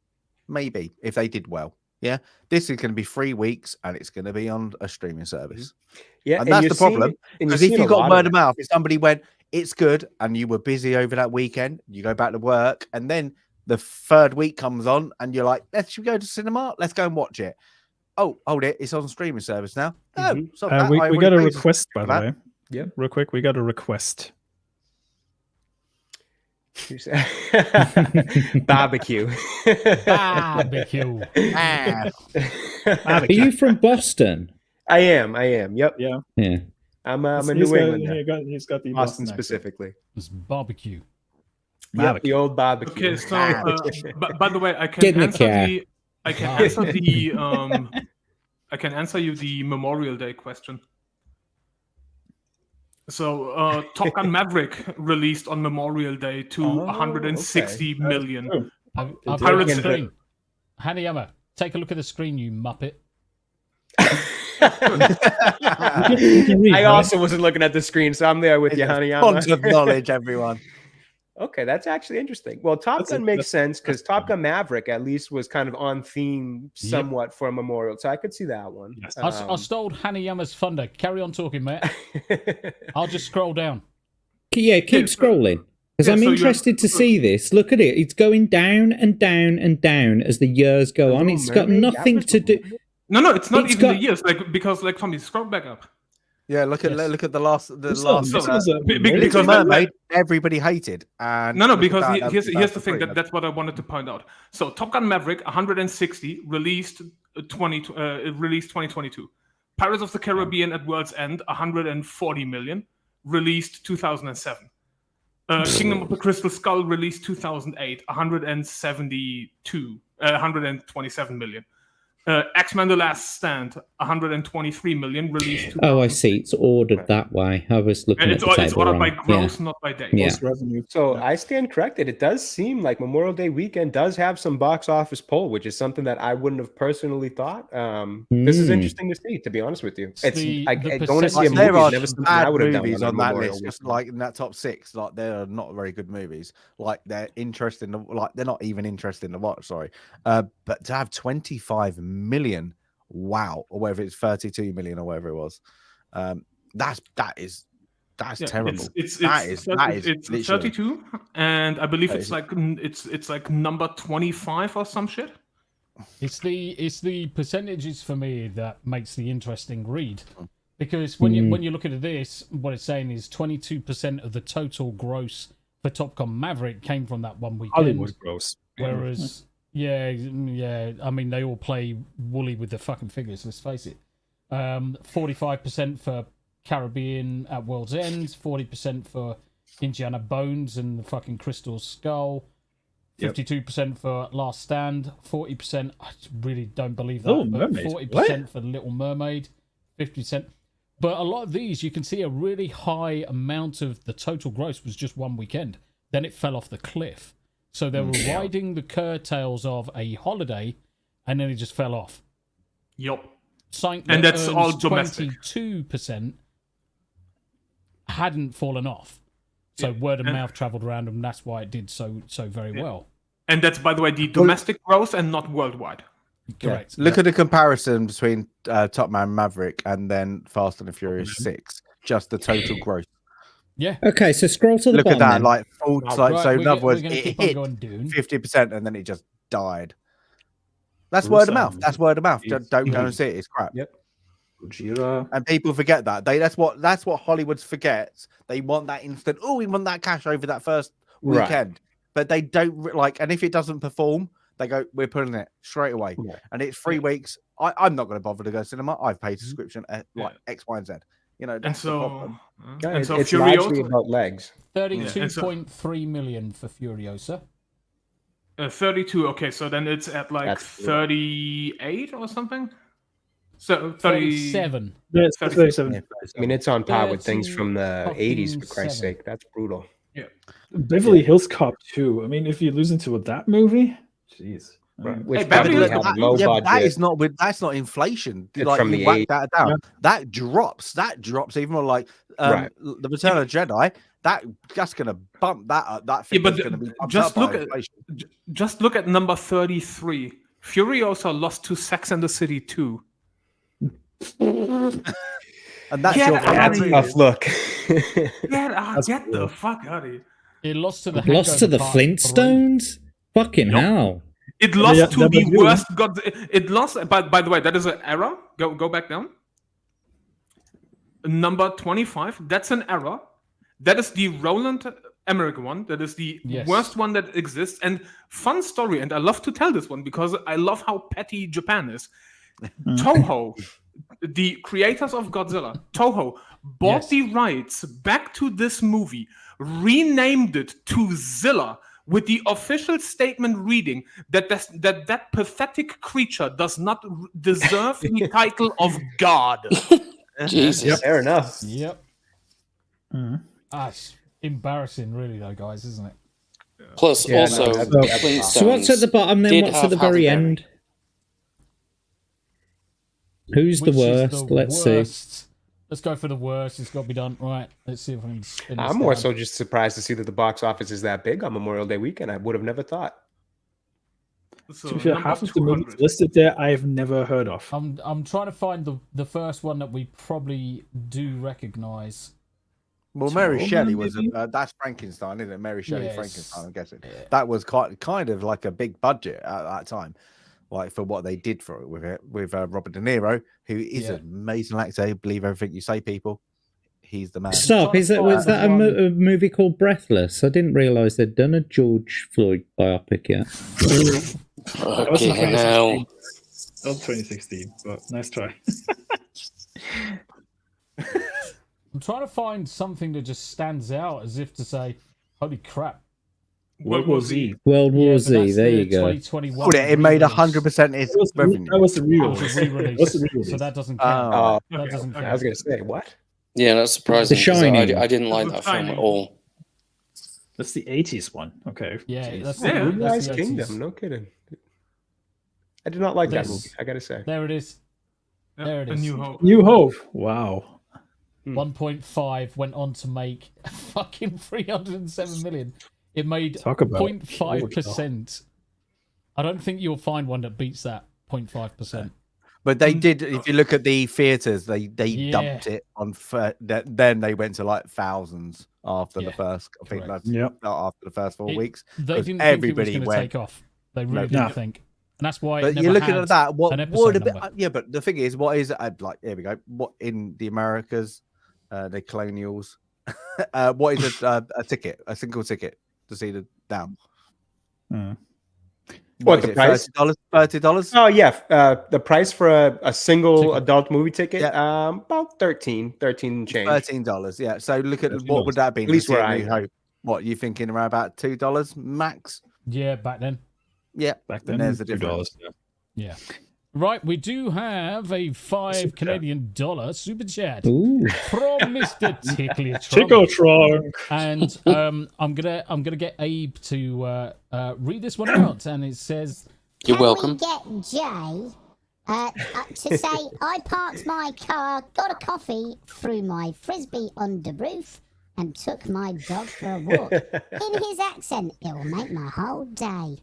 maybe, if they did well. Yeah. This is going to be 3 weeks and it's going to be on a streaming service. Yeah. And that's the problem. Because if you got word of mouth, if somebody went, it's good, and you were busy over that weekend, you go back to work, and then the 3rd week comes on, and you're like, let's go to cinema, let's go and watch it. Oh, hold it, it's on streaming service now. No, we got a request, by the way. Yeah, real quick, we got a request. Barbecue. Barbecue. Are you from Boston? I am. Yep. Yeah. I'm a New Englander. He's got the Boston specifically. It's barbecue. Yep, the old barbecue. Okay, so by the way, I can answer you the Memorial Day question. So, Top Gun Maverick released on Memorial Day to 160 million. I've got the screen. Hanayama, take a look at the screen, you muppet. I also wasn't looking at the screen, so I'm there with you, Hanayama. Font of knowledge, everyone. Okay, that's actually interesting. Well, Top Gun makes sense because Top Gun Maverick at least was kind of on theme somewhat for a memorial, so I could see that one. Yes. I stole Hanayama's thunder. Carry on talking, mate. I'll just scroll down. Yeah, keep scrolling. Because I'm interested to see this. Look at it. It's going down and down and down as the years go on. It's got nothing to do... No, it's not even the years. Because Tommy, scroll back up. Yeah, look at the last because Mermaid, everybody hated. And because here's the thing that's what I wanted to point out. So Top Gun Maverick 160 released 2022. Pirates of the Caribbean at World's End 140 million released 2007. Kingdom of the Crystal Skull released 2008 127 million. X-Men: The Last Stand, 123 million released. Oh, I see. It's ordered that way. I was looking at the table. It's ordered by gross, not by day. Yeah. Revenue. So I stand corrected. It does seem like Memorial Day weekend does have some box office pull, which is something that I wouldn't have personally thought. This is interesting to see, to be honest with you. Going to see a movie. There are never something I would have done movies on that Memorial list, just like in that top 6. Like they're not very good movies. Like they're interesting. Like they're not even interesting to watch. Sorry, but to have 25 million, wow, or whether it's 32 million or whatever it was, that is That's terrible. It's that is it's literally- 32, and I believe That it's is- like it's like number 25 or some shit. It's the percentages for me that makes the interesting read, because when you look at this, what it's saying is 22% of the total gross for Top Gun Maverick came from that one weekend. Hollywood gross. Whereas, yeah, I mean, they all play woolly with the fucking figures, let's face it. 45% for Caribbean at World's End, 40% for Indiana Bones and the fucking Crystal Skull, 52% for Last Stand, 40%, I really don't believe that, Little but Mermaid, 40% for Little Mermaid, 50%. But a lot of these, you can see a really high amount of the total gross was just one weekend. Then it fell off the cliff. So they were riding the curtails of a holiday, and then it just fell off. Yup. And that's all domestic. 22% hadn't fallen off. So word of mouth traveled around, and that's why it did so very well. And that's, by the way, the domestic growth and not worldwide. Correct. Look at the comparison between Top Man Maverick and then Fast and the Furious 6. Just the total gross. Yeah. Okay, so scroll to the Look bottom. at that, then. like full, so in other words, we're gonna it keep on hit going, Dune. 50% and then it just died. That's word of mouth. That's word of mouth. Don't go and see it. It's crap. Yep. And people forget that. That's what Hollywood forgets. They want that instant. Oh, we want that cash over that first weekend, but they don't like. And if it doesn't perform, they go, "We're putting it straight away." And it's 3 weeks. I'm not going to bother to go to cinema. I've paid subscription at like X, Y, and Z. You know, that's the problem. And so it's largely Furiosa, about legs. 32.3 million for Furiosa. 32. Okay, so then it's at like That's 38 or something. So 37. Yeah, it's 37. I mean, it's on par with things from the fucking 80s, for Christ's 7. sake. That's brutal. Beverly Hills Cop 2. I mean, if you lose into that movie, jeez. Which Hey, probably Beverly had Hills- low but that budget. is not with. That's not inflation. It's Like from you the whack eight- that down. That drops. That drops even more. Like Right. the Return of the Jedi. That's going to bump that up. That Yeah, but figure's going to be bumped just up by look at inflation. just look at number 33. Furiosa lost to Sex and the City 2. And that's Get your out That's of a here. tough look. Get the fuck out of here. It lost to the Lost to the Hangover Part 3. Flintstones? Fucking hell. It lost Yeah, to the number two. worst god. It lost. By the way, that is an error. Go back down. Number 25. That's an error. That is the Roland Emmerich one. That is the worst one that exists. And fun story. And I love to tell this one because I love how petty Japan is. Toho, the creators of Godzilla, Toho bought the rights back to this movie, renamed it to Zilla, with the official statement reading that that pathetic creature does not deserve the title of God. Jesus. Fair enough. Yep. That's embarrassing, really, though, guys, isn't it? Plus, Yeah, also, no, the that's- Flintstones. So what's at the bottom then? did What's at have the very Halle Berry. end? Who's the Which is worst? the Let's see. worst? Let's go for the worst. It's got to be done. Right. Let's see if we can spin this I'm more down. so just surprised to see that the box office is that big on Memorial Day weekend. I would have never thought. So To be fair, number half of the movies 200. listed there I've never heard of. I'm trying to find the first one that we probably do recognize. Well, Mary Tom, Shelley was maybe? that's Frankenstein, isn't it? Mary Shelley Yes. Frankenstein. I'm guessing that was kind of like a big budget at that time, like for what they did for it with Robert De Niro, who is an amazing actor. Believe everything you say, people. He's the man. Stop. Was that a movie called Breathless? I didn't realise they'd done a George Floyd biopic yet. That was in Okay, now. 2016. That was 2016, but nice try. I'm trying to find something that just stands out as if to say, holy crap. World War Z. World War but Z. that's There the you go. 2021 It made re-release. 100% its revenue. That was the That re-release. was a re-release. That's a re-release. So that doesn't count. Oh, That doesn't I count. was going to say, what? Yeah, that's surprising. The 'cause Shining. I didn't like The that film Shining. at all. That's the 80s one. Okay. Yeah, Jeez. that's Yeah, the, Moonrise that's the Kingdom. 80s. No kidding. I did not like that This- movie, I got to say. There it is. Yeah, There it A is. New Hope. New Hope. Wow. 1.5 went on to make fucking 307 million. It made Talk about 0.5%. I don't think you'll find one that beats that 0.5%. But they did. If you look at the theaters, they dumped it on. Then they went to like thousands after the first. I think that's after the first 4 weeks. They didn't think it was going to take off. They really didn't think, and that's why. But you're looking at that. What would have been? Yeah, but the thing is, what is like? Here we go. What in the Americas, the colonials? What is a ticket? A single ticket to see the down? What the price? $30? Oh yeah, the price for a single adult movie ticket, about 13 change. $13, yeah. So look at what would that be? At least where I hope. What you thinking around about $2 max? Yeah, back then. Yeah, back then. And there's the difference. Yeah. Right, we do have a $5 Canadian super chat Ooh. from Mr. Tickle Trunk. And I'm gonna get Abe to read this one out, and it says, "You're welcome." Can we get Jay to say I parked my car, got a coffee, threw my frisbee on the roof, and took my dog for a walk. In his accent, it will make my whole day.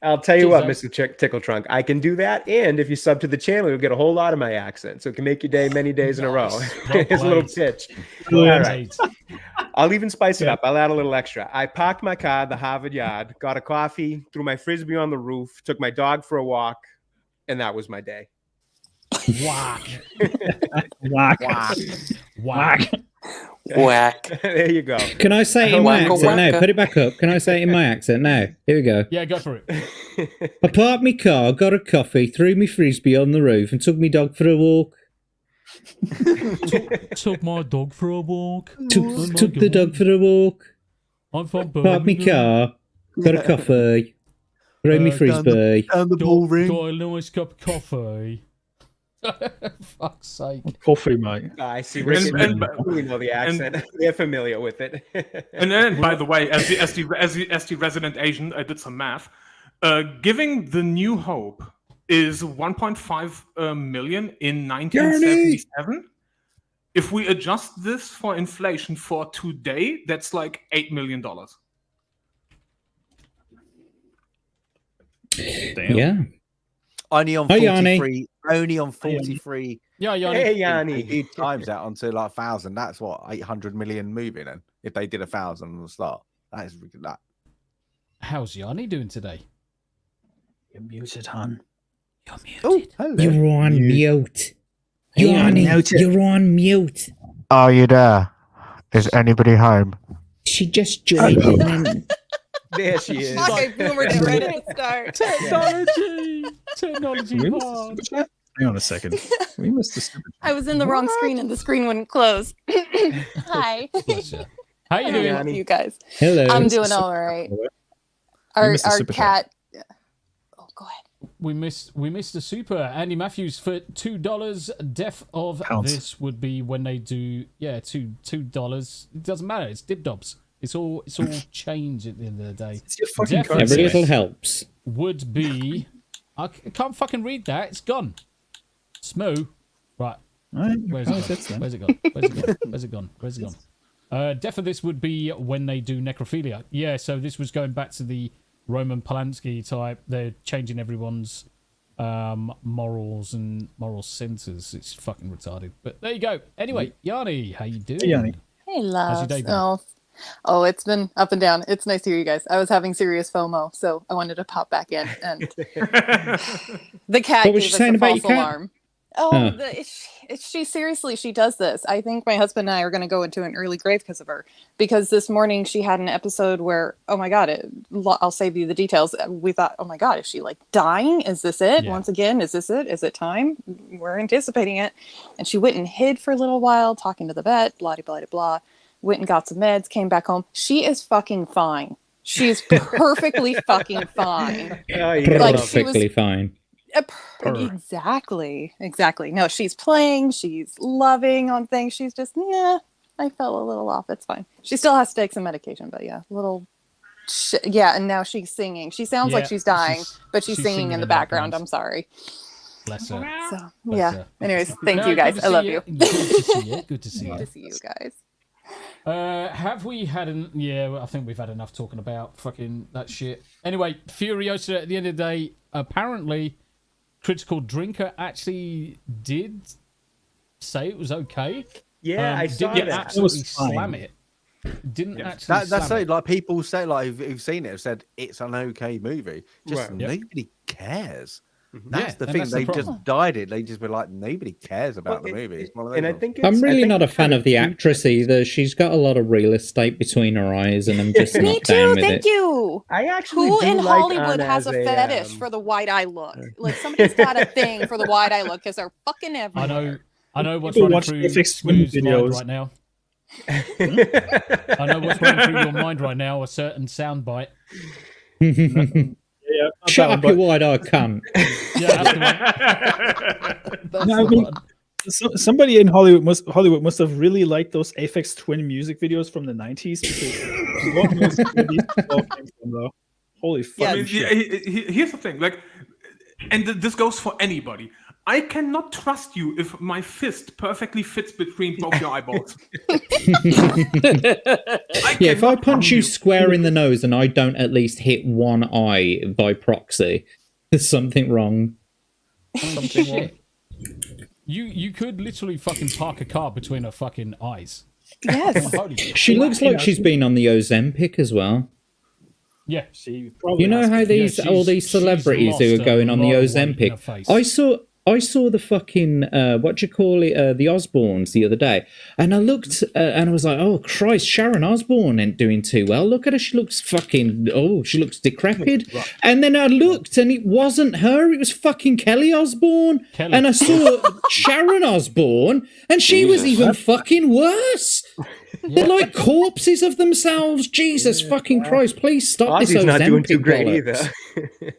I'll tell you what, Mr. Tickle Trunk, I can do that, and if you sub to the channel, you'll get a whole lot of my accent, so it can make your day many days in a row. It's a little pitch. All right. I'll even spice it up. I'll add a little extra. I parked my car at the Harvard Yard, got a coffee, threw my frisbee on the roof, took my dog for a walk, and that was my day. Whack. Whack. Whack. Whack. Whack. There you go. Can I say it in my accent now? Put it back up. Can I say it in my accent now? Here we go. Yeah, go for it. I parked my car, got a coffee, threw my frisbee on the roof, and took my dog for a walk. Took my dog for a walk. Took the dog for a walk. I'm from Parked my car, got a coffee, threw my frisbee. Down the ball ring. Got a nice cup of coffee. Fuck's sake. Coffee, mate. I see. We know the accent. We're familiar with it. And then, by the way, as the resident Asian, I did some math. Giving the New Hope is 1.5 million in 1977. If we adjust this for inflation for today, that's like $8 million. Damn. Yeah. Only on 43. Only on 43. Yeah, Yanni. Hey, Yanni. If you times that onto like 1,000, that's what 800 million moving. And if they did 1,000 on the start, that is that. How's Yanni doing today? You're muted, hon. You're muted. Oh, hello. You're on mute. Yanni, you're on mute. Are you there? Is anybody home? She just joined in. There she is. Okay, boomer did right at the start. Technology. Hang on a second. We missed the stupid. I was in the wrong screen and the screen wouldn't close. Hi. How you doing? You guys. Hello. I'm doing all right. Our cat. Oh, go ahead. We missed the super. Andy Matthews for $2. Death of this would be when they do $2. It doesn't matter. It's dib-dobs. It's all change at the end of the day. It's your fucking Death of Every this little helps. would be. I can't fucking read that. It's gone. Smoo. Right. Where's it gone? Death of this would be when they do necrophilia. Yeah, so this was going back to the Roman Polanski type. They're changing everyone's morals and moral centers. It's fucking retarded. But there you go. Anyway, Yanni, how you doing? Hey, Yanni. Hey, love. How's your day been? Oh, it's been up and down. It's nice to hear you guys. I was having serious FOMO, so I wanted to pop back in. And the cat What was gave she us saying a about false your cat? alarm. Oh, she seriously, she does this. I think my husband and I are going to go into an early grave because of her. Because this morning she had an episode where, oh my God, I'll save you the details. We thought, oh my God, is she like dying? Is this it? Yeah. Once again, is this it? Is it time? We're anticipating it. And she went and hid for a little while, talking to the vet, blah, blah, blah, blah. Went and got some meds, came back home. She is fucking fine. She's perfectly fucking fine. Perfectly fine. Exactly. No, she's playing. She's loving on things. She's just, I fell a little off. It's fine. She still has to take some medication, but and now she's singing. She sounds like she's dying, but she's singing in the background. I'm sorry. Bless her. So, Bless her. Anyways, thank you guys. I love you. Good to see you. Good to see you. Good to see you guys. Have we had I think we've had enough talking about fucking that shit. Anyway, Furiosa at the end of the day, apparently Critical Drinker actually did say it was okay. Yeah, I saw didn't that. absolutely It was fine. slam it. Didn't actually That's slam it. it. Like people say, like who've seen it, have said it's an okay movie. Just Right. nobody cares. Mhm. That's Yeah, the and thing. that's the They problem. just dyed it. They just be like, nobody cares about the movie. It's one of those And I ones. think I'm it's- I really think not a it's fan kinda of the cute actress that they- either. She's got a lot of real estate between her eyes, and I'm just Me not down too. with Thank it. you. I actually Who do in like Hollywood Anna has as a fetish for the wide eye look? Like somebody's got a thing for the wide eye look because they're fucking everywhere. I know what's People running watch through FX Twin Smooth's mind videos. right now. I know what's running through your mind right now. A certain soundbite. Yeah, Shut up, you wide-eyed cunt. Yeah, that's the one. That's No, I the mean, one. somebody in Hollywood must have really liked those Aphex Twin music videos from the 90s because God knows where these all came from, though. Holy fuck! I mean, here's the thing, like, and this goes for anybody. I cannot trust you if my fist perfectly fits between both your eyeballs. Yeah, if I punch you square in the nose and I don't at least hit one eye by proxy, there's something wrong. Something wrong. You could literally fucking park a car between her fucking eyes. Yes. Holy shit. She looks like she's been on the Ozempic as well. Yeah. She probably You know has how been. these she's- all these she's celebrities who lost are going a on the lot of weight in her Ozempic. face. I saw the fucking what do you call it, the Osbournes the other day, and I looked and I was like, oh Christ, Sharon Osbourne ain't doing too well. Look at her, she looks fucking she looks decrepit. And then I looked and it wasn't her, it was fucking Kelly Osbourne. Kelly. And I saw Sharon Osbourne, and she was even fucking worse. They're like corpses of themselves. Jesus fucking Christ! Please stop this Ozzy's not doing Ozempic too great bollocks. either.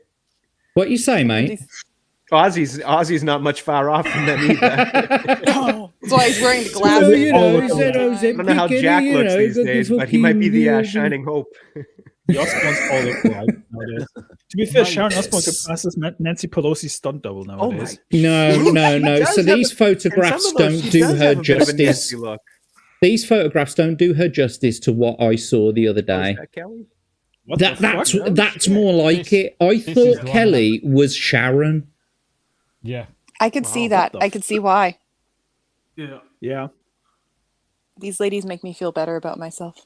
What you say, mate? Ozzy's not much far off from them either. That's why he's wearing the Well, glasses. you know, all he the said time. I don't know how Ozempic, Jack you looks know, these got the days, but he might be the fucking- shining hope. The Osbournes all look alike nowadays. To be fair, Sharon Nice. Osbourne could pass as Nancy Pelosi's stunt double nowadays. No. does So have these a- photographs and some of those, don't she do does her have a bit of a justice. nasty look. These photographs don't do her justice to what I saw the other Oh, day. is that Kelly? What the fuck? That's more like This- it. I this is thought drama. Kelly was Sharon. Yeah. I could see that. the I could see why. Yeah. Yeah. These ladies make me feel better about myself.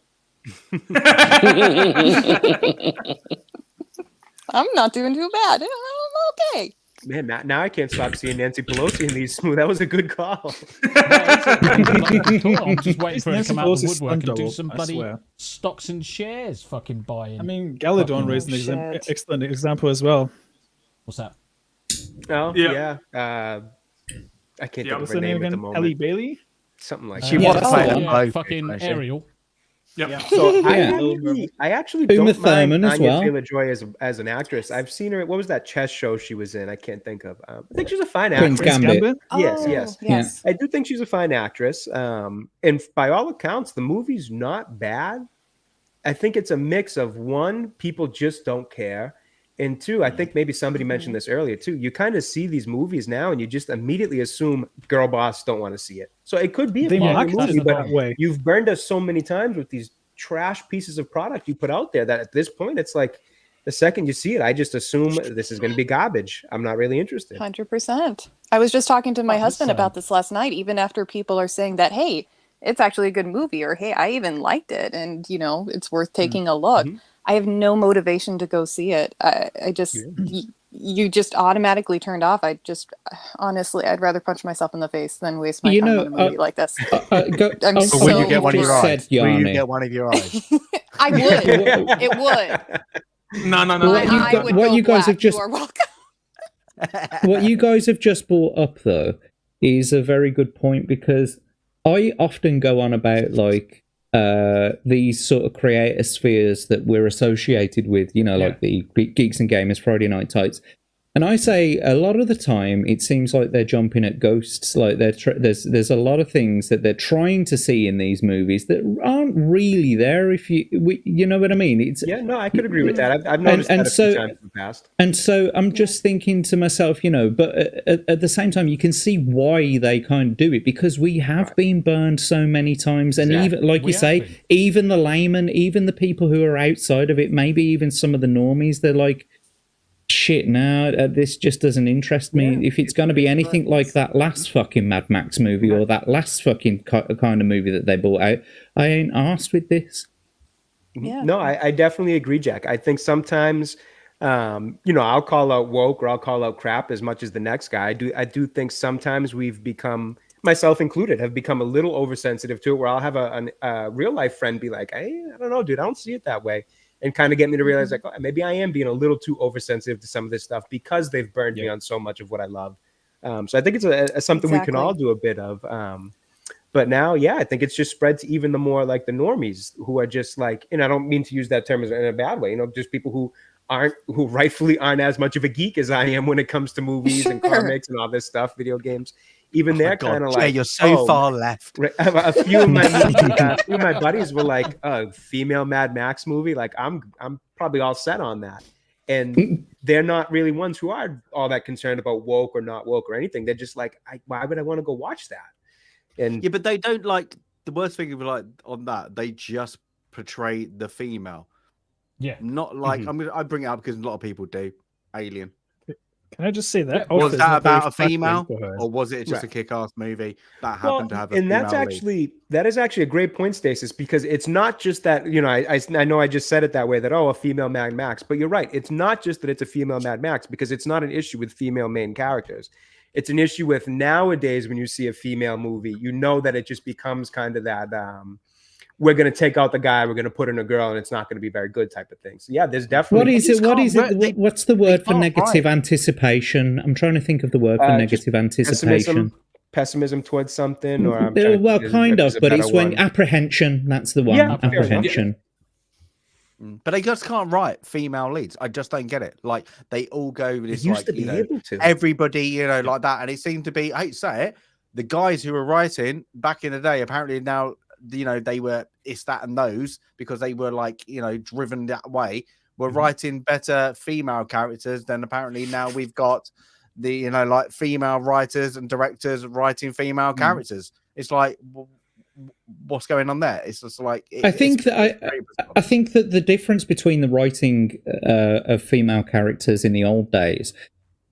I'm not doing too bad. I'm okay. Man, now I can't stop seeing Nancy Pelosi in these smooth. That was a good call. I'm just waiting for her to Nancy come out of the Pelosi's woodwork and stunt do double, some I bloody swear. stocks and shares fucking buying. I mean, Galadon raised an shit. excellent example as well. What's that? Oh, Yeah. yeah. I can't think What's of her her name name at the again? moment. Ellie Bailey? Something like She that. was oh, playing yeah, both, fucking wasn't she? Ariel. Yep. So Yeah. I actually Uma don't mind Thurman as Anya well. Taylor-Joy as an actress. I've seen her. What was that chess show she was in? I can't think of. I think she's a fine Queen's actress. Gambit. Yes, Oh, yes. yes. I do think she's a fine actress. And by all accounts, the movie's not bad. I think it's a mix of one, people just don't care. And two, I think maybe somebody mentioned this earlier too. You kind of see these movies now and you just immediately assume girl boss don't want to see it. So it could be a They fine market movie, it but that way. you've burned us so many times with these trash pieces of product you put out there that at this point, it's like the second you see it, I just assume this is going to be garbage. I'm not really interested. 100%. I was just talking to my Oh, husband so- about this last night, even after people are saying that, hey, it's actually a good movie, or hey, I even liked it, and it's worth taking a look. I have no motivation to go see it. I just you just automatically turned off. I just honestly, I'd rather punch myself in the face than waste my time on a movie like this. I'm But so will you get one of your over it. eyes? Will you get one of your eyes? I would. It would. No. My eye would what go you guys have black. just You are welcome. what you guys have just brought up though is a very good point, because I often go on about like these sort of creator spheres that we're associated with, like the Geeks and Gamers Friday Night Tights. And I say a lot of the time it seems like they're jumping at ghosts. Like there's a lot of things that they're trying to see in these movies that aren't really there. If you know what I mean? It's I could agree with that. I've noticed that a few times in the past. And so I'm just thinking to myself, but at the same time, you can see why they kind of do it, because we have been burned so many times. And even, like you say, even the layman, even the people who are outside of it, maybe even some of the normies, they're like, shit, no, this just doesn't interest me. Yeah, if it's going to be anything like that last fucking Mad Max movie or that last fucking kind of movie that they brought out, I ain't arsed with this. Yeah. No, I definitely agree, Jack. I think sometimes, I'll call out woke or I'll call out crap as much as the next guy. I do think sometimes we've become, myself included, have become a little oversensitive to it, where I'll have a real life friend be like, hey, I don't know, dude, I don't see it that way. And kind of get me to realize like, oh, maybe I am being a little too oversensitive to some of this stuff because they've burned me on so much of what I love. So I think it's something we can all do a bit of. But now, I think it's just spread to even the more like the normies who are just like, and I don't mean to use that term in a bad way, just people who rightfully aren't as much of a geek as I am when it comes to movies and comics and all this stuff, video games. Even they're kind of like, you're so far left. Right, a few of my buddies were like, a female Mad Max movie. Like I'm probably all set on that. And they're not really ones who are all that concerned about woke or not woke or anything. They're just like, why would I want to go watch that? And but they don't like, the worst thing of like on that, they just portray the female. Yeah. Not like, I bring it up because a lot of people do. Alien. Can I just say that? Was that about a female, or was it just a kick-ass movie that happened to have a female and that is actually a great point, Stasis, because it's not just that, I know I just said it that way, that, a female Mad Max, but you're right. It's not just that it's a female Mad Max, because it's not an issue with female main characters. It's an issue with nowadays when you see a female movie, that it just becomes kind of that, we're going to take out the guy, we're going to put in a girl, and it's not going to be very good type of thing. So there's definitely. What's the word for negative anticipation? I'm trying to think of the word for negative anticipation. Pessimism towards something, or kind of, but it's when apprehension. That's the one. Apprehension. But they just can't write female leads. I just don't get it. Like they all go with this, like everybody, like that, and it seemed to be. I hate to say it, the guys who were writing back in the day apparently now. They were it's that and those because they were like driven that way. We're writing better female characters than apparently now we've got the like female writers and directors writing female characters. It's like what's going on there? It's just like I think that the difference between the writing of female characters in the old days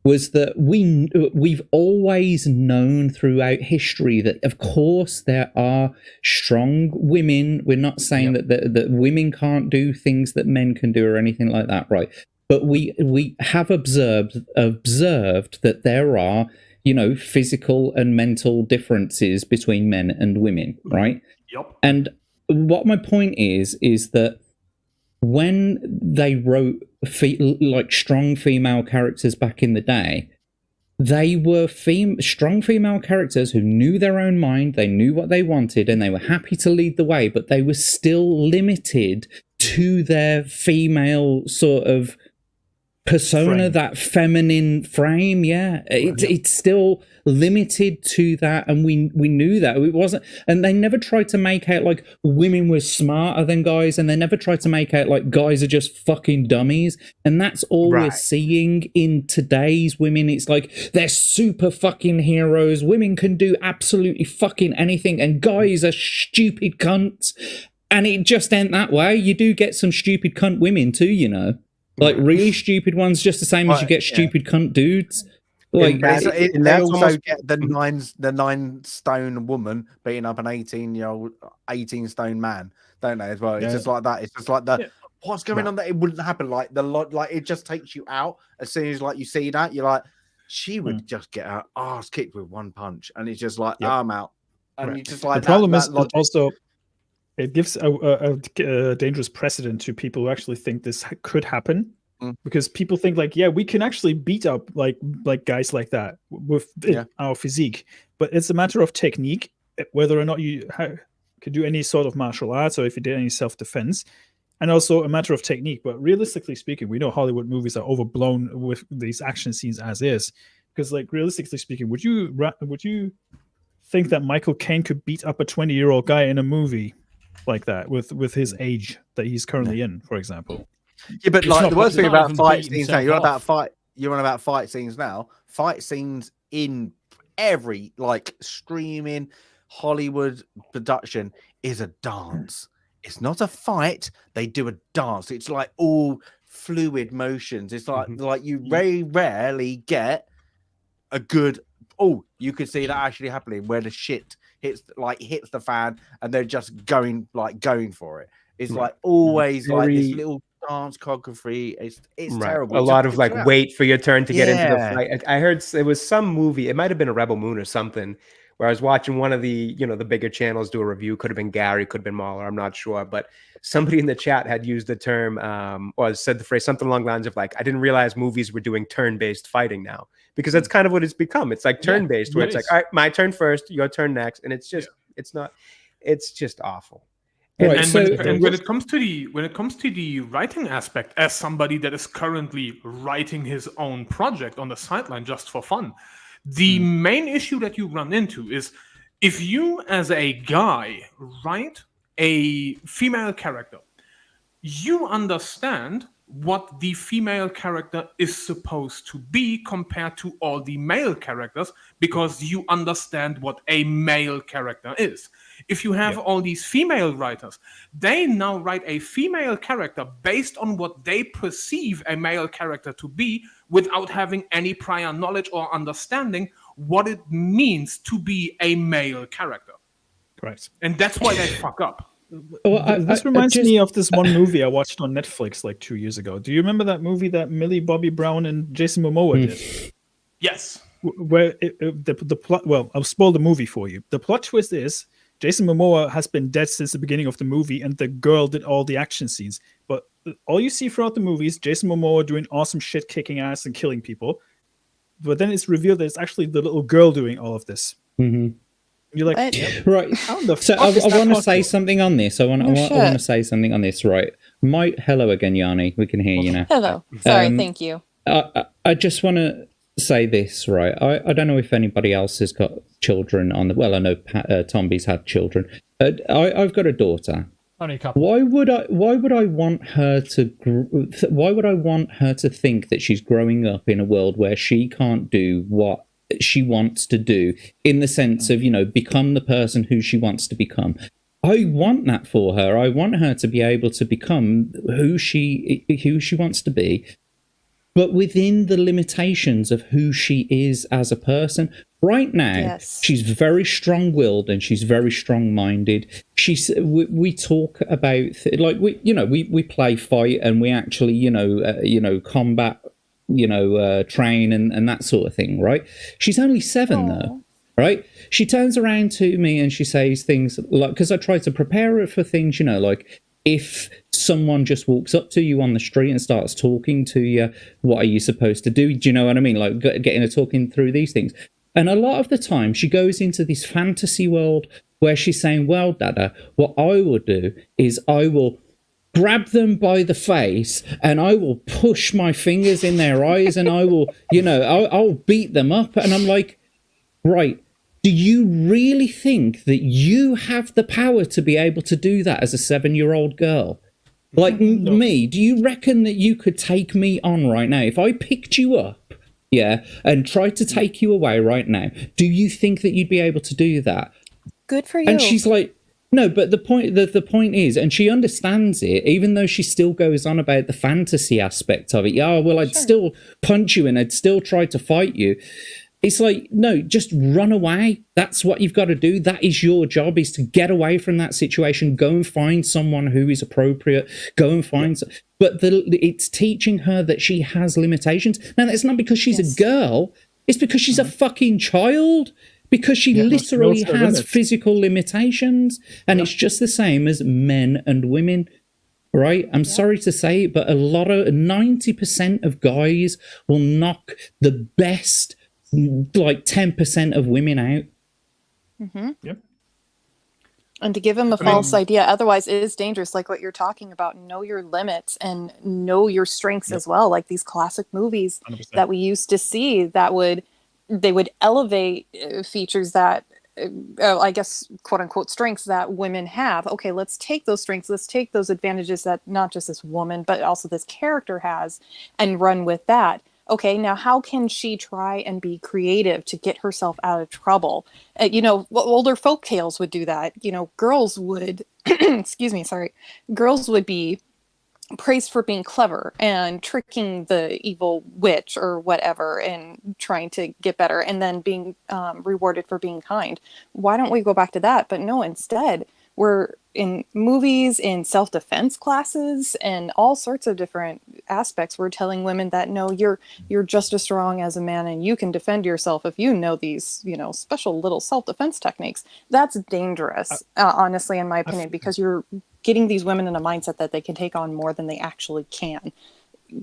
was that we've always known throughout history that, of course, there are strong women. We're not saying that women can't do things that men can do or anything like that, right? But we have observed that there are, physical and mental differences between men and women, right? Yep. And what my point is that when they wrote like strong female characters back in the day, they were strong female characters who knew their own mind, they knew what they wanted, and they were happy to lead the way, but they were still limited to their female sort of persona, that feminine frame. It's still limited to that, and we knew that it wasn't, and they never tried to make out like women were smarter than guys, and they never tried to make out like guys are just fucking dummies, and that's all we're seeing in today's women. It's like they're super fucking heroes, women can do absolutely fucking anything, and guys are stupid cunts, and it just ain't that way. You do get some stupid cunt women too, like really stupid ones, just the same as you get stupid cunt dudes. Like they also get the 9 stone woman beating up an 18 stone man, don't they? As well, it's just like that. It's just like what's going on there? It wouldn't happen. Like it just takes you out as soon as like you see that. You're like, she would just get her ass kicked with one punch, and it's just like I'm out. And you just like the problem is also it gives a dangerous precedent to people who actually think this could happen. Because people think like, we can actually beat up like guys like that with our physique, but it's a matter of technique, whether or not you could do any sort of martial arts or if you did any self-defense, and also a matter of technique. But realistically speaking, we know Hollywood movies are overblown with these action scenes as is. Because like realistically speaking, would you think that Michael Caine could beat up a 20-year-old guy in a movie like that with his age that he's currently in, for example? Yeah, but like the worst thing about fight scenes now, you're on about fight scenes now. Fight scenes in every like streaming Hollywood production is a dance. It's not a fight. They do a dance. It's like all fluid motions. It's like you very rarely get a good. Oh, you could see that actually happening where the shit hits the fan and they're just going for it. It's like always like this little dance choreography. It's terrible. A lot of like wait for your turn to get into the fight. I heard it was some movie. It might have been a Rebel Moon or something, where I was watching one of the the bigger channels do a review. Could have been Gary, could have been Mahler. I'm not sure, but somebody in the chat had used the term or said the phrase something along the lines of like, I didn't realize movies were doing turn-based fighting now, because that's kind of what it's become. It's like turn-based, where it's like, all right, my turn first, your turn next, and it's just it's just awful. And when it comes to the writing aspect, as somebody that is currently writing his own project on the sideline just for fun, the main issue that you run into is if you as a guy write a female character, you understand what the female character is supposed to be compared to all the male characters, because you understand what a male character is. If you have all these female writers, they now write a female character based on what they perceive a male character to be, without having any prior knowledge or understanding what it means to be a male character. Correct. And that's why they fuck up. Well, this reminds me of this one movie I watched on Netflix like 2 years ago. Do you remember that movie that Millie Bobby Brown and Jason Momoa did? Yes. Where the plot, well, I'll spoil the movie for you. The plot twist is Jason Momoa has been dead since the beginning of the movie, and the girl did all the action scenes. But all you see throughout the movie is Jason Momoa doing awesome shit, kicking ass and killing people. But then it's revealed that it's actually the little girl doing all of this. Mm-hmm. You're like, right. So I want to say something on this. I want to say something on this. Right. Hello again, Yanni. We can hear you now. Hello. Sorry. Thank you. I just want to say this. Right. I don't know if anybody else has got children on the. Well, I know Tomby's had children. I've got a daughter. Only a couple. Why would I want her to? Why would I want her to think that she's growing up in a world where she can't do what she wants to do, in the sense of, become the person who she wants to become? I want that for her. I want her to be able to become who she wants to be, but within the limitations of who she is as a person. Right now, she's very strong-willed and she's very strong-minded. We talk about we play fight, and we actually combat, train and that sort of thing, right? She's only 7 though, right? She turns around to me and she says things like, because I try to prepare her for things, like if someone just walks up to you on the street and starts talking to you, what are you supposed to do? Do you know what I mean? Like getting her talking through these things. And a lot of the time she goes into this fantasy world where she's saying, well, Dada, what I will do is I will grab them by the face and I will push my fingers in their eyes and I will, I'll beat them up. And I'm like, right, do you really think that you have the power to be able to do that as a 7-year-old girl? Like me, do you reckon that you could take me on right now? If I picked you up, and tried to take you away right now, do you think that you'd be able to do that? Good for you. And she's like, no, but the point is, and she understands it, even though she still goes on about the fantasy aspect of it. Yeah, well, I'd still punch you and I'd still try to fight you. It's like, no, just run away. That's what you've got to do. That is your job, is to get away from that situation. Go and find someone who is appropriate. Go and find... But it's teaching her that she has limitations. Now, that's not because she's a girl. It's because she's a fucking child. Because she literally has physical limitations. And it's just the same as men and women. Right? I'm sorry to say it, but 90% of guys will knock the best... like 10% of women out. Mm-hmm. Yep. And to give him a false idea, otherwise it is dangerous, like what you're talking about. Know your limits and know your strengths as well. Like these classic movies 100%. That we used to see, they would elevate features that I guess quote unquote strengths that women have. Okay, let's take those strengths, let's take those advantages that not just this woman but also this character has and run with that. Okay, now how can she try and be creative to get herself out of trouble? Older folk tales would do that. Girls would, girls would be praised for being clever and tricking the evil witch or whatever and trying to get better, and then being rewarded for being kind. Why don't we go back to that? But no, instead we're in movies, in self-defense classes, and all sorts of different aspects. We're telling women that no, you're just as strong as a man and you can defend yourself if you know these, special little self-defense techniques. That's dangerous, honestly, in my opinion, because you're getting these women in a mindset that they can take on more than they actually can.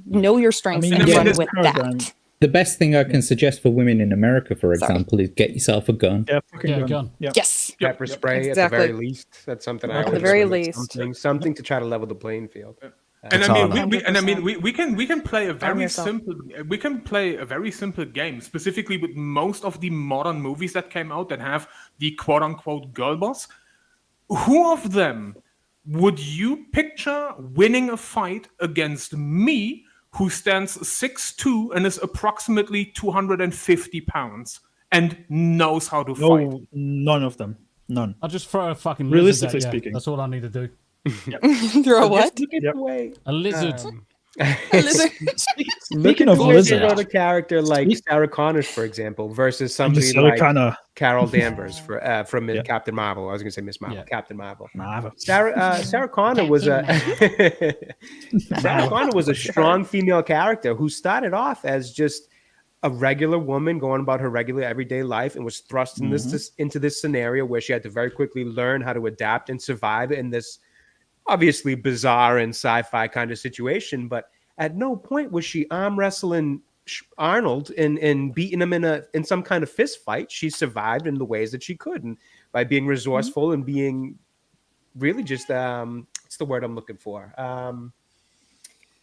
Know your strengths and run with that. The best thing I can suggest for women in America, for example, is get yourself a gun. Yeah, a gun. Yep. Yes. Pepper spray exactly. at the very least. That's something I At always the very recommend. least. Something to try to level the playing field. We can play a very simple game, specifically with most of the modern movies that came out that have the quote unquote girl boss. Who of them would you picture winning a fight against me, who stands 6'2" and is approximately 250 pounds and knows how to fight? None of them. None. I'll just throw a fucking realistically lizard at you. speaking. That's all I need to do. Throw a what? A lizard. Speaking of lizards, about a character like Sarah Connor, for example, versus somebody like Carol Danvers from Captain Marvel. I was going to say Miss Marvel, Captain Marvel. Sarah Connor was a strong female character who started off as just a regular woman going about her regular everyday life and was thrust into this scenario where she had to very quickly learn how to adapt and survive in this obviously bizarre and sci-fi kind of situation. But at no point was she arm wrestling Arnold and beating him in some kind of fist fight. She survived in the ways that she could, and by being resourceful and being really just what's the word I'm looking for?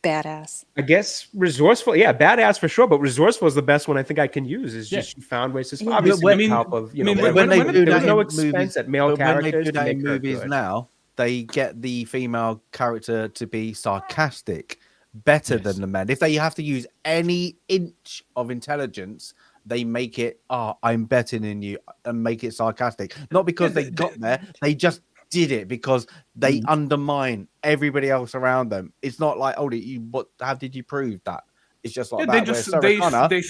Badass. I guess resourceful. Yeah, badass for sure. But resourceful is the best one I think I can use. Is just she found ways to obviously with help of when they do that no in expense movies, at male characters. When they do that to in make her movies good. now, they get the female character to be sarcastic better than the men. If they have to use any inch of intelligence, they make it, I'm better than you, and make it sarcastic. Not because they got there, they just did it because they undermine everybody else around them. It's not like, how did you prove that? It's just like that. They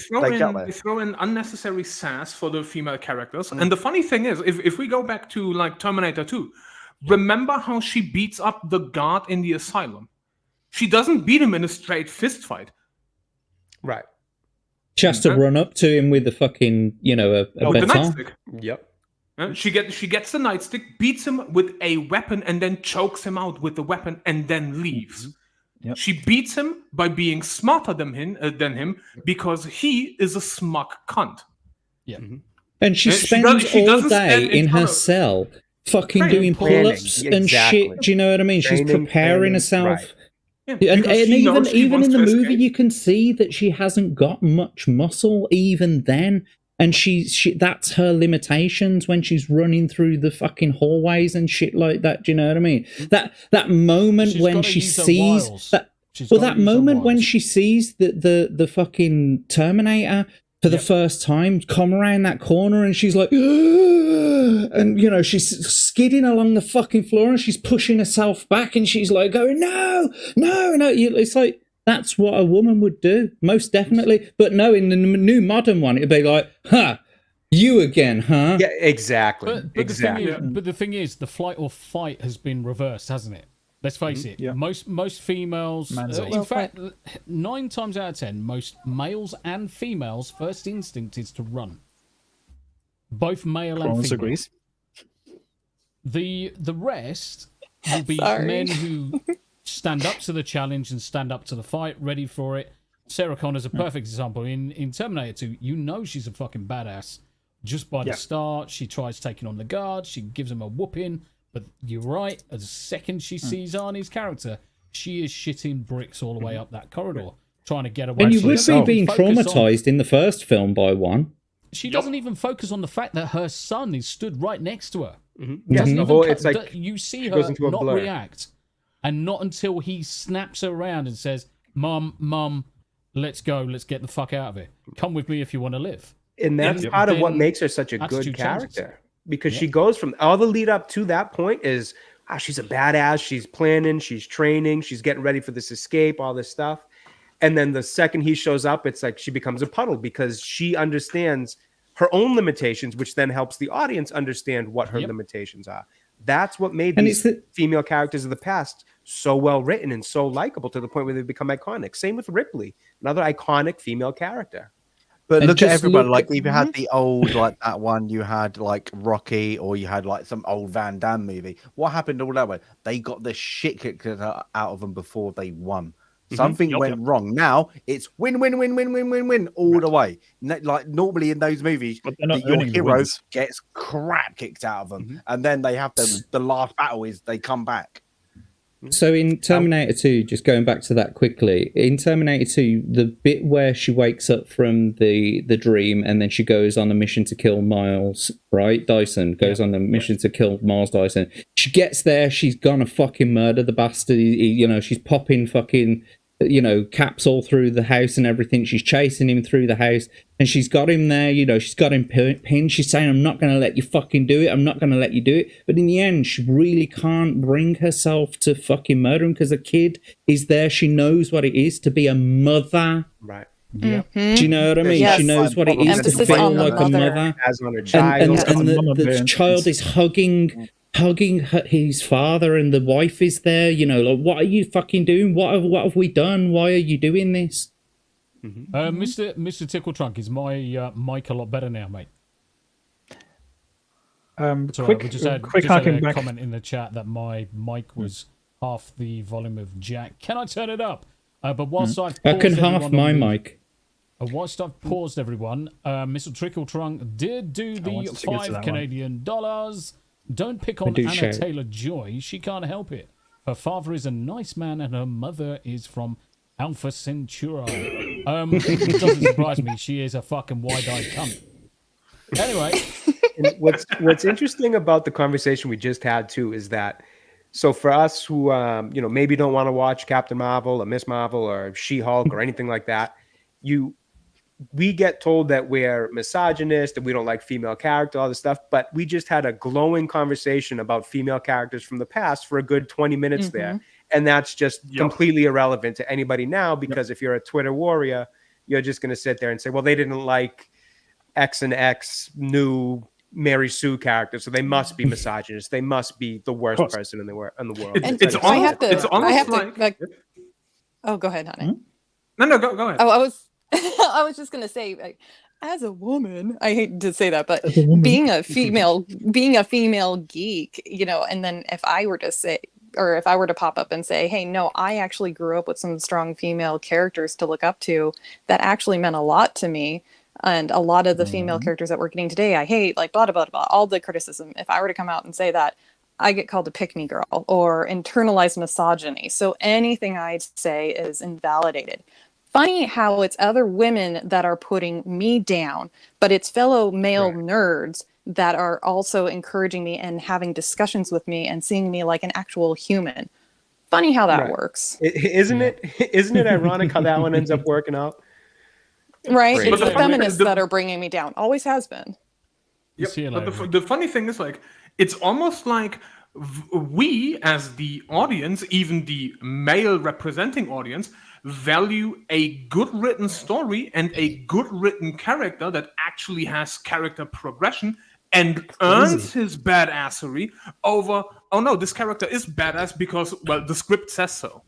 throw in unnecessary sass for the female characters. And the funny thing is, if we go back to like Terminator 2, remember how she beats up the guard in the asylum? She doesn't beat him in a straight fist fight. Right. She has to run up to him with the fucking, a the baton. nightstick. Yep. She gets the nightstick, beats him with a weapon, and then chokes him out with the weapon, and then leaves. Yep. She beats him by being smarter than him because he is a smug cunt. Yeah. And she spends all day in her cell fucking doing pull-ups and shit. Do you know what I mean? She's preparing herself. Right. Yeah, and even in the movie, you can see that she hasn't got much muscle even then. And she that's her limitations when she's running through the fucking hallways and shit like that. Do you know what I mean? That moment when she sees that moment when she sees the fucking Terminator for the first time come around that corner, and she's like, and she's skidding along the fucking floor, and she's pushing herself back, and she's like going, no. It's like, that's what a woman would do, most definitely. But no, in the new modern one, it'd be like, you again, huh? Yeah, exactly. But the thing is, the flight or fight has been reversed, hasn't it? Let's face it. Yeah. Most females, in fact, 9 times out of 10, most males and females' first instinct is to run. Both male and female. Agrees. The rest will be men who stand up to the challenge and stand up to the fight, ready for it. Sarah Connor's a perfect example. In Terminator 2, she's a fucking badass. Just by the start, she tries taking on the guard. She gives him a whooping. But you're right. As second she sees Arnie's character, she is shitting bricks all the way up that corridor, trying to get away. And you would be being traumatized in the first film by one. She doesn't even focus on the fact that her son is stood right next to her. It's like you see her not react, and not until he snaps her around and says, "Mum, let's go. Let's get the fuck out of here. Come with me if you want to live." And that's part of what makes her such a good character. Because she goes from all the lead up to that point is she's a badass. She's planning, she's training, she's getting ready for this escape, all this stuff. And then the second he shows up, it's like she becomes a puddle because she understands her own limitations, which then helps the audience understand what her limitations are. That's what made these female characters of the past so well written and so likable to the point where they become iconic. Same with Ripley, another iconic female character. But look at everyone, like if you had the old, like that one, you had like Rocky, or you had like some old Van Damme movie. What happened all that way? They got the shit kicked out of them before they won. Something went wrong. Now it's win all the way. Like normally in those movies, your hero gets crap kicked out of them, and then they have the last battle is they come back. So in Terminator 2, just going back to that quickly, in Terminator 2, the bit where she wakes up from the dream and then she goes on a mission to kill Miles, right? Dyson goes on a mission to kill Miles Dyson. She gets there, she's gonna fucking murder the bastard. You know, she's popping fucking, you know, caps all through the house and everything. She's chasing him through the house and she's got him there, you know, she's got him pinned. She's saying, I'm not going to let you fucking do it. I'm not going to let you do it. But in the end, she really can't bring herself to fucking murder him because the kid is there. She knows what it is to be a mother. Right. Yeah. Do you know what I mean? Yes. She knows what it is Emphasis to feel on the like a mother. As on a child. And the child is hugging his father, and the wife is there. You know, like, what are you fucking doing? What have we done? Why are you doing this? Mr. Tickle Trunk, is my mic a lot better now, mate? Quick comment in the chat that my mic was half the volume of Jack. Can I turn it up? But whilst I've I can half my mic. Whilst I've paused everyone, Mr. Trickle Trunk did do the $5 Canadian. Don't pick on Anna Taylor-Joy. She can't help it. Her father is a nice man and her mother is from Alpha Centauri. It doesn't surprise me. She is a fucking wide-eyed cunt. Anyway. And what's interesting about the conversation we just had, too, is that so for us who, you know, maybe don't want to watch Captain Marvel or Miss Marvel or She-Hulk or anything like that, we get told that we're misogynist and we don't like female character, all this stuff, but we just had a glowing conversation about female characters from the past for a good 20 minutes there. And that's just completely irrelevant to anybody now, because if you're a Twitter warrior, you're just going to sit there and say, well, they didn't like X and X new Mary Sue character, so they must be misogynist. They must be the worst person in the world. It's almost like... Oh, go ahead, honey. No, go ahead. Oh, I was just gonna say, like, as a woman, I hate to say that, but being a female geek, you know, and then if I were to pop up and say, hey, no, I actually grew up with some strong female characters to look up to that actually meant a lot to me. And a lot of the female characters that we're getting today, I hate, like, blah, blah, blah, blah, all the criticism. If I were to come out and say that, I get called a pick-me girl or internalized misogyny. So anything I say is invalidated. Funny how it's other women that are putting me down, but it's fellow male nerds that are also encouraging me and having discussions with me and seeing me like an actual human. Funny how that works. Isn't it ironic how that one ends up working out? Right. It's the feminists that are bringing me down. Always has been. Yep. But the funny thing is, like, it's almost like we as the audience, even the male representing audience, value a good written story and a good written character that actually has character progression and earns his badassery over, oh no, this character is badass because, well, the script says so.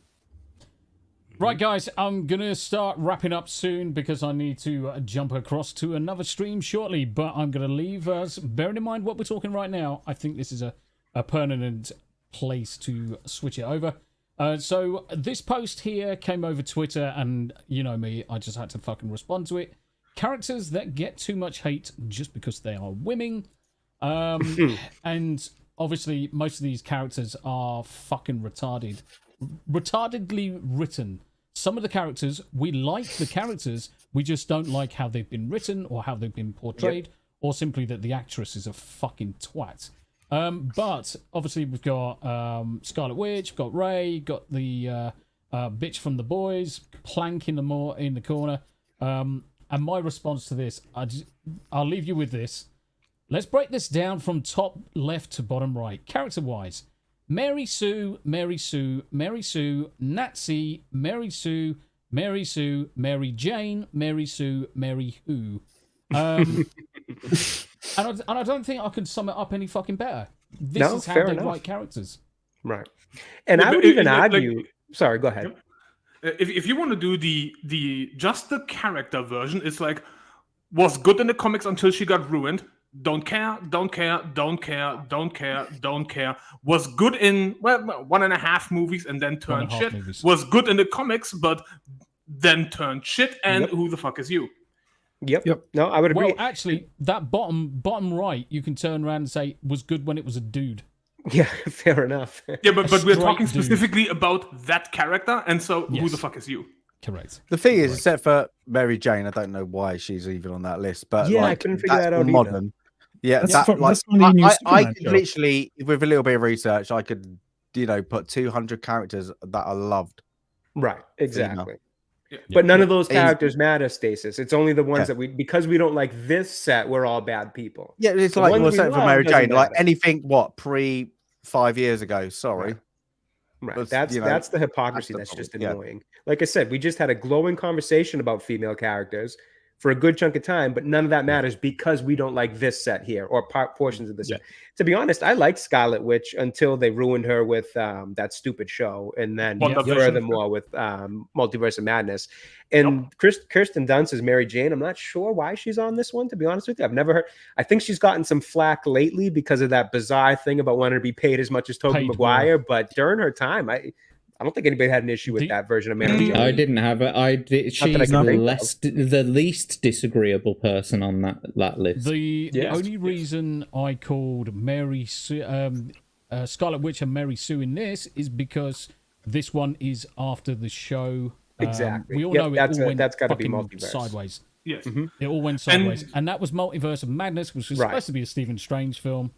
Right, guys, I'm going to start wrapping up soon because I need to jump across to another stream shortly, but I'm going to leave us, bearing in mind what we're talking right now, I think this is a permanent place to switch it over. So this post here came over Twitter, and you know me, I just had to fucking respond to it. Characters that get too much hate just because they are women. And obviously most of these characters are fucking retardedly written. Some of the characters, we like the characters, we just don't like how they've been written or how they've been portrayed, or simply that the actress is a fucking twat. But obviously we've got Scarlet Witch, we've got Rey, got the bitch from The Boys, Plank in the corner. And my response to this, I'll leave you with this. Let's break this down from top left to bottom right. Character-wise, Mary Sue, Mary Sue, Mary Sue, Nazi, Mary Sue, Mary Sue, Mary Jane, Mary Sue, Mary Who. And I don't think I could sum it up any fucking better. This is how they write characters. Right. And I would even argue... Sorry, go ahead. If you want to do the just the character version, it's like, was good in the comics until she got ruined. Don't care, don't care, don't care, don't care, don't care. Was good in 1.5 movies and then turned shit. Was good in the comics, but then turned shit. And who the fuck is you? Yep. No, I would agree. Well, actually, that bottom right, you can turn around and say was good when it was a dude. Yeah, fair enough. Yeah, but we're talking specifically about that character, and so who the fuck is you? Correct. The thing is, except for Mary Jane, I don't know why she's even on that list. But yeah, like, I couldn't figure that out modern. either. Yeah, I could literally, with a little bit of research, I could, put 200 characters that I loved. Right, exactly. Yeah. But none of those characters matter, Stasis. It's only the ones that because we don't like this set, we're all bad people. Yeah, it's like we're saying for Mary Jane, like anything pre 5 years ago. Sorry. Right. That's the hypocrisy that's just annoying. Like I said, we just had a glowing conversation about female characters for a good chunk of time, but none of that matters because we don't like this set here or portions of this set. To be honest, I liked Scarlet Witch until they ruined her with that stupid show, and then furthermore with Multiverse of Madness. And Kirsten Dunst is Mary Jane. I'm not sure why she's on this one, to be honest with you. I've never heard. I think she's gotten some flack lately because of that bizarre thing about wanting to be paid as much as Tobey Maguire. But during her time, I don't think anybody had an issue with that version of Mary Jane. I didn't have it. She's the least disagreeable person on that list. The only reason I called Mary Scarlet Witch and Mary Sue in this is because this one is after the show. Exactly. We all know that's got to be multiverse. Sideways. Yes. It all went sideways. And that was Multiverse of Madness, which was supposed to be a Stephen Strange film.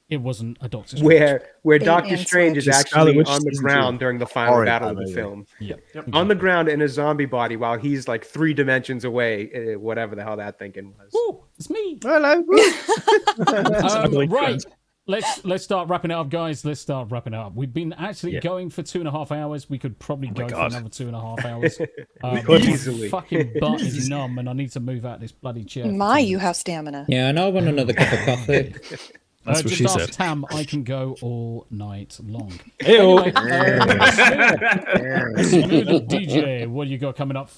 It wasn't a Doctor Strange. Where Doctor Strange is actually on the ground during the final battle of the film. Yeah. On the ground in a zombie body while he's like 3 dimensions away, whatever the hell that thinking was. Woo, it's me. Hello. Right. Let's start wrapping it up, guys. Let's start wrapping it up. We've been actually going for 2.5 hours. We could probably go for another 2.5 hours. Easily. Fucking butt is numb, and I need to move out of this bloody chair. You have stamina. Yeah, I know. I want another cup of coffee. That's what she just said. ask Tam, I can go all night long. Hey-o. Anyway, DJ, what do you got coming up?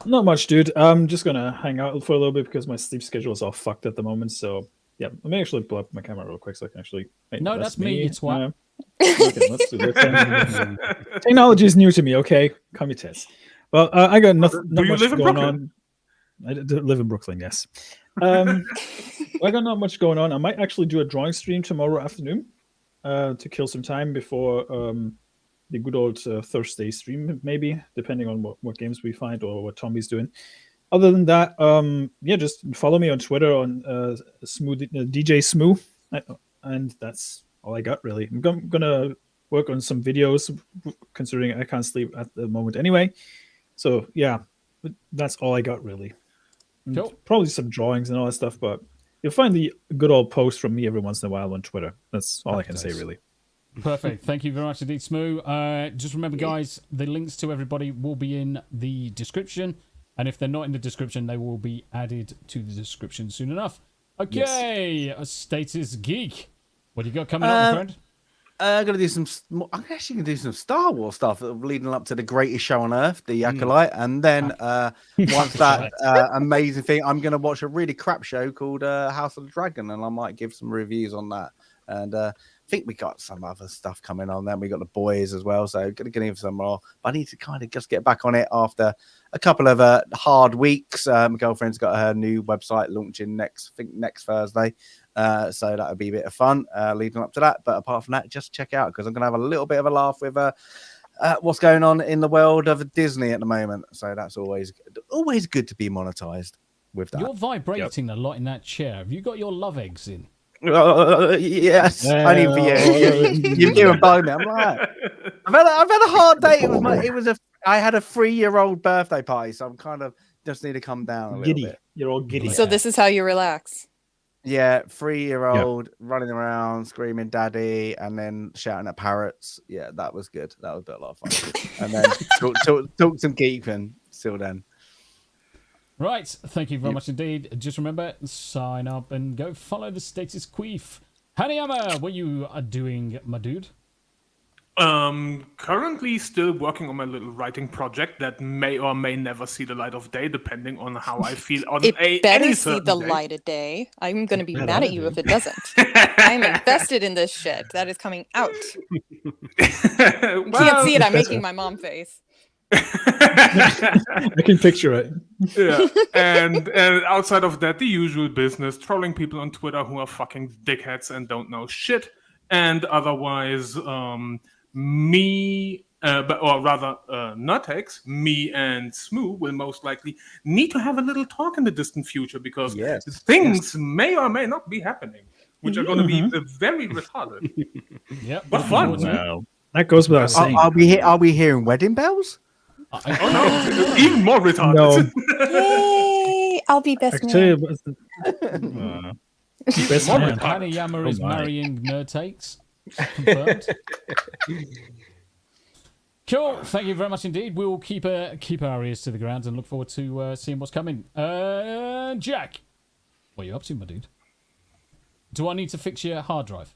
Not much, dude. I'm just gonna hang out for a little bit because my sleep schedule is all fucked at the moment. So yeah, let me actually blow up my camera real quick so I can actually. No, that's me. It's what. Okay, let's do this. Technology is new to me. Okay, calm your tits. Well, I got not much going on. I live in Brooklyn, yes. I got not much going on. I might actually do a drawing stream tomorrow afternoon to kill some time before the good old Thursday stream, maybe, depending on what games we find or what Tommy's doing. Other than that, just follow me on Twitter on DJ Smoo, and that's all I got, really. I'm gonna work on some videos, considering I can't sleep at the moment anyway. So, yeah, that's all I got, really. Cool. Probably some drawings and all that stuff, but you'll find the good old post from me every once in a while on Twitter. That's all I can say, really. Perfect. Thank you very much indeed, Smoo. Just remember, guys, the links to everybody will be in the description. And if they're not in the description, they will be added to the description soon enough. Okay, a Status Geek. What do you got coming up, my friend? I'm actually gonna do some Star Wars stuff leading up to the greatest show on earth, the Acolyte, and then once that amazing thing, I'm gonna watch a really crap show called House of the Dragon, and I might give some reviews on that. And I think we got some other stuff coming on. Then we got the boys as well, so gonna get in some more. But I need to kind of just get back on it after a couple of hard weeks. My girlfriend's got her new website launching next Thursday. So that would be a bit of fun leading up to that. But apart from that, just check out because I'm going to have a little bit of a laugh with what's going on in the world of Disney at the moment. So that's always good to be monetized with that. You're vibrating a lot in that chair. Have you got your love eggs in? Yes, only for you. You're doing both. I'm like, I've had a hard day. I had a 3-year-old birthday party, so I'm kind of just need to come down a little bit. You're all giddy. So this is how you relax. Yeah, 3-year-old running around screaming "daddy" and then shouting at parrots. Yeah, that was good. That was a lot of fun. And then talk some geeking still then. Right, thank you very much indeed. Just remember, sign up and go follow the status queef. Hanayama, what you are doing, my dude? Currently still working on my little writing project that may or may never see the light of day, depending on how I feel on It better any see certain the day. light of day. I'm going to be mad at you if it doesn't. I'm invested in this shit. That is coming out. You can't see it. I'm making my mom face. I can picture it. Yeah, and outside of that, the usual business, trolling people on Twitter who are fucking dickheads and don't know shit, and otherwise, me, Nutex, me and Smoo will most likely need to have a little talk in the distant future because things may or may not be happening, which are going to be very retarded. Yeah, but fun. Wow. That goes without saying. Are we hearing wedding bells? Oh no, even more retarded. No. Yay! I'll be best man. Best man. Hanayama is marrying Nutex. Confirmed. Cool. Thank you very much indeed. We'll keep our ears to the ground and look forward to seeing what's coming. Jack, what are you up to, my dude? Do I need to fix your hard drive?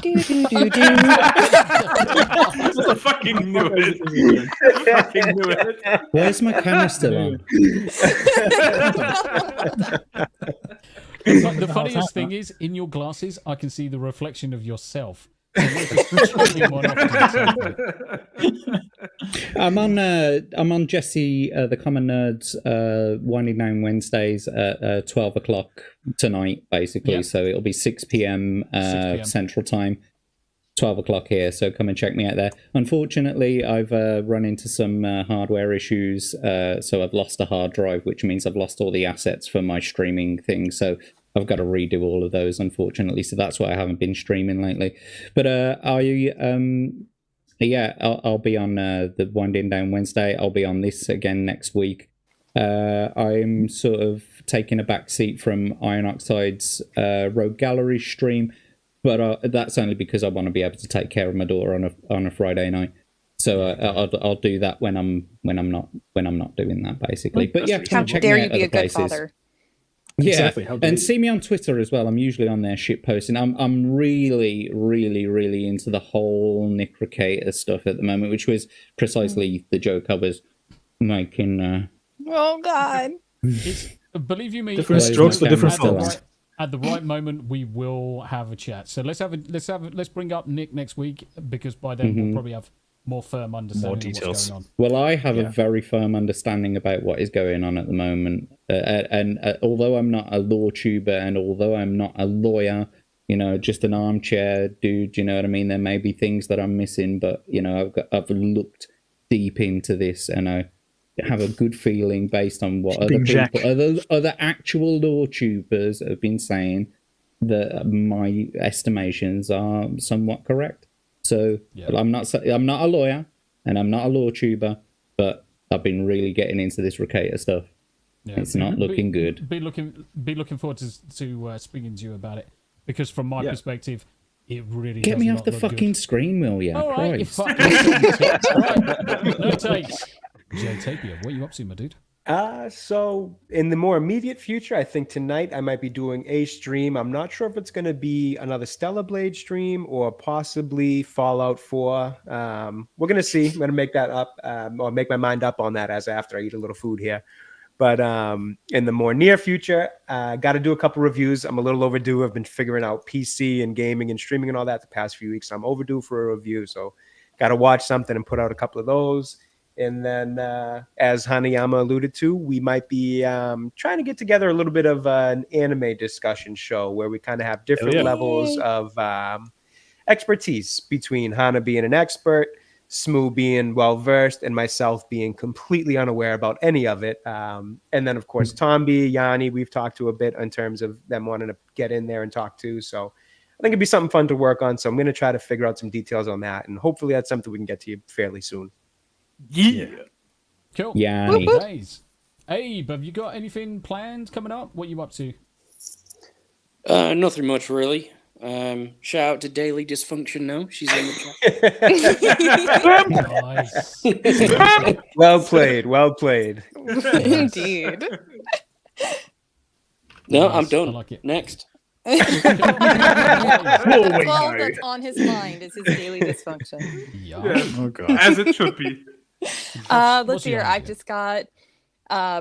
Do, do, do, do. I fucking knew it. I fucking knew it. Why is my camera still on? The funniest thing is, in your glasses, I can see the reflection of yourself. So I'm on Jesse, the Common Nerds, winding down Wednesdays at 12 o'clock tonight, basically. Yep. So it'll be 6 p.m. Central Time, 12 o'clock here. So come and check me out there. Unfortunately, I've run into some hardware issues. So I've lost a hard drive, which means I've lost all the assets for my streaming thing. So I've got to redo all of those, unfortunately. So that's why I haven't been streaming lately. But I'll be on the Winding Down Wednesday. I'll be on this again next week. I'm sort of taking a back seat from Iron Oxide's Rogue Gallery stream, but that's only because I want to be able to take care of my daughter on a Friday night. So I'll do that when I'm not doing that, basically. But yeah, how dare you be a good father? Yeah, exactly. And see me on Twitter as well. I'm usually on there shit posting. I'm really, really, really into the whole Nick Recator stuff at the moment, which was precisely the joke I was making. Oh God! Believe you me, different strokes for different folks. At the right moment, we will have a chat. So let's bring up Nick next week because by then we'll probably have more firm understanding of what's going on. Well, I have a very firm understanding about what is going on at the moment. And although I'm not a law tuber and although I'm not a lawyer, just an armchair dude, you know what I mean? There may be things that I'm missing, but, I've looked deep into this and I have a good feeling based on what other actual law tubers have been saying that my estimations are somewhat correct. So I'm not a lawyer and I'm not a law tuber, but I've been really getting into this Recator stuff. Yeah, it's not looking good. Be looking forward to speaking to you about it because from my perspective, it really get me off the fucking screen, will you? All right, you fucking no takes. Jatapia, what are you up to, my dude? So in the more immediate future, I think tonight I might be doing a stream. I'm not sure if it's going to be another Stellar Blade stream or possibly Fallout 4. We're going to see. I'm going to make that up or make my mind up on that after I eat a little food here. But in the more near future, got to do a couple reviews. I'm a little overdue. I've been figuring out PC and gaming and streaming and all that the past few weeks. I'm overdue for a review. So got to watch something and put out a couple of those. And then, as Hanayama alluded to, we might be trying to get together a little bit of an anime discussion show where we kind of have different levels of expertise between Hana being an expert, Smoo being well-versed, and myself being completely unaware about any of it. And then, of course, Tombi, Yanni, we've talked to a bit in terms of them wanting to get in there and talk to. So I think it'd be something fun to work on. So I'm going to try to figure out some details on that. And hopefully that's something we can get to you fairly soon. Yeah. Cool. Yeah. Nice. Abe, have you got anything planned coming up? What are you up to? Nothing much really. Shout out to Daily Dysfunction now. She's in the chat. Nice. Well played. Well played. Indeed. No, Nice, I'm done. I like it. Next. That's all that's on his mind is his daily dysfunction. Yeah. Oh god. As it should be. Let's what's see the here. I've idea? just got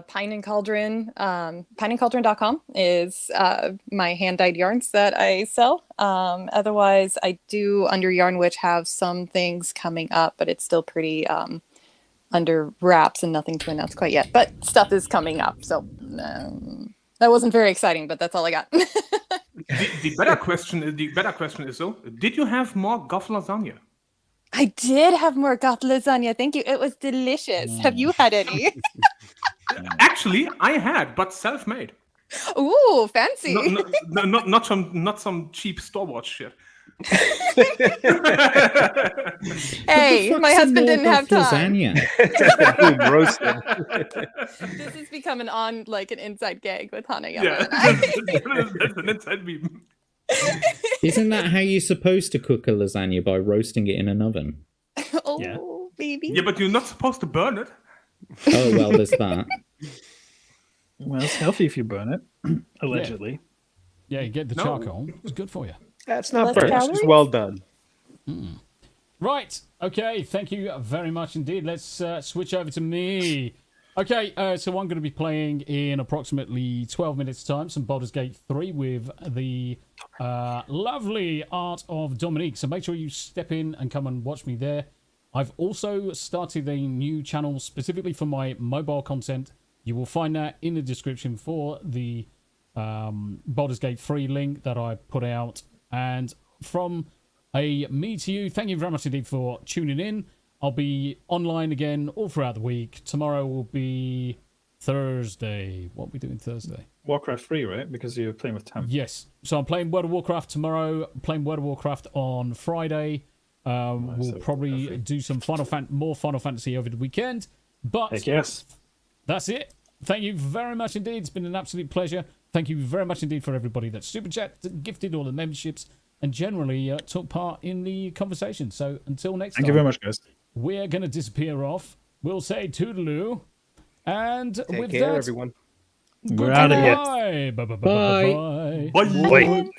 Pine and Cauldron. Pineandcauldron.com is my hand-dyed yarns that I sell. Otherwise, I do under Yarn Witch have some things coming up, but it's still pretty under wraps and nothing to announce quite yet. But stuff is coming up, so that wasn't very exciting, but that's all I got. The better question is though, did you have more goth lasagna? I did have more goth lasagna. Thank you. It was delicious. Have you had any? Actually, I had, but self-made. Ooh, fancy. Not some cheap store-bought shit. Hey, my husband didn't have time. Boom, roasted. This is becoming an inside gag with Hanayama. Yeah, that's an inside meme. Isn't that how you're supposed to cook a lasagna, by roasting it in an oven? Oh, baby. Yeah, but you're not supposed to burn it. Oh, well, there's that. Well, it's healthy if you burn it, allegedly. Yeah, you get the charcoal. It's good for you. That's not Less burnt. It's calories? just well done. Right. Okay. Thank you very much indeed. Let's switch over to me. Okay. So I'm going to be playing in approximately 12 minutes' time some Baldur's Gate 3 with the lovely art of Dominique. So make sure you step in and come and watch me there. I've also started a new channel specifically for my mobile content. You will find that in the description for the Baldur's Gate 3 link that I put out. And from me to you, thank you very much indeed for tuning in. I'll be online again all throughout the week. Tomorrow will be Thursday. What are we doing Thursday? Warcraft 3, right? Because you're playing with Tam. Yes. So I'm playing World of Warcraft tomorrow. Playing World of Warcraft on Friday. We'll probably do some more Final Fantasy over the weekend. But Heck yes. That's it. Thank you very much indeed. It's been an absolute pleasure. Thank you very much indeed for everybody that super chat, gifted all the memberships, and generally took part in the conversation. So until next time. Thank you very much, guys. We're going to disappear off. We'll say toodaloo. And Take with care, that, everyone. We're out of here. Bye. Bye. Bye. Bye. Bye. Bye. Bye.